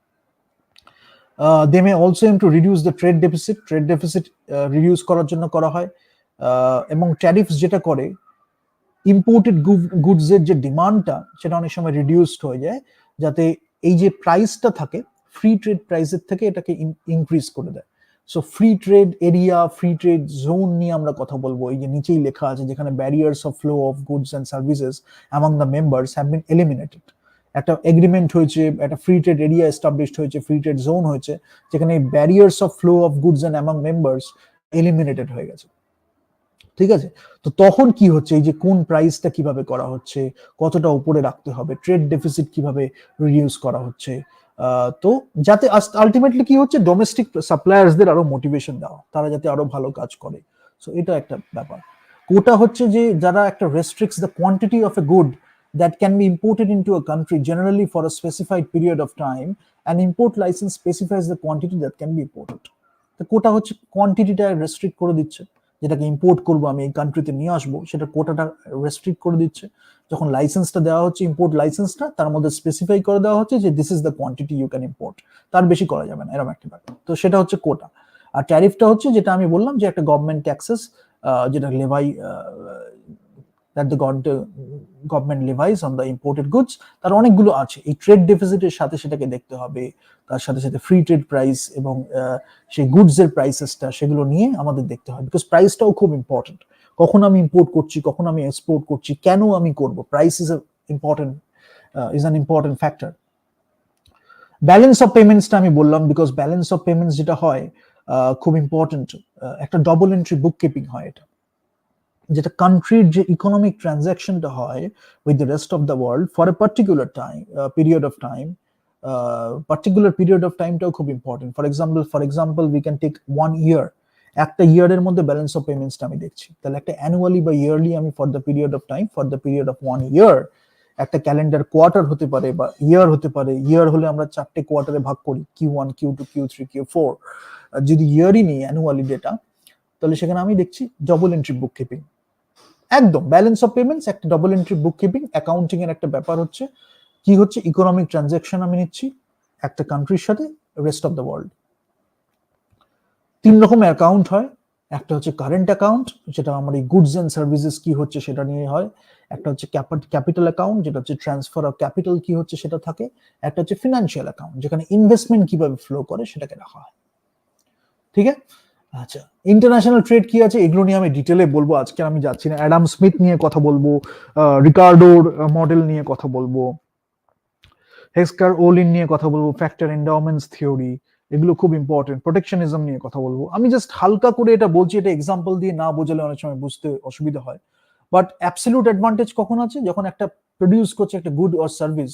They may also aim to reduce the trade deficit, trade deficit reduce করার জন্য করা হয়। এবং ট্যারিফস যেটা করে, ইম্পোর্টেড গুডসের যে ডিমান্ডটা সেটা অনেক সময় রিডিউসড হয়ে যায়, যাতে এই যে প্রাইসটা থাকে ফ্রি ট্রেড প্রাইসের থেকে এটাকে ইনক্রিজ করে দেয়। So free trade area, free trade zone নিয়ে আমরা কথা বলবো। এই যে নিচেই লেখা আছে, যেখানে barriers of flow of goods and services among the members have been eliminated. একটা এগ্রিমেন্ট হয়েছে, একটা ফ্রি ট্রেড এরিয়া এস্টাবলিশড হয়েছে, ফ্রি ট্রেড জোন হয়েছে, যেখানে barriers of flow of goods and among members eliminated হয়ে গেছে। ঠিক আছে, তো তখন কি হচ্ছে, এই যে কোন প্রাইসটা কিভাবে করা হচ্ছে, কতটা উপরে রাখতে হবে, ট্রেড ডেফিসিট কিভাবে রিডিউস করা হচ্ছে, তো যাতে আলটিমেটলি কি হচ্ছে, ডোমেস্টিক সাপ্লায়ার্সদের আরো মোটিভেশন দেওয়া, তারা যাতে আরো ভালো কাজ করে। সো এটা একটা ব্যাপার। কোটা হচ্ছে যে যারা একটা restricts the quantity of a good that can be imported into a country generally for a specified period of time, and import license specifies the quantity that can be imported. তো কোটা হচ্ছে কোয়ান্টিটিটা restrict করে দিচ্ছে, যেটাকে import করবো আমি এই কান্ট্রিতে নিয়ে আসবো, সেটা কোটাটা রেস্ট্রিক্ট করে দিচ্ছে। যখন লাইসেন্সটা দেওয়া হচ্ছে, ইম্পোর্ট লাইসেন্সটা, তার মধ্যে স্পেসিফাই করে দেওয়া হচ্ছে যে this is the quantity you can import, তার বেশি করা যাবে না, এরকম একটা ব্যাপার। তো সেটা হচ্ছে কোটা। আর ট্যারিফটা হচ্ছে যেটা আমি বললাম, যে একটা গভর্নমেন্ট ট্যাক্সেস যেটা লেভাই, that the government levies on the imported goods, তার অনেকগুলো আছে। এই ট্রেড ডেফিসিটের সাথে সেটাকে দেখতে হবে, তার সাথে সাথে ফ্রি ট্রেড প্রাইস এবং সেই গুডস এর প্রাইসেসটা, সেগুলো নিয়ে আমাদের দেখতে হয়, বিকজ প্রাইসটাও খুব ইম্পর্টেন্ট। কখন আমি ইম্পোর্ট করছি, কখন আমি এক্সপোর্ট করছি, কেন আমি করব, price is an important factor. Balance of পেমেন্টসটা আমি বললাম, বিকজ ব্যালেন্স অফ পেমেন্টস যেটা হয় খুব ইম্পর্টেন্ট, একটা ডবল এন্ট্রি বুক কিপিং হয় এটা, যেটা কান্ট্রির যে ইকোনমিক ট্রানজাকশনটা হয় with the rest of the world for a particular period of time, particular period of টাইমটাও খুব important. For example we can take 1 year, একটা ইয়ারের মধ্যে ব্যালেন্স অফ পেমেন্টসটা আমি দেখছি, তাহলে একটা অ্যানুয়ালি বা ইয়ারলি আমি for the period of time, for the period of 1 year, একটা ক্যালেন্ডার কোয়ার্টার হতে পারে বা ইয়ার হতে পারে। ইয়ার হলে আমরা 4টে কোয়ার্টারে ভাগ করি, Q1, Q2, Q3, Q4। যদি ইয়ারই নিই অ্যানুয়ালি ডেটা, তাহলে সেখানে আমি দেখছি ডবল এন্ট্রি বুক কিপিং, একদম ব্যালেন্স অফ পেমেন্টস, একটা ডবল এন্ট্রি বুক কিপিং। অ্যাকাউন্টিং এর একটা ব্যাপার হচ্ছে কি হচ্ছে, ইকোনমিক ট্রানজাকশন আমি নিচ্ছি একটা কান্ট্রির সাথে রেস্ট অফ দ্য ওয়ার্ল্ড। 3 রকমের অ্যাকাউন্ট হয়, একটা হচ্ছে কারেন্ট অ্যাকাউন্ট, যেটা আমার এই গুডস এন্ড সার্ভিসেস কি হচ্ছে সেটা নিয়ে হয়। একটা হচ্ছে ক্যাপিটাল অ্যাকাউন্ট, যেটা হচ্ছে ট্রান্সফার অফ ক্যাপিটাল কি হচ্ছে সেটা থাকে। একটা হচ্ছে ফিনান্সিয়াল অ্যাকাউন্ট, যেখানে ইনভেস্টমেন্ট কিভাবে ফ্লো করে সেটাকে রাখা হয়। ঠিক আছে, আচ্ছা, ইন্টারন্যাশনাল ট্রেড কি আছে এগুলো নিয়ে আমি ডিটেলে বলবো, আজকে আমি যাচ্ছি না। অ্যাডাম স্মিথ নিয়ে কথা বলবো, রিকার্ডোর মডেল নিয়ে কথা বলবো, হেক্সকার ওলিন নিয়ে কথা বলবো, ফ্যাক্টর এন্ডাওমেন্টস থিওরি, এগুলো খুব ইম্পর্টেন্ট। প্রোটেকশনিজম নিয়ে কথা বলবো। আমি জাস্ট হালকা করে এটা বলছি, এটা এক্সাম্পল দিয়ে না বোঝালে অনেক সময় বুঝতে অসুবিধা হয়। বাট অ্যাবসলিউট অ্যাডভান্টেজ কখন আছে, যখন একটা প্রডিউস করছে একটা গুড অর সার্ভিস,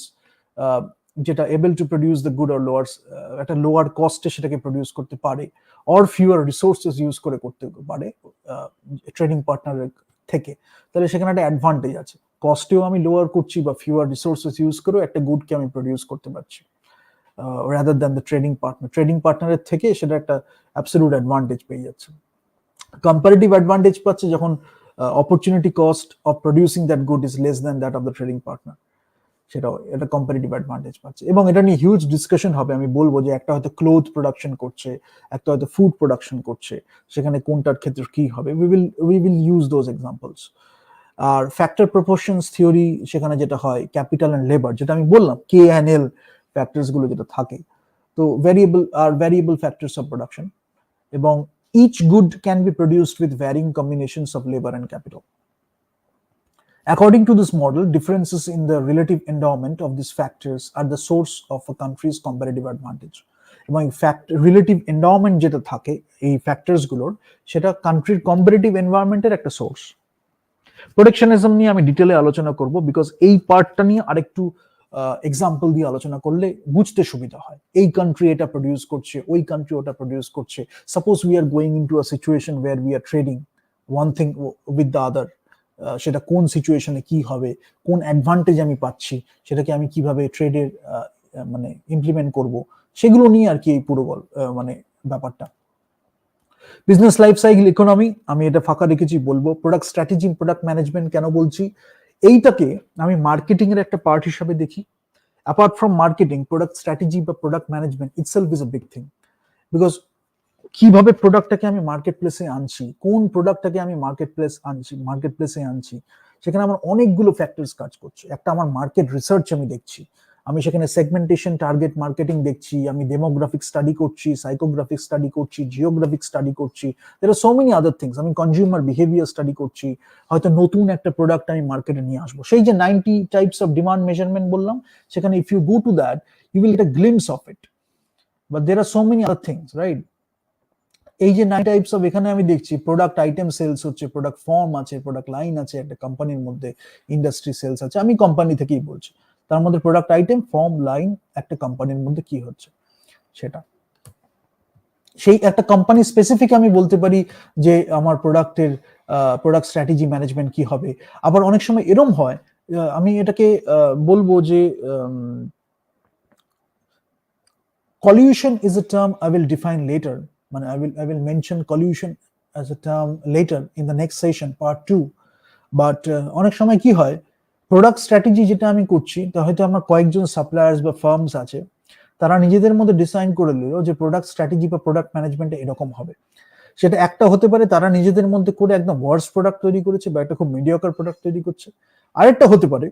যেটা able to produce the good or lower, একটা লোয়ার কস্টে সেটাকে প্রডিউস করতে পারে, অর ফিউয়ার রিসোর্সেস ইউজ করে করতে পারে ট্রেডিং পার্টনারের থেকে, তাহলে সেখানে একটা অ্যাডভান্টেজ আছে। কস্টেও আমি লোয়ার করছি বা ফিউয়ার রিসোর্সেস ইউজ করেও একটা গুডকে আমি প্রডিউস করতে পারছি, রাদার দ্যান দ্য ট্রেডিং পার্টনারের থেকে সেটা একটা অ্যাবসলিউট অ্যাডভান্টেজ পেয়ে যাচ্ছে। কম্পারেটিভ অ্যাডভান্টেজ পাচ্ছে যখন opportunity cost of producing that good is less than that of the trading partner. সেটাও এটা কম্পারেটিভ অ্যাডভান্টেজ পাচ্ছে। এবং এটা নিয়ে হিউজ ডিসকাশন হবে। আমি বলবো যে একটা হয়তো ক্লোথ প্রোডাকশন করছে, একটা হয়তো ফুড প্রোডাকশন করছে, সেখানে কোনটার ক্ষেত্রে কি হবে, we will use those examples. আর ফ্যাক্টর প্রপোর্শনস থিওরি, সেখানে যেটা হয় ক্যাপিটাল অ্যান্ড লেবার, যেটা আমি বললাম KNL ফ্যাক্টরস গুলো যেটা থাকে, তো ভ্যারিয়েবল ফ্যাক্টরস অফ প্রোডাকশন, এবং each good can be produced with varying combinations of labor and capital. According to this model, differences in the relative endowment of these factors are the source of a country's comparative advantage. এবং relative endowment যেটা থাকে এই factors গুলোর, সেটা কান্ট্রির comparative এনভায়রনমেন্টের একটা source. প্রোটেকশনিজম নিয়ে আমি ডিটেলে আলোচনা করব, বিকজ এই পার্টটা নিয়ে আরেকটু এক্সাম্পল দিয়ে আলোচনা করলে বুঝতে সুবিধা হয়। এই কান্ট্রি এটা প্রডিউস করছে, ওই কান্ট্রি ওটা প্রডিউস করছে। Suppose we are going into a situation where we are trading one thing with the other, সেটা কোন সিচুয়েশনে কি হবে, কোন অ্যাডভান্টেজ আমি পাচ্ছি, সেটাকে আমি কিভাবে ট্রেডের মানে ইমপ্লিমেন্ট করব, সেগুলো নিয়ে আর কি এই পুরো মানে ব্যাপারটা। বিজনেস লাইফ সাইকেল ইকোনমি, আমি এটা ফাঁকা রেখেছি, বলবো প্রোডাক্ট স্ট্র্যাটেজি, প্রোডাক্ট ম্যানেজমেন্ট কেন বলছি, এইটাকে আমি মার্কেটিং এর একটা পার্ট হিসাবে দেখি। Apart from marketing, product strategy বা product management itself is a big thing, because কিভাবে প্রোডাক্টটাকে আমি মার্কেট প্লেসে আনছি, কোন প্রোডাক্টটাকে আমি মার্কেট প্লেসে আনছি, সেখানে আমার অনেকগুলো ফ্যাক্টরস কাজ করছে। একটা আমার মার্কেট রিসার্চ আমি দেখছি, আমি সেখানে সেগমেন্টেশন, টার্গেট মার্কেটিং দেখছি, আমি ডেমোগ্রাফিক স্টাডি করছি, সাইকোগ্রাফিক স্টাডি করছি, জিওগ্রাফিক স্টাডি করছি, দেয়ার are so many other things. আমি কনজিউমার বিহেভিয়ার স্টাডি করছি, হয়তো নতুন একটা প্রোডাক্ট আমি মার্কেটে নিয়ে আসবো। সেই যে 90 টাইপস অফ ডিমান্ড মেজারমেন্ট বললাম, সেখানে if you go to that you will get a glimpse of it, but there are so many other things, right? এই যে 9 টাইপস অফ, এখানে আমি দেখছি প্রোডাক্ট আইটেম সেলস হচ্ছে, প্রোডাক্ট ফর্ম আছে, product line আছে, একটা কোম্পানির মধ্যে ইন্ডাস্ট্রি সেলস আছে, আমি কোম্পানি থেকেই বলছি, তার মধ্যে প্রোডাক্ট আইটেম, ফর্ম, লাইন, একটা কোম্পানির মধ্যে কি হচ্ছে সেটা। সেই একটা কোম্পানি স্পেসিফিক আমি বলতে পারি যে আমার প্রোডাক্ট স্ট্র্যাটেজি ম্যানেজমেন্ট কি হবে। আবার অনেক সময় এরম হয়, আমি এটাকে বলবো যে collusion is a term I will define later. I will mention collusion as a term later in the next session, part 2. But অনেক সময় কি হয়, প্রোডাক্ট স্ট্র্যাটেজি যেটা আমি করছি, তা হয়তো আমার কয়েকজন সাপ্লায়ার্স বা ফার্মস আছে, তারা নিজেদের মধ্যে ডিসাইন করে নিল যে প্রোডাক্ট স্ট্র্যাটেজি বা প্রোডাক্ট ম্যানেজমেন্টে এরকম হবে। সেটা একটা হতে পারে তারা নিজেদের মধ্যে করে একদম ওয়ার্স প্রোডাক্ট তৈরি করেছে বা একটা খুব মিডিয়াকার প্রোডাক্ট তৈরি করছে। আরেকটা হতে পারে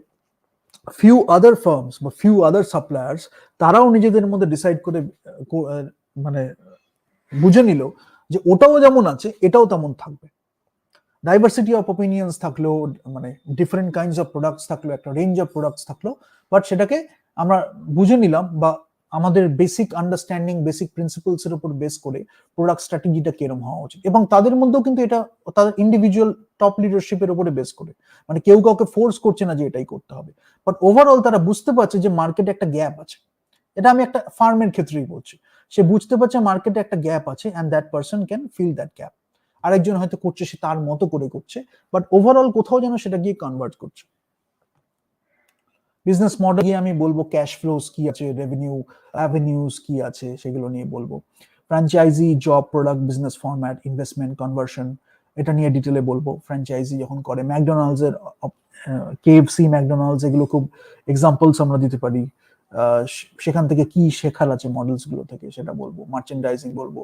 ফিউ আদার ফার্মস বা ফিউ আদার সাপ্লায়ার্স, তারাও নিজেদের মধ্যে ডিসাইড করে মানে বুঝে নিল যে ওটাও যেমন আছে এটাও তেমন থাকবে। ডাইভার্সিটি অফ অপিনিয়ন্স থাকলো, মানে ডিফারেন্ট কাইন্ডস অফ প্রোডাক্টস থাকলো, একটা রেঞ্জ অফ প্রোডাক্টস থাকলো, বাট সেটাকে আমরা বুঝে নিলাম বা আমাদের বেসিক আন্ডারস্ট্যান্ডিং, বেসিক প্রিন্সিপালস এর উপর বেস করে প্রোডাক্ট স্ট্র্যাটেজিটা কিরকম হওয়া উচিত। এবং তাদের মধ্যেও কিন্তু এটা তাদের ইন্ডিভিজুয়াল টপ লিডারশিপের উপরে বেস করে, মানে কেউ কাউকে ফোর্স করছে না যে এটাই করতে হবে, বাট ওভারঅল তারা বুঝতে পারছে যে মার্কেটে একটা গ্যাপ আছে। এটা আমি একটা ফার্মের ক্ষেত্রেই বলছি, সে বুঝতে পারছে মার্কেটে একটা গ্যাপ আছে, and that person can fill that gap. আরেকজন হয়তো করছে, সে তার মতো করে করছে, বাট ওভারঅল কোথাও যেন সেটা গিয়ে কনভার্ট করছে। বিজনেস মডেল গিয়ে আমি বলবো ক্যাশ ফ্লোস কি আছে, রেভিনিউ অ্যাভিনিউজ কি আছে, সেগুলো নিয়ে বলবো। Franchise, job, product, business format, investment, conversion, এটা নিয়ে ডিটেলে বলবো। ফ্র্যাঞ্চাইজি যখন করে, ম্যাকডোনাল্ডস এর KFC, ম্যাকডোনাল্ডস, এগুলো খুব এক্সাম্পলস আমরা দিতে পারি। সেখান থেকে কি শেখার আছে মডেলস গুলো থেকে সেটা বলবো। মার্চেন্ডাইজিং বলবো,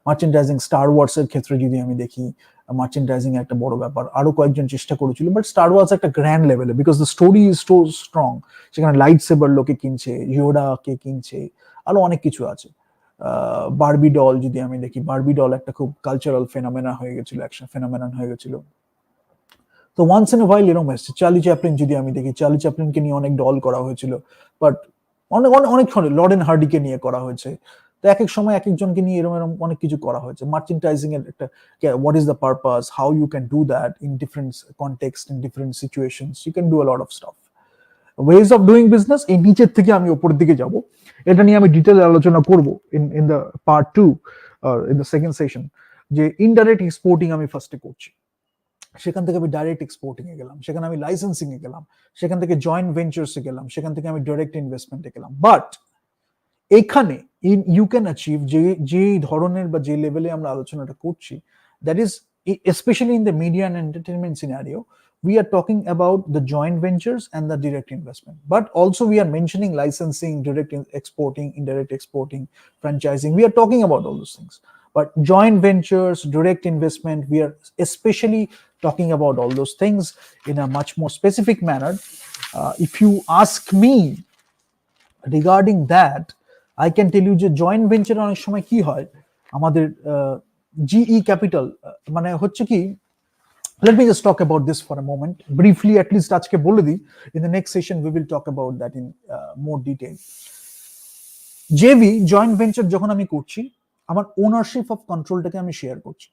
মার্চেন্ডাইজিং স্টার ওয়ার্স এর ক্ষেত্রে যদি আমি দেখি, মার্চেন্ডাইজিং একটা বড় ব্যাপার, আরো কয়েকজন চেষ্টা করেছিল, বাট স্টার ওয়ার্স একটা গ্র্যান্ড লেভেলে, because the story is so strong. সেখানে লাইট সেবার লোকে কিনছে, ইয়োডা কে কিনছে, আরো অনেক কিছু আছে। বারবি ডল যদি আমি দেখি, বারবি ডল একটা খুব কালচারাল ফেনোমেনা হয়ে গেছিল, অ্যাকশন ফেনোমেনন হয়ে গেছিল। তো ওয়ান্স ইন এ হোয়াইল এরকম এসছে। চার্লি চ্যাপলিন যদি আমি দেখি, চার্লি চ্যাপলিনকে নিয়ে অনেক ডল করা হয়েছিল, বাট অনেক অনেক অনেক লর্ড এন্ড হার্ডিকে নিয়ে করা হয়েছে। তো এক এক সময় এক একজনকে নিয়ে এরকম এরকম অনেক কিছু করা হয়েছে। মার্চেন্টাইজিং এর একটা what is the purpose, how you can do that in different context, in different situations, you can do a lot of stuff. Ways of doing business, এই নিচের থেকে আমি উপরের দিকে যাব, এটা নিয়ে আমি ডিটেল আলোচনা করব in the part 2 in the second session. যে ইনডাইরেক্ট এক্সপোর্টিং আমি ফার্স্টে করছি, সেখান থেকে আমি ডাইরেক্ট এক্সপোর্টিং এ গেলাম, সেখানে আমি লাইসেন্সিং এ গেলাম, সেখান থেকে জয়েন্ট ভেঞ্চার্স এ গেলাম, সেখান থেকে আমি ডাইরেক্ট ইনভেস্টমেন্টে গেলাম। বাট এখানে ইউ ক্যান অ্যাচিভ যে ধরনের বা যে লেভেলে আমরা আলোচনাটা করছি, that is specially in the media and entertainment scenario, we are talking about the joint ventures and the direct investment, but also we are mentioning licensing, exporting, indirect exporting, franchising. We are talking about all those things. But joint ventures, direct investment, we are especially talking about all those things in a much more specific manner. If you ask me regarding that, I can tell you যে joint ভেঞ্চারে অনেক সময় কি হয়, আমাদের GE capital মানে হচ্ছে কি, let me just talk about this for a moment briefly, at least আজকে বলে দিই, in the next session we will talk about that in more detail. JV joint venture যখন আমি করছি, আমার ওনারশিপ অফ কন্ট্রোলটাকে আমি শেয়ার করছি,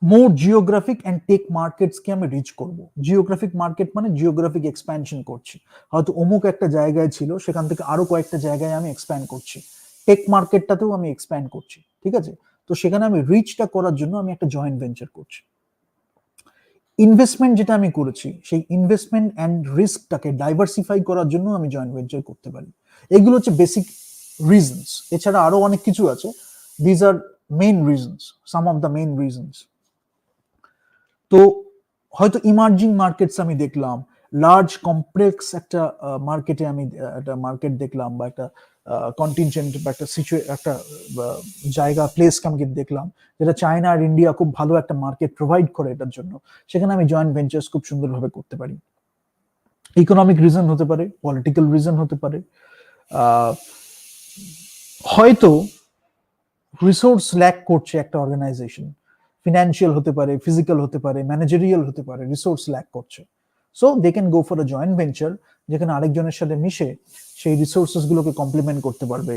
মোর জিওগ্রাফিক অ্যান্ড টেক মার্কেটসকে আমি রিচ করব। জিওগ্রাফিক মার্কেট মানে জিওগ্রাফিক এক্সপ্যানশন করছি, হয়তো অমুক একটা জায়গায় ছিল সেখান থেকে আরো কয়েকটা জায়গায় আমি এক্সপ্যান্ড করছি, টেক মার্কেটটাতেও আমি এক্সপ্যান্ড করছি, ঠিক আছে? তো সেখানে আমি রিচটা করার জন্য আমি একটা জয়েন্ট ভেঞ্চার করছি। ইনভেস্টমেন্ট যেটা আমি করেছি, সেই ইনভেস্টমেন্ট অ্যান্ড রিস্কটাকে ডাইভার্সিফাই করার জন্য আমি জয়েন্ট ভেঞ্চার করতে পারি। এগুলো হচ্ছে বেসিক রিজনস, এছাড়া আরো অনেক কিছু আছে। These are main reasons, some of the main reasons. তো হয়তো ইমার্জিং মার্কেটস আমি দেখলাম, লার্জ কমপ্লেক্স একটা মার্কেটে আমি একটা মার্কেট দেখলাম, বা একটা কন্টিনজেন্ট বা একটা জায়গা প্লেসকে আমি দেখলাম যেটা চায়না আর ইন্ডিয়া খুব ভালো একটা মার্কেট প্রোভাইড করে এটার জন্য, সেখানে আমি জয়েন্ট ভেঞ্চার্স খুব সুন্দরভাবে করতে পারি। ইকোনমিক রিজন হতে পারে, পলিটিক্যাল রিজন হতে পারে, হয়তো রিসোর্স ল্যাক করছে একটা অর্গানাইজেশন, ফিনান্সিয়াল হতে পারে, ফিজিক্যাল হতে পারে, ম্যানেজারিয়াল হতে পারে, রিসোর্স ল্যাক করছে, so they can go for a joint venture, যেখানে আরেকজনের সাথে মিশে সেই রিসোর্সেস গুলোকে কমপ্লিমেন্ট করতে পারবে,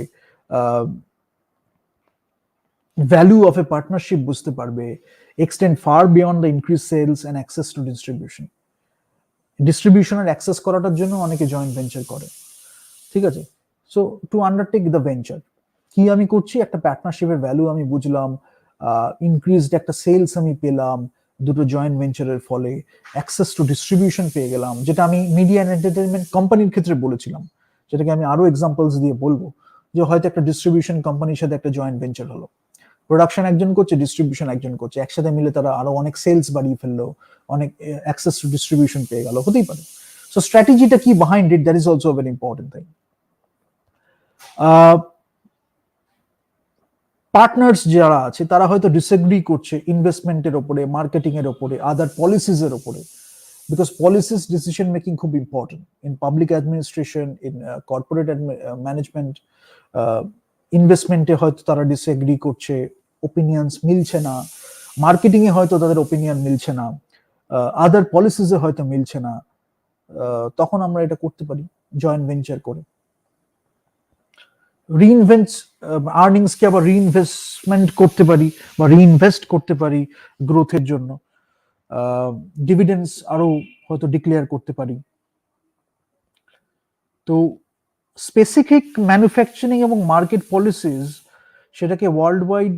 ভ্যালু অফ এ পার্টনারশিপ বুঝতে পারবে, extend far beyond the increase sales and access to ডিস্ট্রিবিউশনের অ্যাক্সেস করাটার জন্য অনেকে জয়েন্ট ভেঞ্চার করে, ঠিক আছে? So to undertake the venture, কি আমি করছি, একটা পার্টনারশিপের ভ্যালু আমি বুঝলাম, ইনক্রিজড একটা সেলস আমি পেলাম দুটো জয়েন্ট ভেঞ্চারের ফলে, অ্যাক্সেস টু ডিস্ট্রিবিউশন পেয়ে গেলাম, যেটা আমি মিডিয়া অ্যান্ড এন্টারটেনমেন্ট কোম্পানির ক্ষেত্রে বলেছিলাম, যেটাকে আমি আরো এক্সাম্পলস দিয়ে বলবো, যে হয়তো একটা ডিস্ট্রিবিউশন কোম্পানির সাথে একটা জয়েন্ট ভেঞ্চার হলো, প্রোডাকশন একজন করছে, ডিস্ট্রিবিউশন একজন করছে, একসাথে মিলে তারা আরো অনেক সেলস বাড়িয়ে ফেললো, অনেক অ্যাক্সেস টু ডিস্ট্রিবিউশন পেয়ে গেল, হতেই পারে। সো স্ট্র্যাটেজিটা কি behind it, that is also very important thing. Partners যারা আছে তারা হয়তো ডিসএগ্রি করছে ইনভেস্টমেন্টের ওপরে, মার্কেটিং এর ওপরে, আদার পলিসিস এর ওপরে, বিকজ পলিসিস ডিসিশন মেকিং খুব important in public administration, in corporate management. ইনভেস্টমেন্টে হয়তো তারা ডিসএগ্রি করছে, ওপিনিয়ন্স মিলছে না, মার্কেটিং এ হয়তো তাদের ওপিনিয়ন মিলছে না, আদার পলিসিস এ হয়তো মিলছে না, তখন আমরা এটা করতে পারি জয়েন্ট ভেঞ্চার করে। আর্নিংসকে আবার রিইনভেস্টমেন্ট করতে পারি বা রিইনভেস্ট করতে পারি গ্রোথের জন্য, ডিভিডেন্ডস আরো হয়তো ডিক্লেয়ার করতে পারি। তো স্পেসিফিক ম্যানুফ্যাকচারিং এবং মার্কেট পলিসিস, সেটাকে ওয়ার্ল্ড ওয়াইড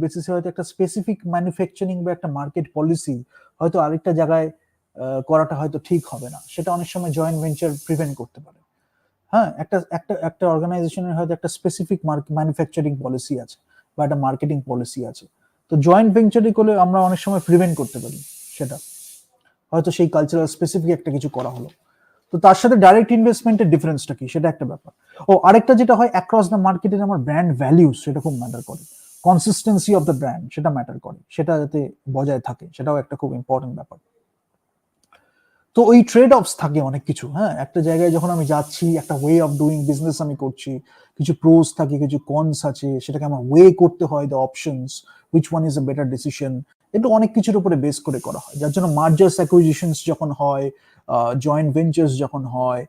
বেসিসে হয়তো একটা স্পেসিফিক ম্যানুফ্যাকচারিং বা একটা মার্কেট পলিসি হয়তো আরেকটা জায়গায় করাটা হয়তো ঠিক হবে না, সেটা অনেক সময় জয়েন্ট ভেঞ্চার প্রিভেন্ট করতে পারে। হ্যাঁ, একটা অর্গানাইজেশনের হয়তো একটা স্পেসিফিক ম্যানুফ্যাকচারিং পলিসি আছে বা একটা মার্কেটিং পলিসি আছে, তো জয়েন্ট ভেঞ্চারিং করলে আমরা অনেক সময় প্রিভেন্ট করতে পারি সেটা, হয়তো সেই কালচারাল স্পেসিফিক একটা কিছু করা হলো। তো তার সাথে ডাইরেক্ট ইনভেস্টমেন্টের ডিফারেন্সটা কি, সেটা একটা ব্যাপার। ও আরেকটা যেটা হয়, অ্যাক্রস দ্য মার্কেটের আমার ব্র্যান্ড ভ্যালিউস, সেটা খুব ম্যাটার করে, কনসিস্টেন্সি অফ দ্য ব্র্যান্ড সেটা ম্যাটার করে, সেটা যাতে বজায় থাকে, সেটাও একটা খুব ইম্পর্টেন্ট ব্যাপার। তো ওই ট্রেড অফস থাকে অনেক কিছু। হ্যাঁ, একটা জায়গায় যখন আমি যাচ্ছি, একটা ওয়ে অফ ডুইং বিজনেস আমি করছি, কিছু প্রোস থাকে, কিছু কনস আছে, সেটাকে আমার ওয়ে করতে হয়, the options, which one is a better decision, এটা অনেক কিছুর উপরে বেস করে করা হয়, যার জন্য মার্জার্স অ্যাকুইজিশনস যখন হয়, জয়েন্ট ভেঞ্চার্স যখন হয়,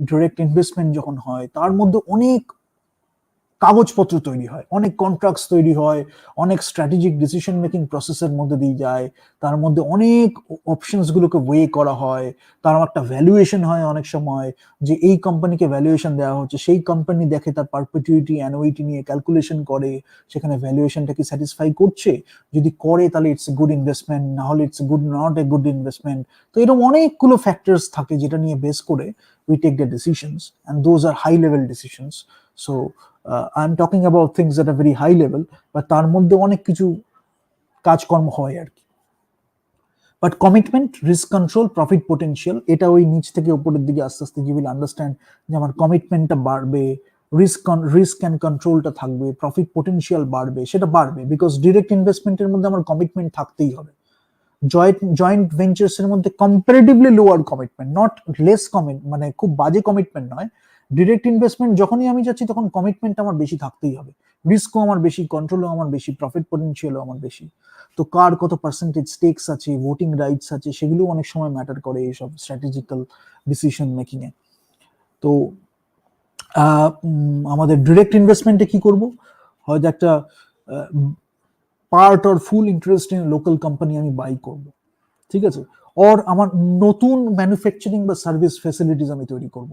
ডিরেক্ট ইনভেস্টমেন্ট যখন হয়, তার মধ্যে অনেক কাগজপত্র তৈরি হয়, অনেক কন্ট্রাক্টস তৈরি হয়, অনেক স্ট্র্যাটেজিক ডিসিশন মেকিং প্রসেসের মধ্যে দিয়ে যায়, তার মধ্যে অনেক অপশনস গুলোকে ওয়ে করা হয়, তার একটা ভ্যালুয়েশন হয় অনেক সময়, যে এই কোম্পানিকে ভ্যালুয়েশন দেওয়া হচ্ছে, সেই কোম্পানি দেখে তার পারপিচুইটি অ্যানুইটি নিয়ে ক্যালকুলেশন করে, সেখানে ভ্যালুয়েশনটা কি স্যাটিসফাই করছে, যদি করে তাহলে ইটস গুড ইনভেস্টমেন্ট, না হলে it's good not a good investment. তো এরকম অনেকগুলো ফ্যাক্টরস থাকে যেটা নিয়ে বেস করে we take the decisions, and those are high level decisions. So I'm talking about things at a very high level, but তার মধ্যে অনেক কিছু কাজকর্ম হয় আর কি। But commitment, risk control, profit potential, এটা ওই নিচ থেকে উপরের দিকে আস্তে আস্তে ইউ উইল আন্ডারস্ট্যান্ড যে আমার কমিটমেন্টটা বাড়বে, রিস্ক অ্যান্ড কন্ট্রোলটা থাকবে, প্রফিট পোটেনশিয়াল বাড়বে, সেটা বাড়বে বিকজ ডিরেক্ট ইনভেস্টমেন্টের মধ্যে আমার কমিটমেন্ট থাকতেই হবে। জয়েন্ট ভেঞ্চার্স এর মধ্যে comparatively lower commitment, not less commit, মানে খুব বাজে কমিটমেন্ট নয়। ডিরেক্ট ইনভেস্টমেন্ট যখনই আমি যাচ্ছি তখন কমিটমেন্ট আমার বেশি থাকতেই হবে, রিস্কও আমার বেশি, কন্ট্রোলও আমার বেশি, প্রফিট পোটেনশিয়ালও আমার বেশি। তো কার কত পার্সেন্টেজ স্টেকস আছে, ভোটিং রাইটস আছে, সেগুলো অনেক সময় ম্যাটার করে এইসব স্ট্র্যাটেজিক্যাল ডিসিশন মেকিং এ। তো আমাদের ডিরেক্ট ইনভেস্টমেন্টে কি করব, হয়তো একটা part or full interest in local company আমি বাই করব, ঠিক আছে, অর আমার নতুন ম্যানুফ্যাকচারিং বা সার্ভিস ফ্যাসিলিটিস আমি তৈরি করব,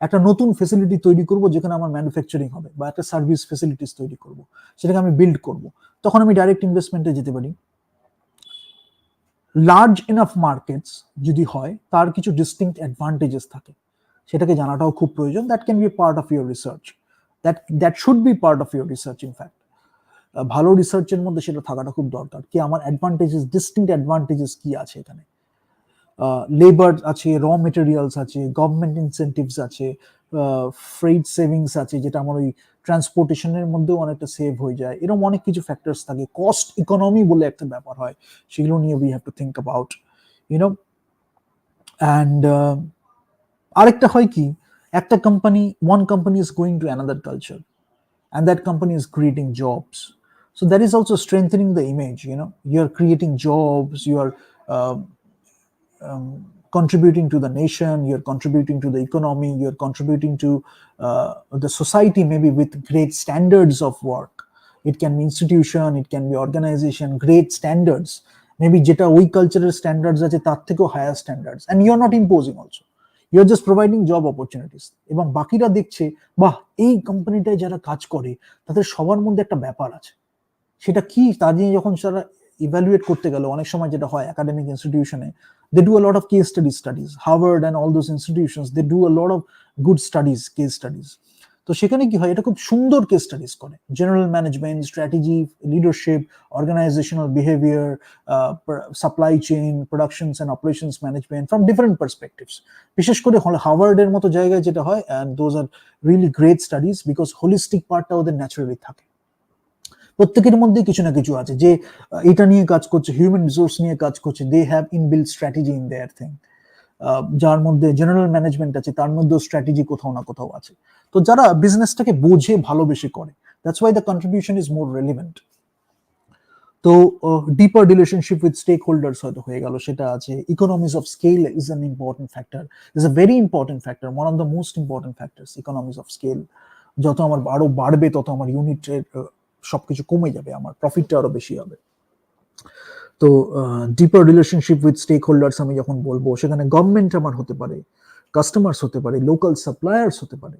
একটা নতুন ফ্যাসিলিটি তৈরি করব যেখানে আমার ম্যানুফ্যাকচারিং হবে, বা একটা সার্ভিস ফ্যাসিলিটিস তৈরি করব, সেটাকে আমি বিল্ড করব, তখন আমি ডাইরেক্ট ইনভেস্টমেন্টে যেতে পারি। লার্জ এনাফ মার্কেটস যদি হয়, তার কিছু ডিস্টিংক্ট অ্যাডভান্টেজেস থাকে, সেটাকে জানাটাও খুব প্রয়োজন। That can be part of your research, that should be part of your research. In fact ভালো রিসার্চের মধ্যে সেটা থাকাটা খুব দরকার, কি আমার অ্যাডভান্টেজেস, ডিস্টিংক্ট অ্যাডভান্টেজেস কি আছে এখানে। লেবার আছে, র মেটেরিয়ালস আছে, গভর্নমেন্ট ইনসেন্টিভস আছে, ফ্রেড সেভিংস আছে, যেটা আমার ওই ট্রান্সপোর্টেশনের মধ্যেও অনেকটা সেভ হয়ে যায়, এরকম অনেক কিছু ফ্যাক্টরস থাকে। কস্ট ইকোনমি বলে একটা ব্যাপার হয়, সেগুলো নিয়ে we have to think about, you know. And আরেকটা হয় কি, একটা company, one company is going to another culture and that company is creating jobs, so that is also strengthening the image. You are creating jobs, you are uh, contributing to the nation, you're contributing to the economy, you're contributing to the society, maybe with great standards of work. It can be institution, it can be organization, great standards, maybe যেটা ওই কালচারের standards আছে তার থেকেও higher standards, and you're not imposing also, you're just providing job opportunities, এবং বাকিরা দেখছে বাহ এই কোম্পানিটায় যারা কাজ করে তাদের সবার মধ্যে একটা ব্যাপার আছে, সেটা কি তা নিয়ে যখন তারা ইভ্যালুয়েট করতে গেল, অনেক সময় যেটা হয় academic ইনস্টিটিউশনে, they do a lot of case studies, Harvard and all those institutions, they do a lot of good studies, case studies. তো সেখানে কি হয়, এটা খুব সুন্দর কেস স্টাডিজ করে, general management, strategy, leadership, organizational behaviour, supply chain, productions and operations management from different perspectives. বিশেষ করে হার্ভার্ডের মতো জায়গায় যেটা হয়, and those are really great studies because holistic পার্টটা ওদের ন্যাচারালি থাকে, প্রত্যেকের মধ্যে কিছু না কিছু আছে, যে এটা নিয়ে কাজ করছে, হিউম্যান রিসোর্স নিয়ে কাজ করছে, they have inbuilt strategy in their thing, যার মধ্যে জেনারেল ম্যানেজমেন্ট আছে, তার মধ্যেও স্ট্র্যাটেজি কোথাও না কোথাও আছে। তো যারা বিজনেসটাকে বোঝে, ভালোবেসে করে, that's why the contribution is more relevant. তো ডিপার রিলেশনশিপ উইথ স্টেক হোল্ডার্স হয়তো হয়ে গেল, সেটা আছে। Economies of scale is an important factor, is a very important factor, one of the most important factors, economies of scale. যত আমার আরো বাড়বে তত আমার ইউনিটের সবকিছু কমে যাবে, আমার প্রফিটটা আরো বেশি হবে। তো ডিপার রিলেশনশিপ উইথ স্টেক হোল্ডার্স আমি যখন বলবো, সেখানে গভর্নমেন্ট আমার হতে পারে, কাস্টমার্স হতে পারে, লোকাল সাপ্লায়ার্স হতে পারে,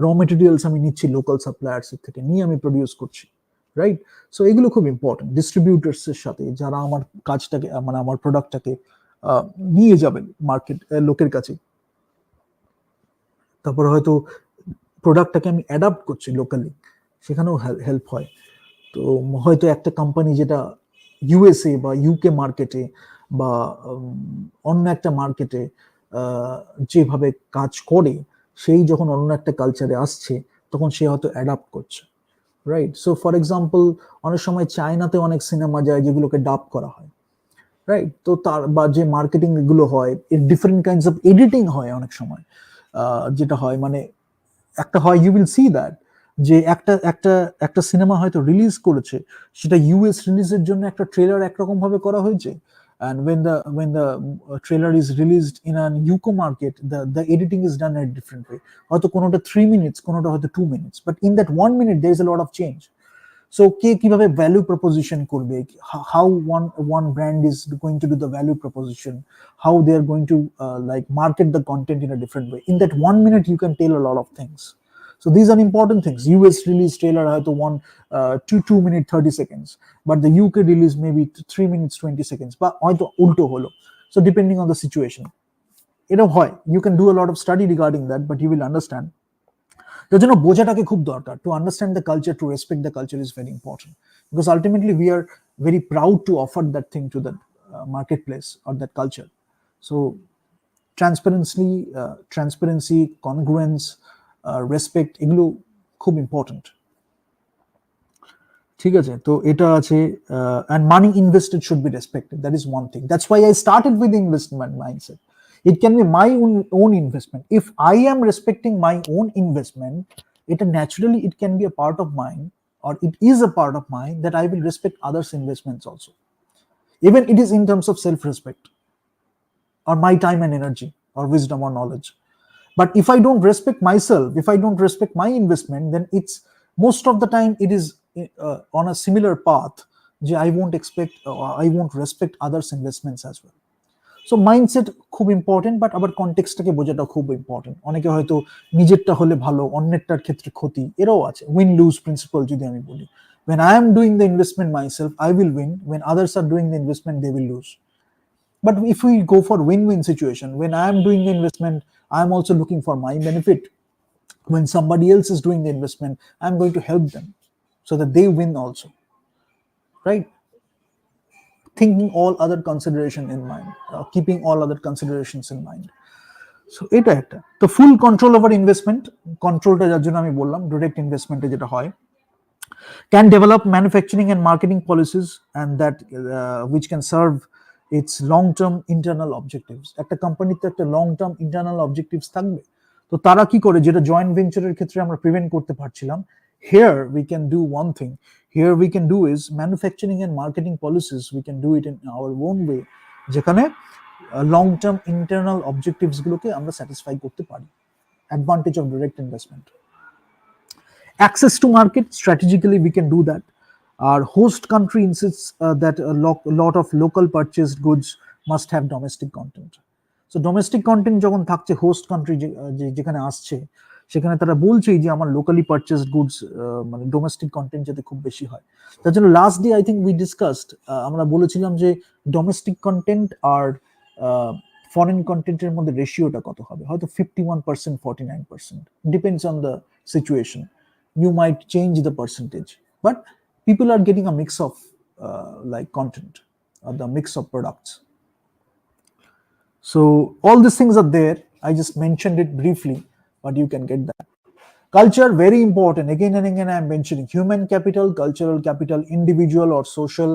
র মেটেরিয়ালস আমি নিচ্ছি লোকাল সাপ্লায়ার্স এর থেকে, নিয়ে আমি প্রডিউস করছি, রাইট? সো এগুলো খুব ইম্পর্টেন্ট। ডিস্ট্রিবিউটার্স এর সাথে যারা আমার কাজটাকে, মানে আমার প্রোডাক্টটাকে নিয়ে যাবেন মার্কেট লোকের কাছে, তারপরে হয়তো প্রোডাক্টটাকে আমি অ্যাডাপ্ট করছি লোকালি, সেখানেও হেল্প হয়। তো হয়তো একটা কোম্পানি যেটা ইউএসএ বা ইউকে মার্কেটে বা অন্য একটা মার্কেটে যেভাবে কাজ করে, সেই যখন অন্য একটা কালচারে আসছে তখন সে হয়তো অ্যাডাপ্ট করছে, রাইট? সো ফর এক্সাম্পল, অনেক সময় চায়নাতে অনেক সিনেমা যায় যেগুলোকে ডাব করা হয়, রাইট? তো তার বা যে মার্কেটিং এগুলো হয়, এর ডিফারেন্ট কাইন্ডস অফ এডিটিং হয় অনেক সময়, যেটা হয় মানে একটা হয়, ইউ উইল সি দ্যাট, যে একটা একটা একটা সিনেমা হয়তো রিলিজ করেছে, সেটা ইউএস রিলিজের জন্য একটা ট্রেলার একরকম ভাবে করা হয়েছে, and when the trailer is released in an UK market, the editing is done in a different way. হয়তো কোনোটা 3 minutes, কোনোটা হয়তো 2 minutes, but in that 1 minute there is a lot of change. So কে কিভাবে value proposition করবে, how one brand is going to do the value proposition, how they are going to like market the content in a different way. In that 1 minute you can tell a lot of things. So these are important things. US release trailer হয়তো 2 minute 30 seconds, but the UK release maybe 3 minutes 20 seconds, বা হয়তো উল্টো হলো। So depending on the situation, এরকম হয়। You can do a lot of study regarding that, but you will understand. তার জন্য বোঝাটাকে খুব দরকার। To understand the culture, to respect the culture is very important, because ultimately we are very proud to offer that thing to the marketplace or that culture. So transparency, congruence, respect, এগুলো খুব important. ঠিক আছে, তো এটা আছে। And money invested should be respected, that is one thing. That's why I started with the investment mindset. It can be my own investment. If I am respecting my own investment, it naturally it can be a part of mine, or it is a part of mine, that I will respect others investments also, even it is in terms of self-respect or my time and energy or wisdom or knowledge. But if I don't respect myself, if I don't respect my investment, then it's most of the time it is on a similar path. I won't expect, I won't respect others investments as well. So mindset খুব important, but আবার কনটেক্সটটাকে বোঝাটা খুব important. অনেকে হয়তো নিজেরটা হলে ভালো, অন্যেরটার ক্ষেত্রে ক্ষতি, এরাও আছে। উইন লুজ প্রিন্সিপাল যদি আমি বলি, when I am doing the investment myself, I will win. When others are doing the investment, they will lose. But if we go for win-win situation, when I am doing the investment, I am also looking for my benefit. When somebody else is doing the investment, I am going to help them so that they win also, right? Thinking all other consideration in mind, keeping all other considerations in mind. So এটা একটা তো ফুল control over investment, কন্ট্রোলটা যার জন্য আমি বললাম direct ইনভেস্টমেন্টে যেটা হয়, can develop manufacturing and marketing policies and that which can serve its long term internal objectives. একটা কোম্পানিতে একটা লং টার্ম ইন্টারনাল অবজেক্টিভস থাকবে, তো তারা কি করে, যেটা জয়েন্ট ভেঞ্চারের ক্ষেত্রে আমরা প্রিভেন্ট করতে পারছিলাম, here we can do one thing. Here we can do is manufacturing and marketing policies, we can do it in our own way, যেখানে লং টার্ম ইন্টারনাল অবজেক্টিভস গুলোকে আমরা স্যাটিসফাই করতে পারি। Advantage of direct investment, access to market, strategically we can do that. Our host country insists that a lot of local purchased goods must have domestic content. So domestic content যখন থাকছে host country যেখানে আসছে, সেখানে তারা বলছেই যে আমার locally purchased goods মানে domestic content যাতে খুব বেশি হয়। তার জন্য last day I think we discussed, আমরা বলেছিলাম যে ডোমেস্টিক কন্টেন্ট আর ফরেন কন্টেন্টের মধ্যে রেশিওটা কত হবে, হয়তো 51%, 49%, depends on the situation. You might change the percentage, but people are getting a mix of like content or the mix of products. So all these things are there. I just mentioned it briefly, but you can get that. Culture, very important. Again and again I am mentioning human capital, cultural capital, individual or social,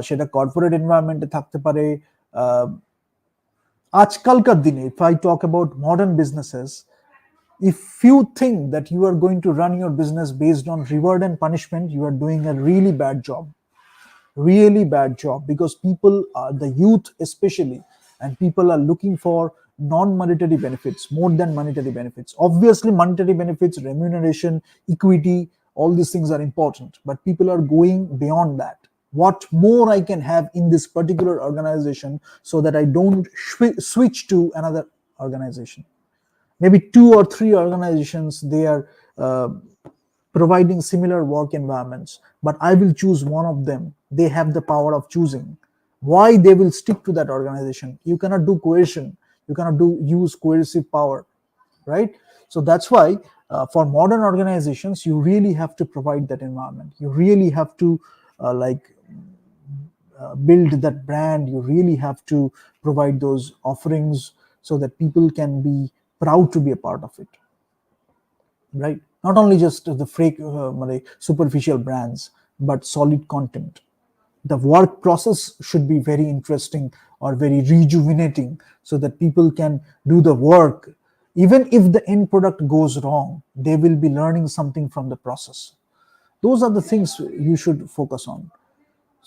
সেটা corporate environment এ থাকতে পারে। আজকালকার দিনে if I talk about modern businesses, if you think that you are going to run your business based on reward and punishment, you are doing a really bad job, because people are, the youth especially, and people are looking for non-monetary benefits more than monetary benefits. Obviously monetary benefits, remuneration, equity, all these things are important, but people are going beyond that. What more I can have in this particular organization so that I don't switch to another organization. Maybe 2 or 3 organizations, they are providing similar work environments, but I will choose one of them. They have the power of choosing. Why they will stick to that organization? You cannot do coercion, you cannot use coercive power, right? So that's why for modern organizations, you really have to provide that environment. You really have to build that brand. You really have to provide those offerings so that people can be proud to be a part of it, right? Not only just the fake superficial brands, but solid content. The work process should be very interesting or very rejuvenating so that people can do the work. Even if the end product goes wrong, they will be learning something from the process. Those are the things you should focus on.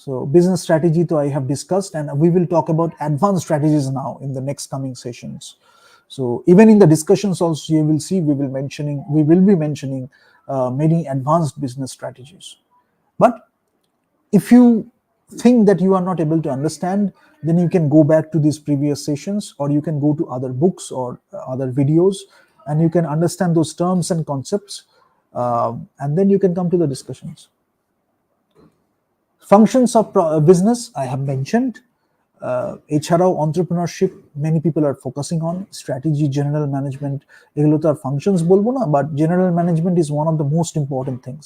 So business strategy though I have discussed, and we will talk about advanced strategies now in the next coming sessions. So even in the discussions also you will see we will be mentioning many advanced business strategies. But if you think that you are not able to understand, then you can go back to these previous sessions, or you can go to other books or other videos, and you can understand those terms and concepts, and then you can come to the discussions. Functions of business I have mentioned. এছাড়াও entrepreneurship, many people are focusing on strategy, general management, এগুলো তো আর functions বলবো না, but general management is one of the most important things.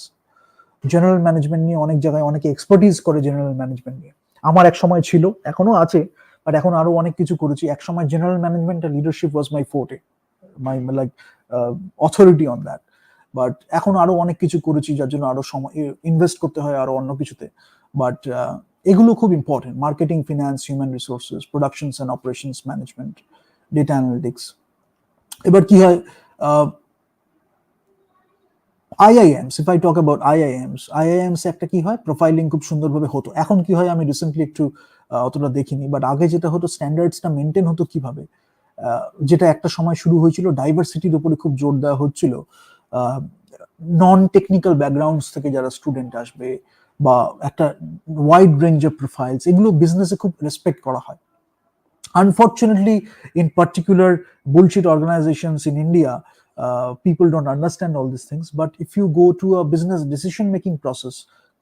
General management নিয়ে অনেক জায়গায় অনেকে expertise করে জেনারেল ম্যানেজমেন্ট নিয়ে। আমার এক সময় ছিল, এখনো আছে, বাট এখন আরো অনেক কিছু করেছি। এক সময় জেনারেল ম্যানেজমেন্ট আর leadership was my forte, my like authority on that. But এখন আরো অনেক কিছু করেছি, যার জন্য আরো সময় ইনভেস্ট করতে হয় আরো অন্য কিছুতে। বাট এগুলো খুব important: marketing, finance, human resources, productions and operations management, data analytics. এবার কি হয়, আইআইএমস, ইফ আই টক অ্যাবাউট আইআইএমস একটা কি হয়, প্রোফাইলিং খুব সুন্দরভাবে হতো। এখন কি হয় আমি রিসেন্টলি একটু অতটা দেখিনি, বাট আগে যেটা হতো, স্ট্যান্ডার্ডসটা মেনটেন হতো কিভাবে, যেটা একটা সময় শুরু হয়েছিল ডাইভার্সিটির উপরে খুব জোর দেওয়া হচ্ছিল। নন টেকনিক্যাল ব্যাকগ্রাউন্ডস থেকে যারা স্টুডেন্ট আসবে, বা একটা ওয়াইড রেঞ্জ অফ প্রোফাইলস, এগুলো বিজনেসে খুব রেসপেক্ট করা হয়। Unfortunately, in particular bullshit organizations in India, people don't understand all these things. But if you go to a business decision making process,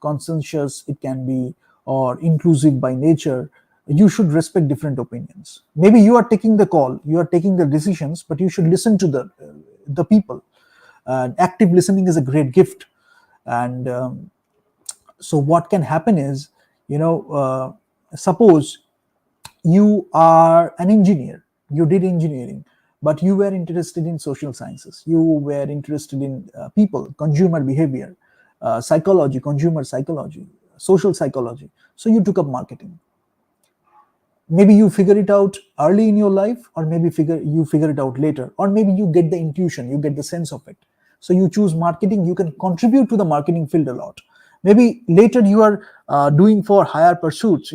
consensus it can be, or inclusive by nature, you should respect different opinions. Maybe you are taking the call, you are taking the decisions, but you should listen to the people. Active listening is a great gift. And so what can happen is, suppose you are an engineer, you did engineering, but you were interested in social sciences, you were interested in people, consumer behavior, psychology, consumer psychology, social psychology. So you took up marketing. Maybe you figure it out early in your life, or maybe you figure it out later, or maybe you get the intuition, you get the sense of it. So you choose marketing, you can contribute to the marketing field a lot. Maybe later you are doing for higher pursuits,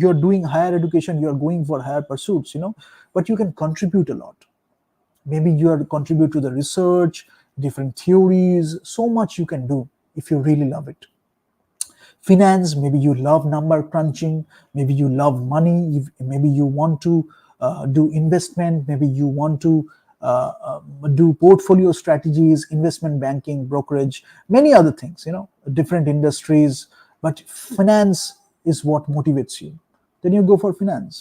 you're doing higher education, you're going for higher pursuits, but you can contribute a lot. Maybe you are contribute to the research, different theories, so much you can do if you really love it. Finance, maybe you love number crunching, maybe you love money, maybe you want to do investment, maybe you want to do portfolio strategies, investment banking, brokerage, many other things, different industries. But finance is what motivates you. Then you go for finance.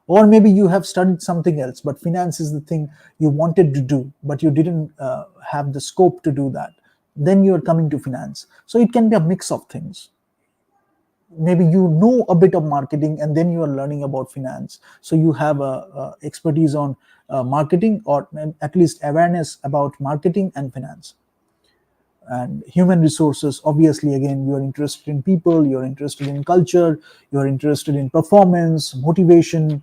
Or maybe you have studied something else, but finance is the thing you wanted to do, but you didn't have the scope to do that. Then you're coming to finance. So it can be a mix of things. Maybe you know a bit of marketing and then you are learning about finance, so you have a expertise on marketing, or at least awareness about marketing and finance. And human resources, obviously, again, you are interested in people, you're interested in culture, you're interested in performance, motivation.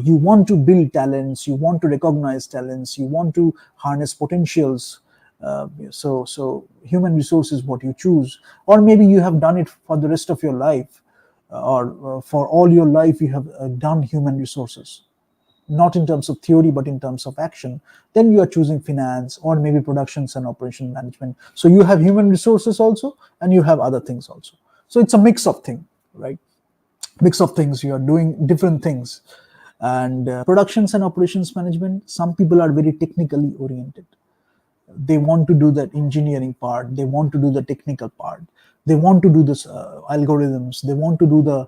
You want to build talents, you want to recognize talents, you want to harness potentials. So human resource is what you choose. Or maybe you have done it for the rest of your life, or for all your life you have done human resources, not in terms of theory but in terms of action. Then you are choosing finance, or maybe productions and operation management. So you have human resources also, and you have other things also. So it's a mix of things, right? Mix of things, you are doing different things. And productions and operations management, some people are very technically oriented. They want to do that engineering part, they want to do the technical part, they want to do this algorithms, they want to do the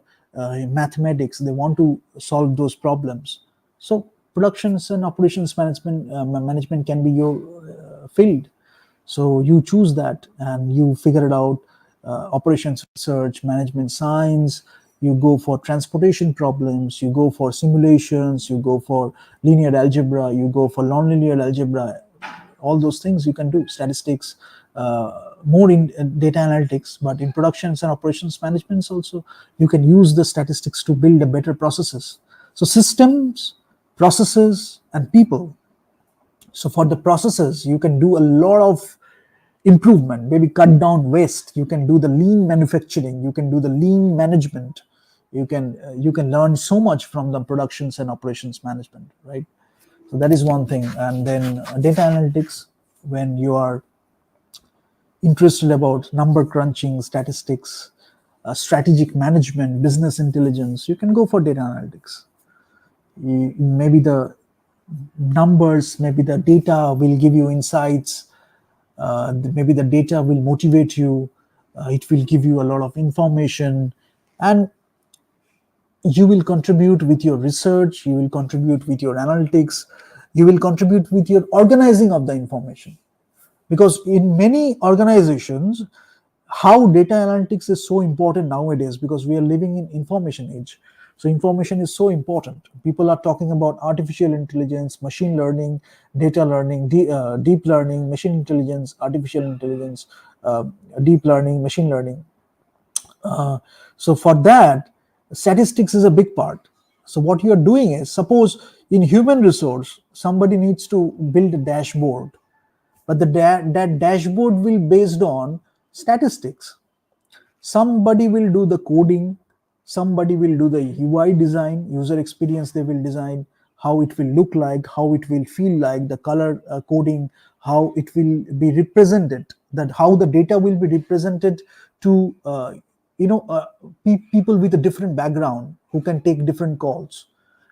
mathematics, they want to solve those problems. So productions and operations management can be your field. So you choose that and you figure it out. Operations research, management science, you go for transportation problems, you go for simulations, you go for linear algebra, you go for nonlinear algebra. All those things you can do. Statistics, more in data analytics, but in productions and operations management also, you can use the statistics to build a better processes. So systems, processes, and people. So for the processes, you can do a lot of improvement, maybe cut down waste, you can do the lean manufacturing, you can do the lean management, you can learn so much from the productions and operations management, right? So that is one thing. And then data analytics, when you are interested about number crunching, statistics, strategic management, business intelligence, you can go for data analytics. Maybe the numbers, maybe the data will give you insights, maybe the data will motivate you, it will give you a lot of information, and you will contribute with your research, you will contribute with your analytics, you will contribute with your organizing of the information. Because in many organizations, how data analytics is so important nowadays, because we are living in information age. So information is so important. People are talking about artificial intelligence, machine learning, data learning, deep learning, machine intelligence, artificial intelligence, uh, deep learning, machine learning. uh, so for that, statistics is a big part. So what you are doing is, suppose in human resource somebody needs to build a dashboard, but that dashboard will based on statistics. Somebody will do the coding, somebody will do the UI design, user experience they will design, how it will look like, how it will feel like, the color coding, how it will be represented, that how the data will be represented to you know uh, people with a different background who can take different calls.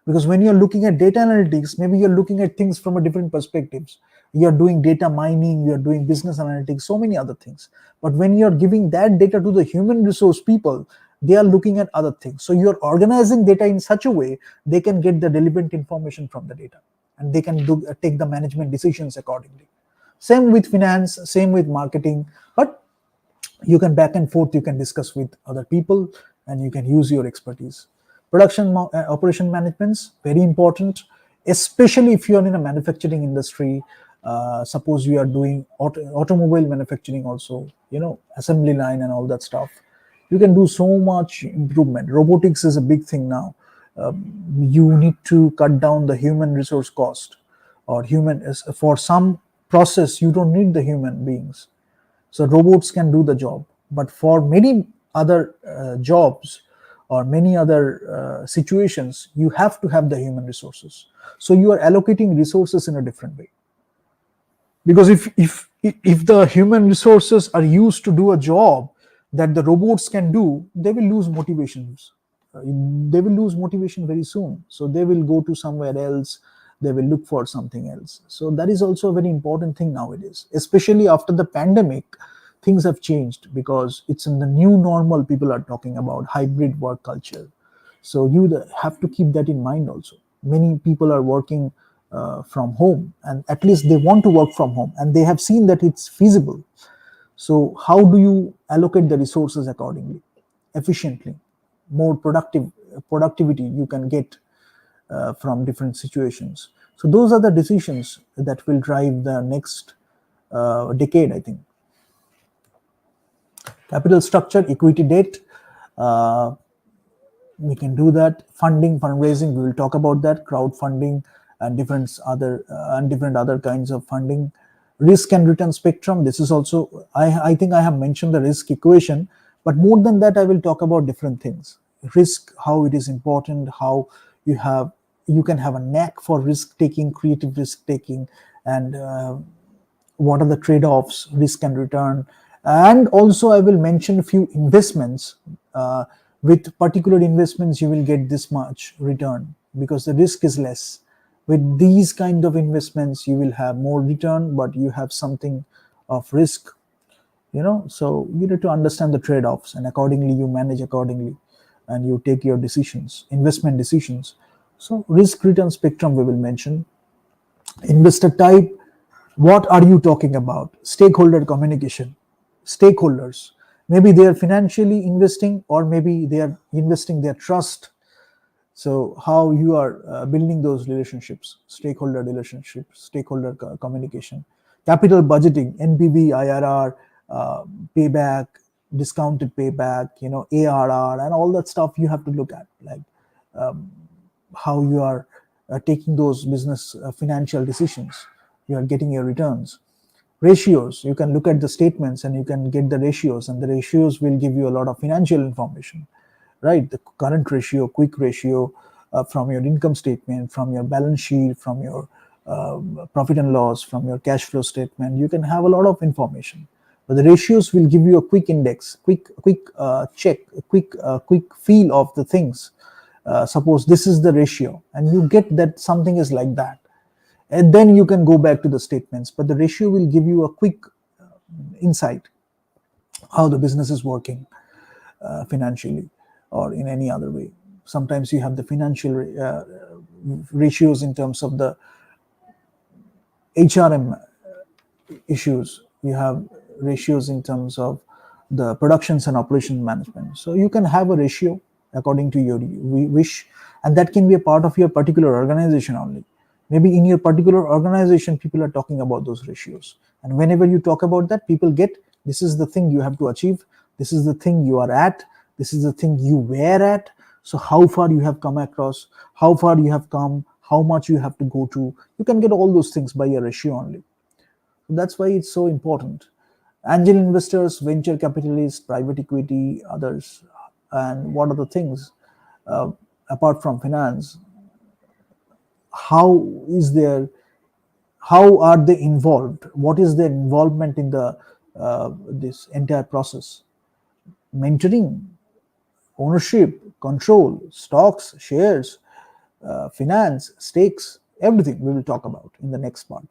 Because when you're looking at data analytics, maybe you're looking at things from a different perspectives. You're doing data mining, you're doing business analytics, so many other things. But when you're giving that data to the human resource people, they are looking at other things. So you're organizing data in such a way they can get the relevant information from the data, and they can take the management decisions accordingly. Same with finance, same with marketing. But you can back and forth, you can discuss with other people, and you can use your expertise. Operation management's very important, especially if you are in a manufacturing industry. Suppose you are doing automobile manufacturing also, assembly line and all that stuff. You can do so much improvement. Robotics is a big thing now. You need to cut down the human resource cost, or for some process you don't need the human beings, so robots can do the job. But for many other jobs, or many other situations, you have to have the human resources. So you are allocating resources in a different way. Because if the human resources are used to do a job that the robots can do, they will lose motivations. They will lose motivation very soon. So they will go to somewhere else. They will look for something else. So that is also a very important thing nowadays, especially after the pandemic. Things have changed because it's in the new normal. People are talking about hybrid work culture. So you have to keep that in mind also. Many people are working from home, and at least they want to work from home, and they have seen that it's feasible. So how do you allocate the resources accordingly, efficiently? More productivity you can get from different situations. So those are the decisions that will drive the next decade, I think. Capital structure, equity, debt, uh, we can do that. Funding, fundraising, we will talk about that. Crowdfunding and different other kinds of funding. Risk and return spectrum, this is also, I think I have mentioned the risk equation, but more than that I will talk about different things. Risk, how it is important, how you can have a knack for risk taking, creative risk taking, and what are the trade-offs, risk and return. And also I will mention a few investments. With particular investments you will get this much return because the risk is less. With these kind of investments you will have more return, but you have something of risk. So you need to understand the trade-offs, and accordingly you manage accordingly, and you take your decisions, investment decisions. So risk return spectrum we will mention. Investor type, what are you talking about? Stakeholder communication. Stakeholders, maybe they are financially investing, or maybe they are investing their trust. So how you are building those relationships, stakeholder relationships, stakeholder communication. Capital budgeting, NPV, IRR, payback, discounted payback, ARR, and all that stuff you have to look at, like how you are taking those business financial decisions, you are getting your returns. Ratios, you can look at the statements and you can get the ratios, and the ratios will give you a lot of financial information, right? The current ratio, quick ratio, from your income statement, from your balance sheet, from your profit and loss, from your cash flow statement, you can have a lot of information. But the ratios will give you a quick index, quick check, a quick feel of the things. Suppose this is the ratio, and you get that something is like that, and then you can go back to the statements. But the ratio will give you a quick insight how the business is working financially or in any other way. Sometimes you have the financial ratios in terms of the HRM issues. You have ratios in terms of the productions and operation management. So you can have a ratio according to your wish, and that can be a part of your particular organization only. Maybe in your particular organization, people are talking about those ratios, and whenever you talk about that, people get, this is the thing you have to achieve, this is the thing you are at, this is the thing you were at. So how far you have come across, how far you have come, how much you have to go to, you can get all those things by a ratio only. So that's why it's so important. Angel investors, venture capitalists, private equity, others, and what are the things uh, apart from finance? How is their, how are they involved? What is their involvement in the this entire process? Mentoring, ownership, control, stocks, shares, finance, stakes, everything we will talk about in the next part.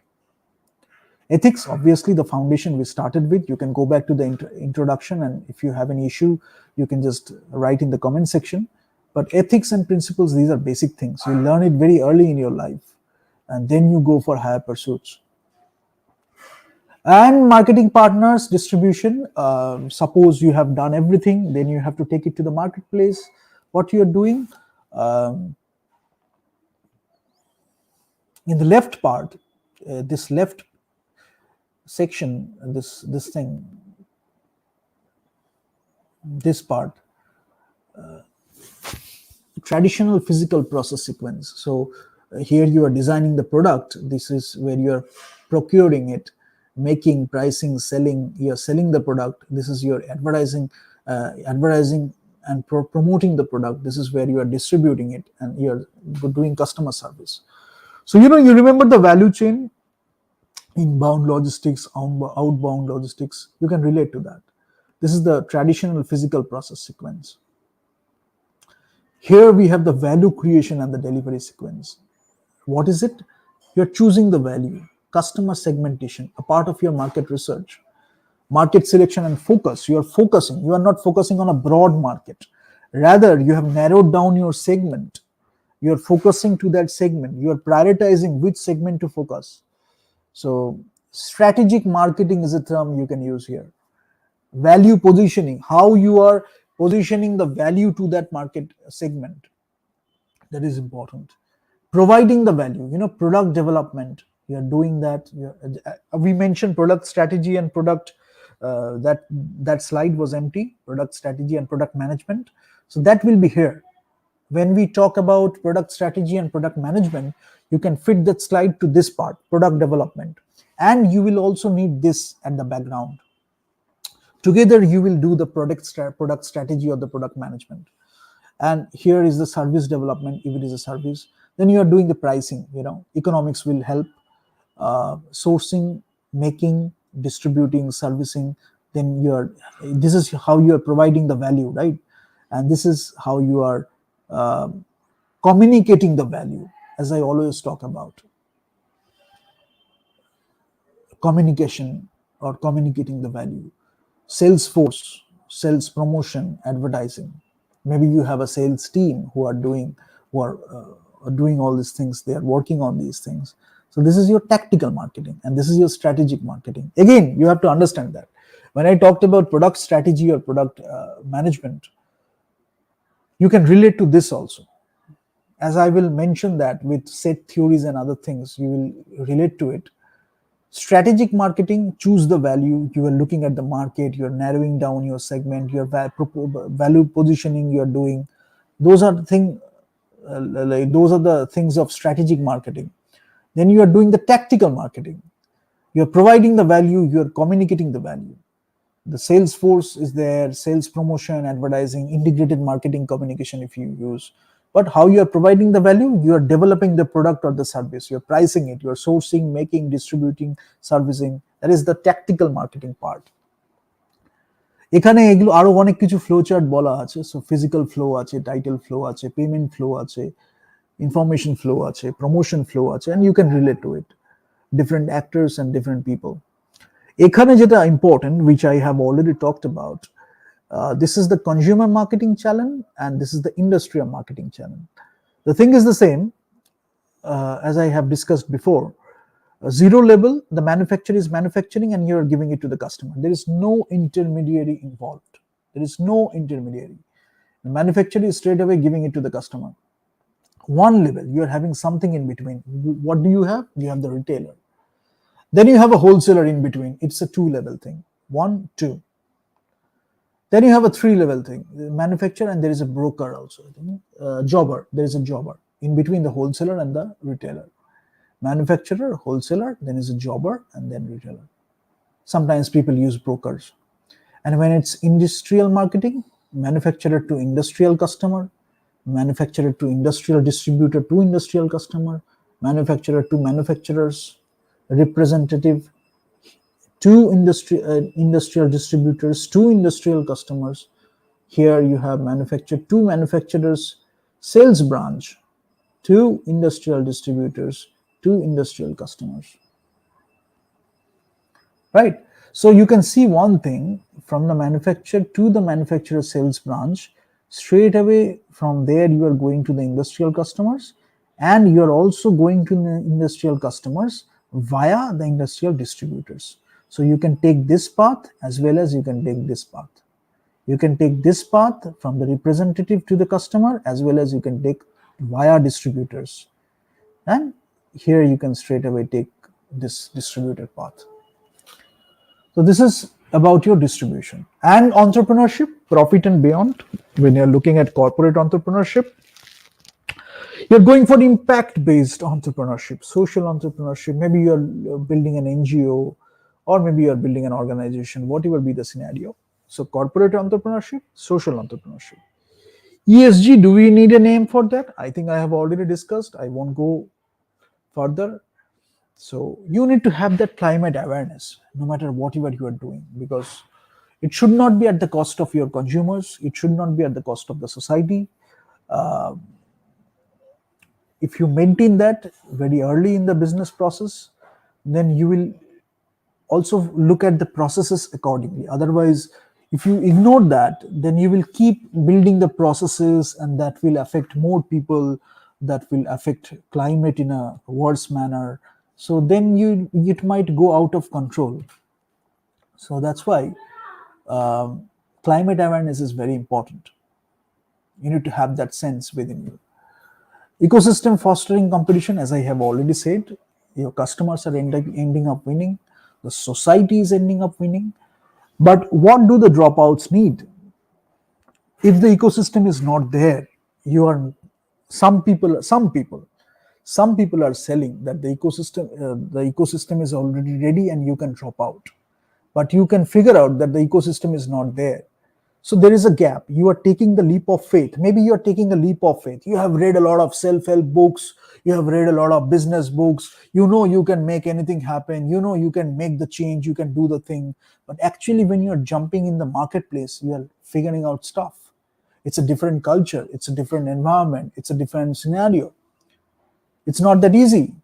Ethics, obviously the foundation we started with. You can go back to the introduction, and if you have any issue, you can just write in the comment section. But ethics and principles, these are basic things. You learn it very early in your life, and then you go for higher pursuits. And marketing partners, distribution. Suppose you have done everything, then you have to take it to the marketplace. What you're doing, in the left part, this left section, this thing, this part, traditional physical process sequence. So here you are designing the product. This is where you are procuring it, making, pricing, selling. You are selling the product. This is your advertising, advertising and promoting the product. This is where you are distributing it, and you are doing customer service. So you remember the value chain, inbound logistics, outbound logistics. You can relate to that. This is the traditional physical process sequence. Here we have the value creation and the delivery sequence. What is it? You're choosing the value, customer segmentation, a part of your market research, market selection and focus. You are focusing. You are not focusing on a broad market. Rather, you have narrowed down your segment. You are focusing to that segment. You are prioritizing which segment to focus. So strategic marketing is a term you can use here. Value positioning, how you are positioning the value to that market segment, that is important. Providing the value, product development, you are doing that. We mentioned product strategy and product, that slide was empty, product strategy and product management. So that will be here. When we talk about product strategy and product management, you can fit that slide to this part, product development, and you will also need this at the background. Together you will do the product strategy or the product management. And here is the service development. If it is a service, then you are doing the pricing. Economics will help, sourcing, making, distributing, servicing. Then this is how you are providing the value, right? And this is how you are communicating the value, as I always talk about. Communication or communicating the value. Sales force, sales promotion, advertising. Maybe you have a sales team who are doing all these things. They are working on these things. So this is your tactical marketing, and this is your strategic marketing. Again, you have to understand that when I talked about product strategy or product management, you can relate to this also. As I will mention that with set theories and other things, you will relate to it. Strategic marketing, choose the value. You are looking at the market, you're narrowing down your segment, your value positioning you're doing. Those are the things of strategic marketing. Then you are doing the tactical marketing. You're providing the value, you're communicating the value. The sales force is there, sales promotion, advertising, integrated marketing, communication if you use. But how you are providing the value, you are developing the product or the service, you're pricing it, you're sourcing, making, distributing, servicing. That is the tactical marketing part. এখানে এগুলো আরো অনেক কিছু flow chart বলা আছে। So physical flow আছে, title flow আছে, payment flow আছে, ইনফরমেশন ফ্লো আছে, প্রমোশন ফ্লো আছে, and you can relate to it. Different actors and different people. এখানে যেটা important, which I have already talked about, this is the consumer marketing channel and this is the industrial marketing channel. The thing is the same, as I have discussed before. Zero level, the manufacturer is manufacturing and you're giving it to the customer. There is no intermediary involved. There is no intermediary. The manufacturer is straight away giving it to the customer. One level, you're having something in between. What do you have? You have the retailer. Then you have a wholesaler in between. It's a two-level thing. One, two. Then you have a three-level thing. The manufacturer, and there is a broker also. Jobber. There is a jobber in between the wholesaler and the retailer. Manufacturer, wholesaler, then is a jobber, and then retailer. Sometimes people use brokers. And when it's industrial marketing, manufacturer to industrial customer, manufacturer to industrial distributor to industrial customer, manufacturer to manufacturers, representative to industrial distributors to industrial customers. Here you have manufacturer to manufacturers, sales branch to industrial distributors to industrial customers. Right? So you can see one thing, from the manufacturer to the manufacturer sales branch, straight away from there you are going to the industrial customers, and you are also going to the industrial customers via the industrial distributors. So you can take this path as well as you can take this path. You can take this path from the representative to the customer as well as you can take via distributors. And here you can straight away take this distributor path. So this is about your distribution. And entrepreneurship, profit and beyond. When you're looking at corporate entrepreneurship, you're going for impact-based entrepreneurship, social entrepreneurship. Maybe you're building an NGO, or maybe you're building an organization, whatever be the scenario. So corporate entrepreneurship, social entrepreneurship. ESG, do we need a name for that? I think I have already discussed. I won't go further. So you need to have that climate awareness no matter whatever you are doing, because it should not be at the cost of your consumers. It should not be at the cost of the society. If you maintain that very early in the business process, then you will also look at the processes accordingly. Otherwise, if you ignore that, then you will keep building the processes, and that will affect more people, that will affect climate in a worse manner. So then it might go out of control. So that's why climate awareness is very important. You need to have that sense within you. Ecosystem fostering competition, as I have already said, your customers are ending up winning, the society is ending up winning. But what do the dropouts need? If the ecosystem is not there, you are some people are selling that the ecosystem is already ready and you can drop out. But you can figure out that the ecosystem is not there. So there is a gap. You are taking the leap of faith. Maybe you are taking a leap of faith. You have read a lot of self-help books. You have read a lot of business books. You know you can make anything happen. You know you can make the change. You can do the thing. But actually, when you are jumping in the marketplace, you are figuring out stuff. It's a different culture. It's a different environment. It's a different scenario. It's not that easy.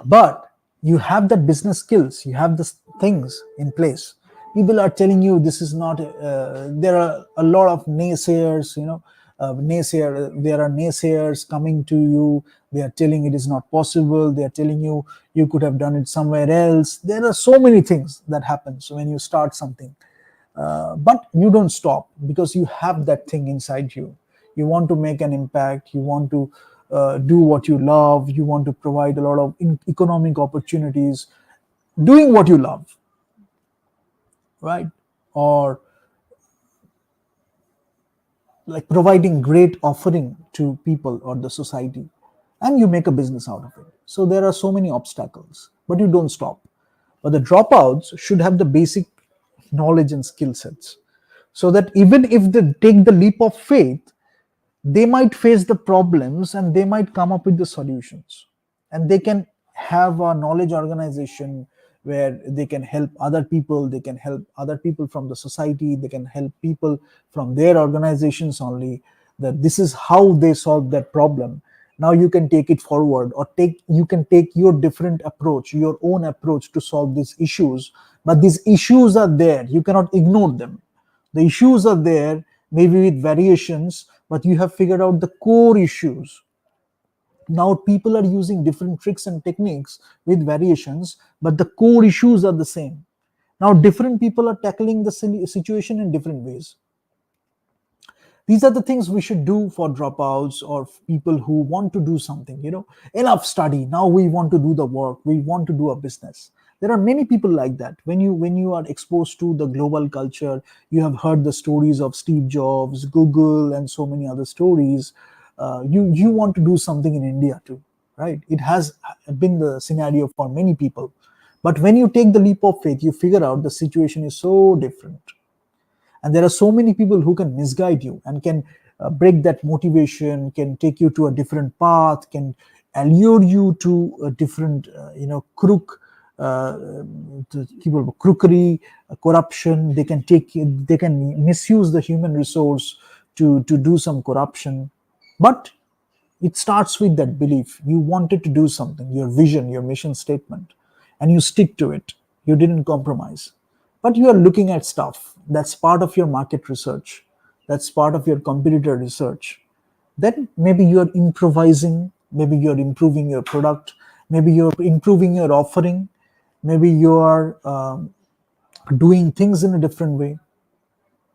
But you have that business skills. You have the things in place. People are telling you this is not. There are a lot of naysayers. There are naysayers coming to you. They are telling it is not possible. They are telling you you could have done it somewhere else. There are so many things that happen. So when you start something, but you don't stop, because you have that thing inside you. You want to make an impact. You want to do what you love. You want to provide a lot of economic opportunities doing what you love, right? Or like providing great offering to people or the society, and you make a business out of it. So there are so many obstacles, but you don't stop. But the dropouts should have the basic knowledge and skill sets, so that even if they take the leap of faith, they might face the problems and they might come up with the solutions, and they can have a knowledge organization where they can help other people. They can help other people from the society. They can help people from their organizations only, that this is how they solve that problem. Now you can take it forward, or you can take your different approach, your own approach to solve these issues. But these issues are there, you cannot ignore them. The issues are there, maybe with variations, but you have figured out the core issues. Now people are using different tricks and techniques with variations, but the core issues are the same. Now different people are tackling the situation in different ways. These are the things we should do for dropouts or people who want to do something. Enough study, now we want to do the work, we want to do a business. There are many people like that. When you are exposed to the global culture, you have heard the stories of Steve Jobs, Google, and so many other stories. You want to do something in India too, right? It has been the scenario for many people. But when you take the leap of faith, you figure out the situation is so different, and there are so many people who can misguide you and can break that motivation, can take you to a different path, can allure you to a different crook, uh, crookery, corruption. They can misuse the human resource to do some corruption. But it starts with that belief. You wanted to do something, your vision, your mission statement, and you stick to it. You didn't compromise. But you are looking at stuff that's part of your market research, that's part of your competitor research. Then maybe you're improvising, maybe you're improving your product, maybe you're improving your offering, maybe you're doing things in a different way.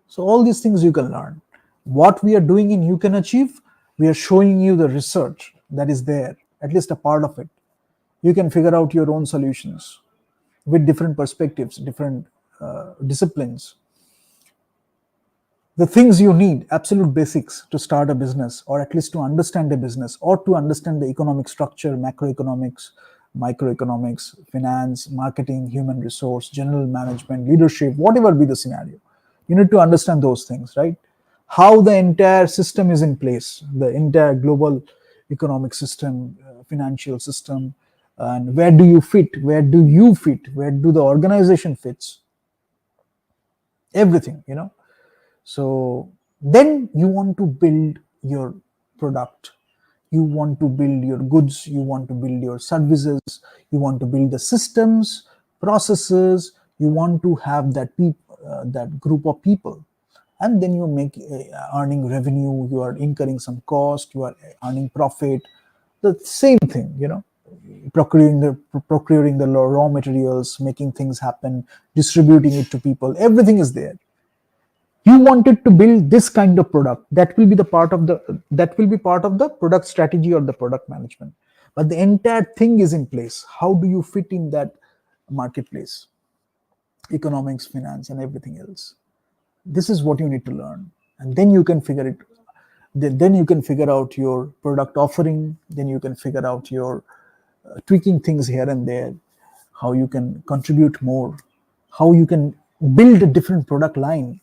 So all these things you can learn. What we are doing in You Can Achieve, we are showing you the research that is there, at least a part of it. You can figure out your own solutions with different perspectives, different disciplines. The things you need, absolute basics to start a business, or at least to understand a business, or to understand the economic structure, macroeconomics, microeconomics, finance, marketing, human resource, general management, leadership, whatever be the scenario. You need to understand those things, right? How the entire system is in place, the entire global economic system, financial system, and where do you fit? Where do you fit? Where do the organization fits? Everything. So then you want to build your product, you want to build your goods, you want to build your services, you want to build the systems, processes, you want to have that group of people. And then you make earning revenue, you are incurring some cost, you are earning profit. The same thing. Procuring the raw materials, making things happen, distributing it to people, everything is there. You wanted to build this kind of product, that will be part of the product strategy or the product management. But the entire thing is in place. How do you fit in that marketplace? Economics, finance, and everything else. This is what you need to learn, and then you can figure it. Then you can figure out your product offering. Then you can figure out your tweaking things here and there, how you can contribute more, how you can build a different product line,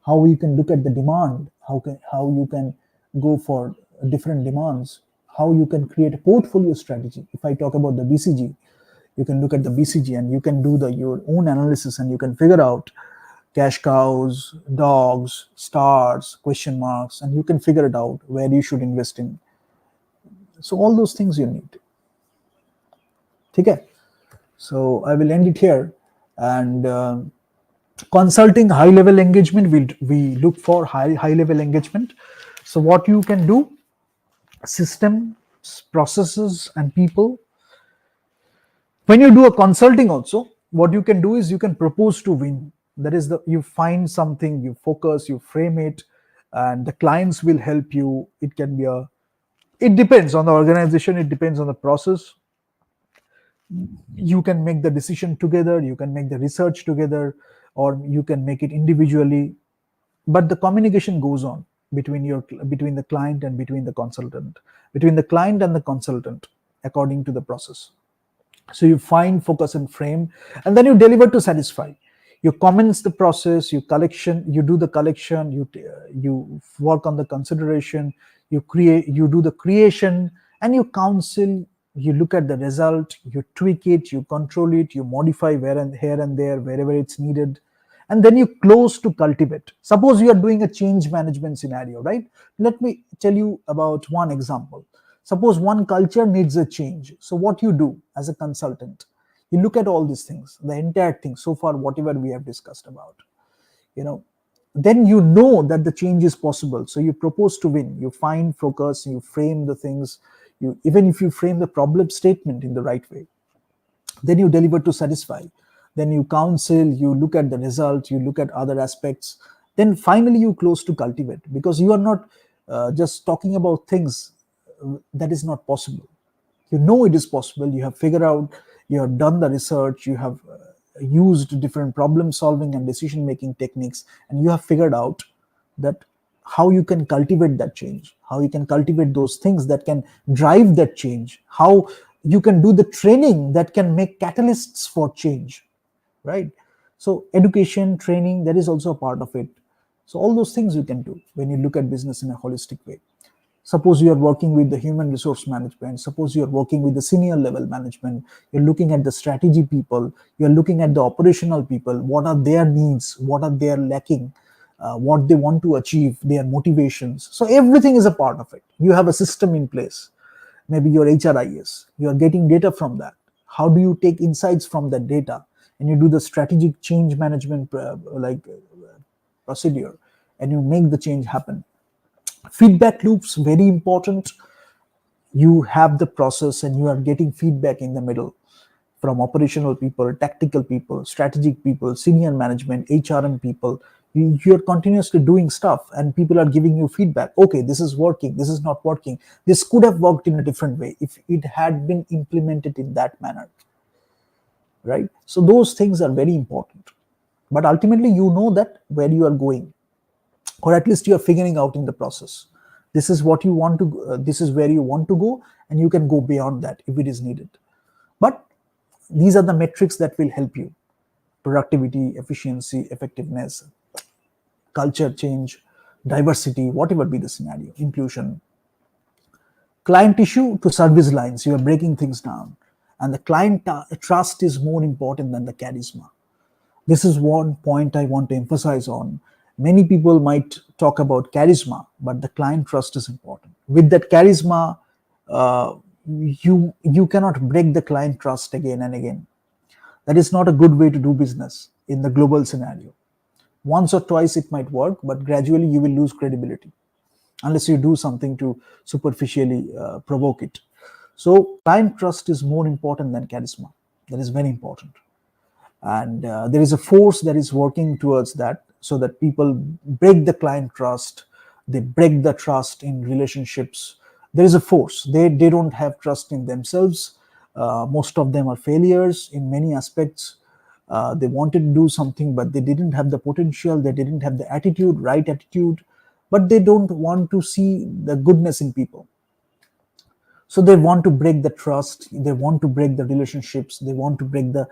how you can look at the demand, how you can go for different demands, how you can create a portfolio strategy. If I talk about the BCG, you can look at the BCG and you can do your own analysis, and you can figure out cash cows, dogs, stars, question marks, and you can figure it out where you should invest in. So all those things you need. Okay, so I will end it here. And consulting, high level engagement, we look for high level engagement. So what you can do, systems, processes, and people. When you do a consulting also, what you can do is you can propose to win. That is, you find something, you focus, you frame it, and the clients will help you. It depends on the organization, it depends on the process. You can make the decision together, you can make the research together, or you can make it individually. But the communication goes on between the client and between the consultant, according to the process. So you find, focus, and frame, and then you deliver to satisfy. You commence the process, you do the collection, you work on the consideration, you do the creation, and you counsel. You look at the result, you tweak it, you control it, you modify here and there wherever it's needed, and then you close to cultivate. Suppose you are doing a change management scenario, right? Let me tell you about one example. Suppose one culture needs a change. So what you do as a consultant, you look at all these things, the entire thing so far, whatever we have discussed about, you know, then you know that the change is possible. So you propose to win, you find focus, you frame the things, Even if you frame the problem statement in the right way, then you deliver to satisfy, then you counsel, you look at the result, you look at other aspects, then finally you close to cultivate, because you are not just talking about things that is not possible. You know it is possible, you have figured out, you have done the research, you have used different problem solving and decision making techniques, and you have figured out that how you can cultivate that change, how you can cultivate those things that can drive that change, how you can do the training that can make catalysts for change, right? So education, training, that is also a part of it. So all those things you can do when you look at business in a holistic way. Suppose you are working with the human resource management, suppose you are working with the senior level management, you're looking at the strategy people, you're looking at the operational people, what are their needs, what are they lacking, what they want to achieve, their motivations. So everything is a part of it. You have a system in place. Maybe your HRIS, you are getting data from that. How do you take insights from that data and you do the strategic change management procedure, and you make the change happen? Feedback loops, very important. You have the process and you are getting feedback in the middle from operational people, tactical people, strategic people, senior management, HRM people. You're continuously doing stuff and people are giving you feedback. Okay, this is working, this is not working, this could have worked in a different way if it had been implemented in that manner, right? So those things are very important. But ultimately you know that where you are going, or at least you are figuring out in the process, this is what you want to this is where you want to go, and you can go beyond that if it is needed. But these are the metrics that will help you: productivity, efficiency, effectiveness, culture change, diversity, whatever be the scenario, inclusion. Client issue to service lines, you are breaking things down, and the client trust is more important than the charisma. This is one point I want to emphasize on. Many people might talk about charisma, but the client trust is important. With that charisma, you cannot break the client trust again and again. That is not a good way to do business in the global scenario. Once or twice it might work, but gradually you will lose credibility unless you do something to superficially provoke it. So client trust is more important than charisma. That is very important. And there is a force that is working towards that, so that people break the client trust, they break the trust in relationships. There is a force, they don't have trust in themselves. Most of them are failures in many aspects. They wanted to do something but they didn't have the potential, they didn't have the attitude, right attitude, but they don't want to see the goodness in people. So they want to break the trust, they want to break the relationships, they want to break the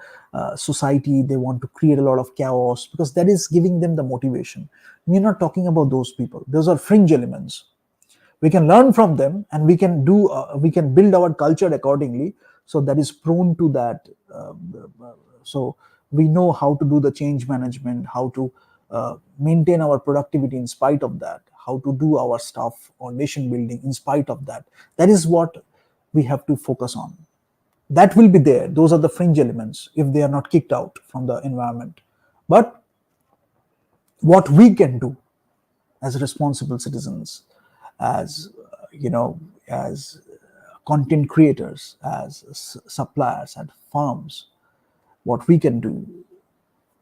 society, they want to create a lot of chaos, because that is giving them the motivation. We're not talking about those people, those are fringe elements. We can learn from them and we can build our culture accordingly, so that is prone to that. So we know how to do the change management, how to maintain our productivity in spite of that, how to do our stuff or nation building in spite of that. That is what we have to focus on. That will be there, those are the fringe elements if they are not kicked out from the environment. But what we can do as responsible citizens, as as content creators, as suppliers and firms, what we can do,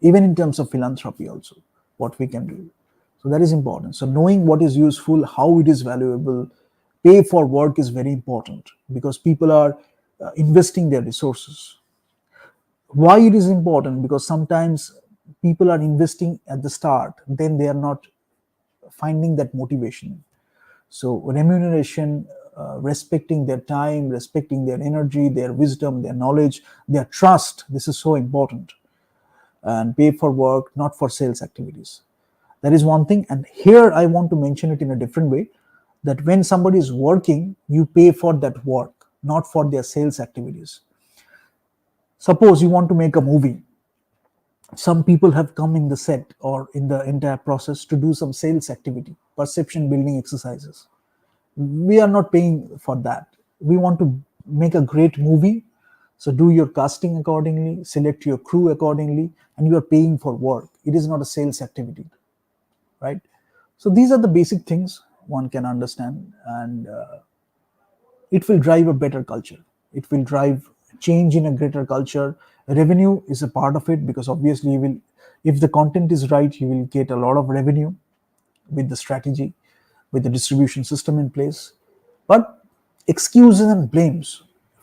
even in terms of philanthropy also, what we can do. So that is important. So knowing what is useful, how it is valuable, pay for work is very important, because people are investing their resources. Why it is important? Because sometimes people are investing at the start, then they are not finding that motivation. So remuneration, respecting their time, respecting their energy, their wisdom, their knowledge, their trust, this is so important. And pay for work, not for sales activities. That is one thing. And here I want to mention it in a different way, that when somebody is working, you pay for that work, not for their sales activities. Suppose you want to make a movie. Some people have come in the set or in the entire process to do some sales activity, perception building exercises. We are not paying for that. We want to make a great movie. So do your casting accordingly, select your crew accordingly, and you are paying for work. It is not a sales activity, right? So these are the basic things one can understand, and it will drive a better culture. It will drive change in a greater culture. Revenue is a part of it, because obviously you will, if the content is right, you will get a lot of revenue with the strategy, with the distribution system in place. But excuses and blames,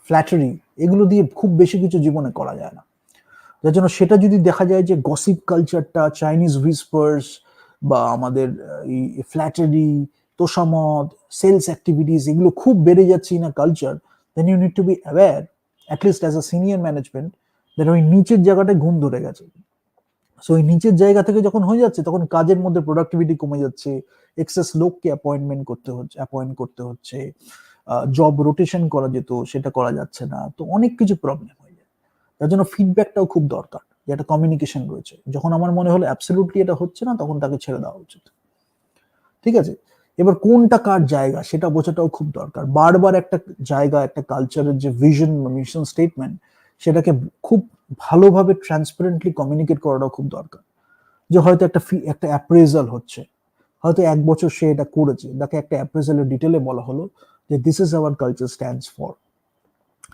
flattery, এগুলো দিয়ে খুব বেশি কিছু জীবনে করা যায় না। যার জন্য সেটা যদি দেখা যায় যে গসিপ কালচারটা, চাইনিজ হুইসপার্স, বা আমাদের এই ফ্ল্যাটারি, তোষামদ, সেলস অ্যাক্টিভিটিস, এগুলো খুব বেড়ে যাচ্ছে in a culture, then you need to be aware, at least as a senior management, then ওই নিচের জায়গাটায় ঘুম ধরে গেছে। সো ওই নিচের জায়গা থেকে যখন হয়ে যাচ্ছে, তখন কাজের মধ্যে প্রোডাক্টিভিটি কমে যাচ্ছে, এক্সেস লোককে অ্যাপয়েন্ট করতে হচ্ছে, জব রোটেশন করা যেত সেটা করা যাচ্ছে না, তো অনেক কিছু প্রবলেম হয়ে যায়। তার জন্য ফিডব্যাকটাও খুব দরকার, যে একটা কমিউনিকেশন রয়েছে। যখন আমার মনে হলো অ্যাবসলিউটলি এটা হচ্ছে না, তখন তাকে ছেড়ে দেওয়া উচিত। ঠিক আছে, এবার কোনটা কার জায়গা সেটা বোঝাটাও খুব দরকার। বারবার একটা জায়গা, একটা কালচারের যে ভিশন বা মিশন স্টেটমেন্ট, সেটাকে খুব ভালোভাবে ট্রান্সপারেন্টলি কমিউনিকেট করাটাও খুব দরকার। যে হয়তো একটা অ্যাপ্রেজাল হচ্ছে, হয়তো 1 বছর সে এটা করেছে, তাকে একটা অ্যাপ্রেজালের ডিটেলে বলা হলো যে this is our culture stands for,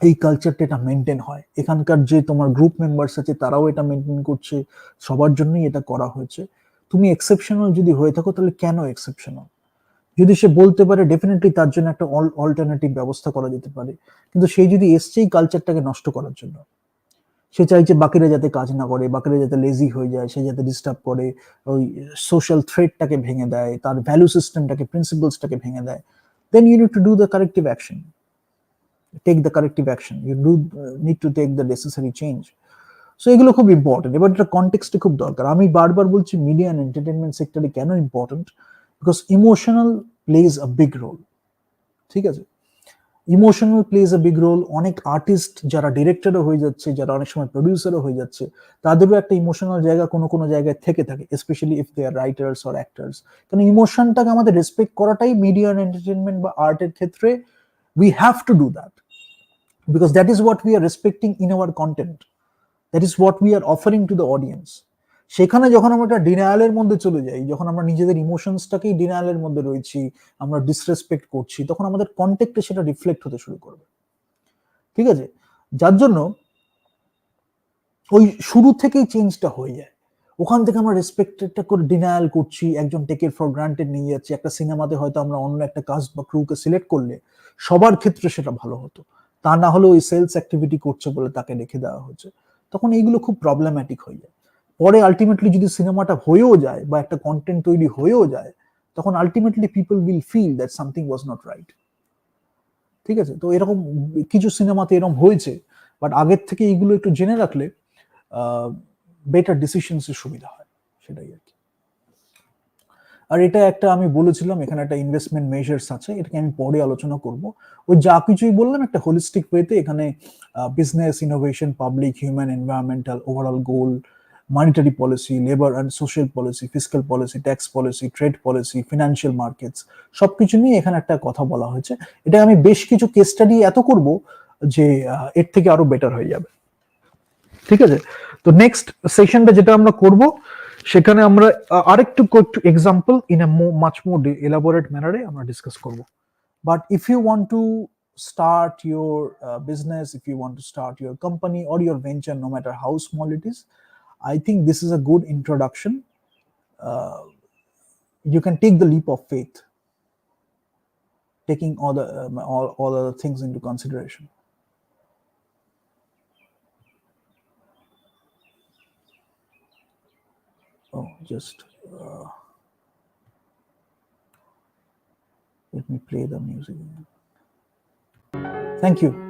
এই কালচারটা এটা মেনটেন হয়, এখানকার যে তোমার গ্রুপ মেম্বার্স আছে তারাও এটা মেনটেন করছে, সবার জন্যই এটা করা হয়েছে। তুমি এক্সেপশনাল যদি হয়ে থাকো, তাহলে কেন এক্সেপশনাল? যদি সে বলতে পারে, ডেফিনেটলি তার জন্য একটা অল্টারনেটিভ ব্যবস্থা করা যেতে পারে। কিন্তু সেই যদি এসছেই কালচারটাকে নষ্ট করার জন্য, সে চাইছে বাকিরা যাতে কাজ না করে, বাকিরা যাতে লেজি হয়ে যায়, সে যাতে ডিস্টার্ব করে, ওই সোশ্যাল থ্রেডটাকে ভেঙে দেয়, তার ভ্যালু সিস্টেমটাকে, প্রিন্সিপালসটাকে ভেঙে দেয়, then you need to do the corrective action, take the corrective action, you do need to take the necessary change. So এগুলো খুব ইম্পর্টেন্ট। এবার এটা কনটেক্সটে খুব দরকার। আমি বারবার বলছি মিডিয়া অ্যান্ড এন্টারটেনমেন্ট সেক্টরে কেন important, because emotional plays a big role. ঠিক আছে, emotional plays a big role. অনেক আর্টিস্ট যারা ডিরেক্টরও হয়ে যাচ্ছে, যারা অনেক সময় প্রডিউসারও হয়ে যাচ্ছে, তাদেরও একটা ইমোশনাল জায়গা কোনো কোনো জায়গায় থেকে থাকে, specially if they are writers or actors. কারণ ইমোশনটাকে আমাদের রেসপেক্ট করাটাই মিডিয়া অ্যান্ড এন্টারটেনমেন্ট বা আর্টের ক্ষেত্রে, we have to do that, because that is what we are respecting in our content, that is what we are offering to the audience. সেখানে যখন আমরা একটা ডিনায়ালের মধ্যে চলে যাই, যখন আমরা নিজেদের ইমোশনসটাকেই ডিনায়ালের মধ্যে রয়েছি, আমরা ডিসরেসপেক্ট করছি, তখন আমাদের কন্টেক্টে সেটা রিফ্লেক্ট হতে শুরু করবে। ঠিক আছে, যার জন্য ওই শুরু থেকেই চেঞ্জটা হয়ে যায়। ওখান থেকে আমরা রেসপেক্টেডটা করে ডিনায়াল করছি, একজন টেকের ফর গ্রান্টেড নিয়ে যাচ্ছি। একটা সিনেমাতে হয়তো আমরা অন্য একটা কাস্ট বা ক্রুকে সিলেক্ট করলে সবার ক্ষেত্রে সেটা ভালো হতো, তা না হলে ওই সেলস অ্যাক্টিভিটি করছে বলে তাকে রেখে দেওয়া হচ্ছে, তখন এইগুলো খুব প্রবলেম্যাটিক হয়ে যায়। পরে আলটিমেটলি যদি সিনেমাটা হয়েও যায় বা একটা কন্টেন্ট তৈরি হয়েও যায়, তখন ultimately people will feel that something was not right. ঠিক আছে, তো এরকম কিছু সিনেমাতে এরকম হয়েছে, বাট আগের থেকে এইগুলো একটু জেনে রাখলে বেটার ডিসিশনস এর সুবিধা হয়, সেটাই আর কি। আর এটা একটা আমি বলেছিলাম, এখানে একটা ইনভেস্টমেন্ট মেজার্স আছে, এটাকে আমি পরে আলোচনা করব। ওই যা কিছুই বললাম একটা হোলিস্টিক ওয়েতে, এখানে business, innovation, public, human, environmental, overall goal, monetary policy, labour and social policy, fiscal policy, tax policy, trade policy, financial markets, সবকিছু নিয়ে এখানে একটা কথা বলা হয়েছে। এটা আমি বেশ কিছু কেস স্টাডি এত করব যে এর থেকে আরো বেটার হয়ে যাবে। ঠিক আছে, তো নেক্সট সেশনটা যেটা আমরা করব, সেখানে আমরা আরেকটু example in a much more elaborate ম্যানারে আমরা ডিসকাস করব। But if you want to start your business, if you want to start your company or your venture, no matter how small it is, I think this is a good introduction. You can take the leap of faith, taking all other things into consideration. Oh, just let me play the music. Thank you.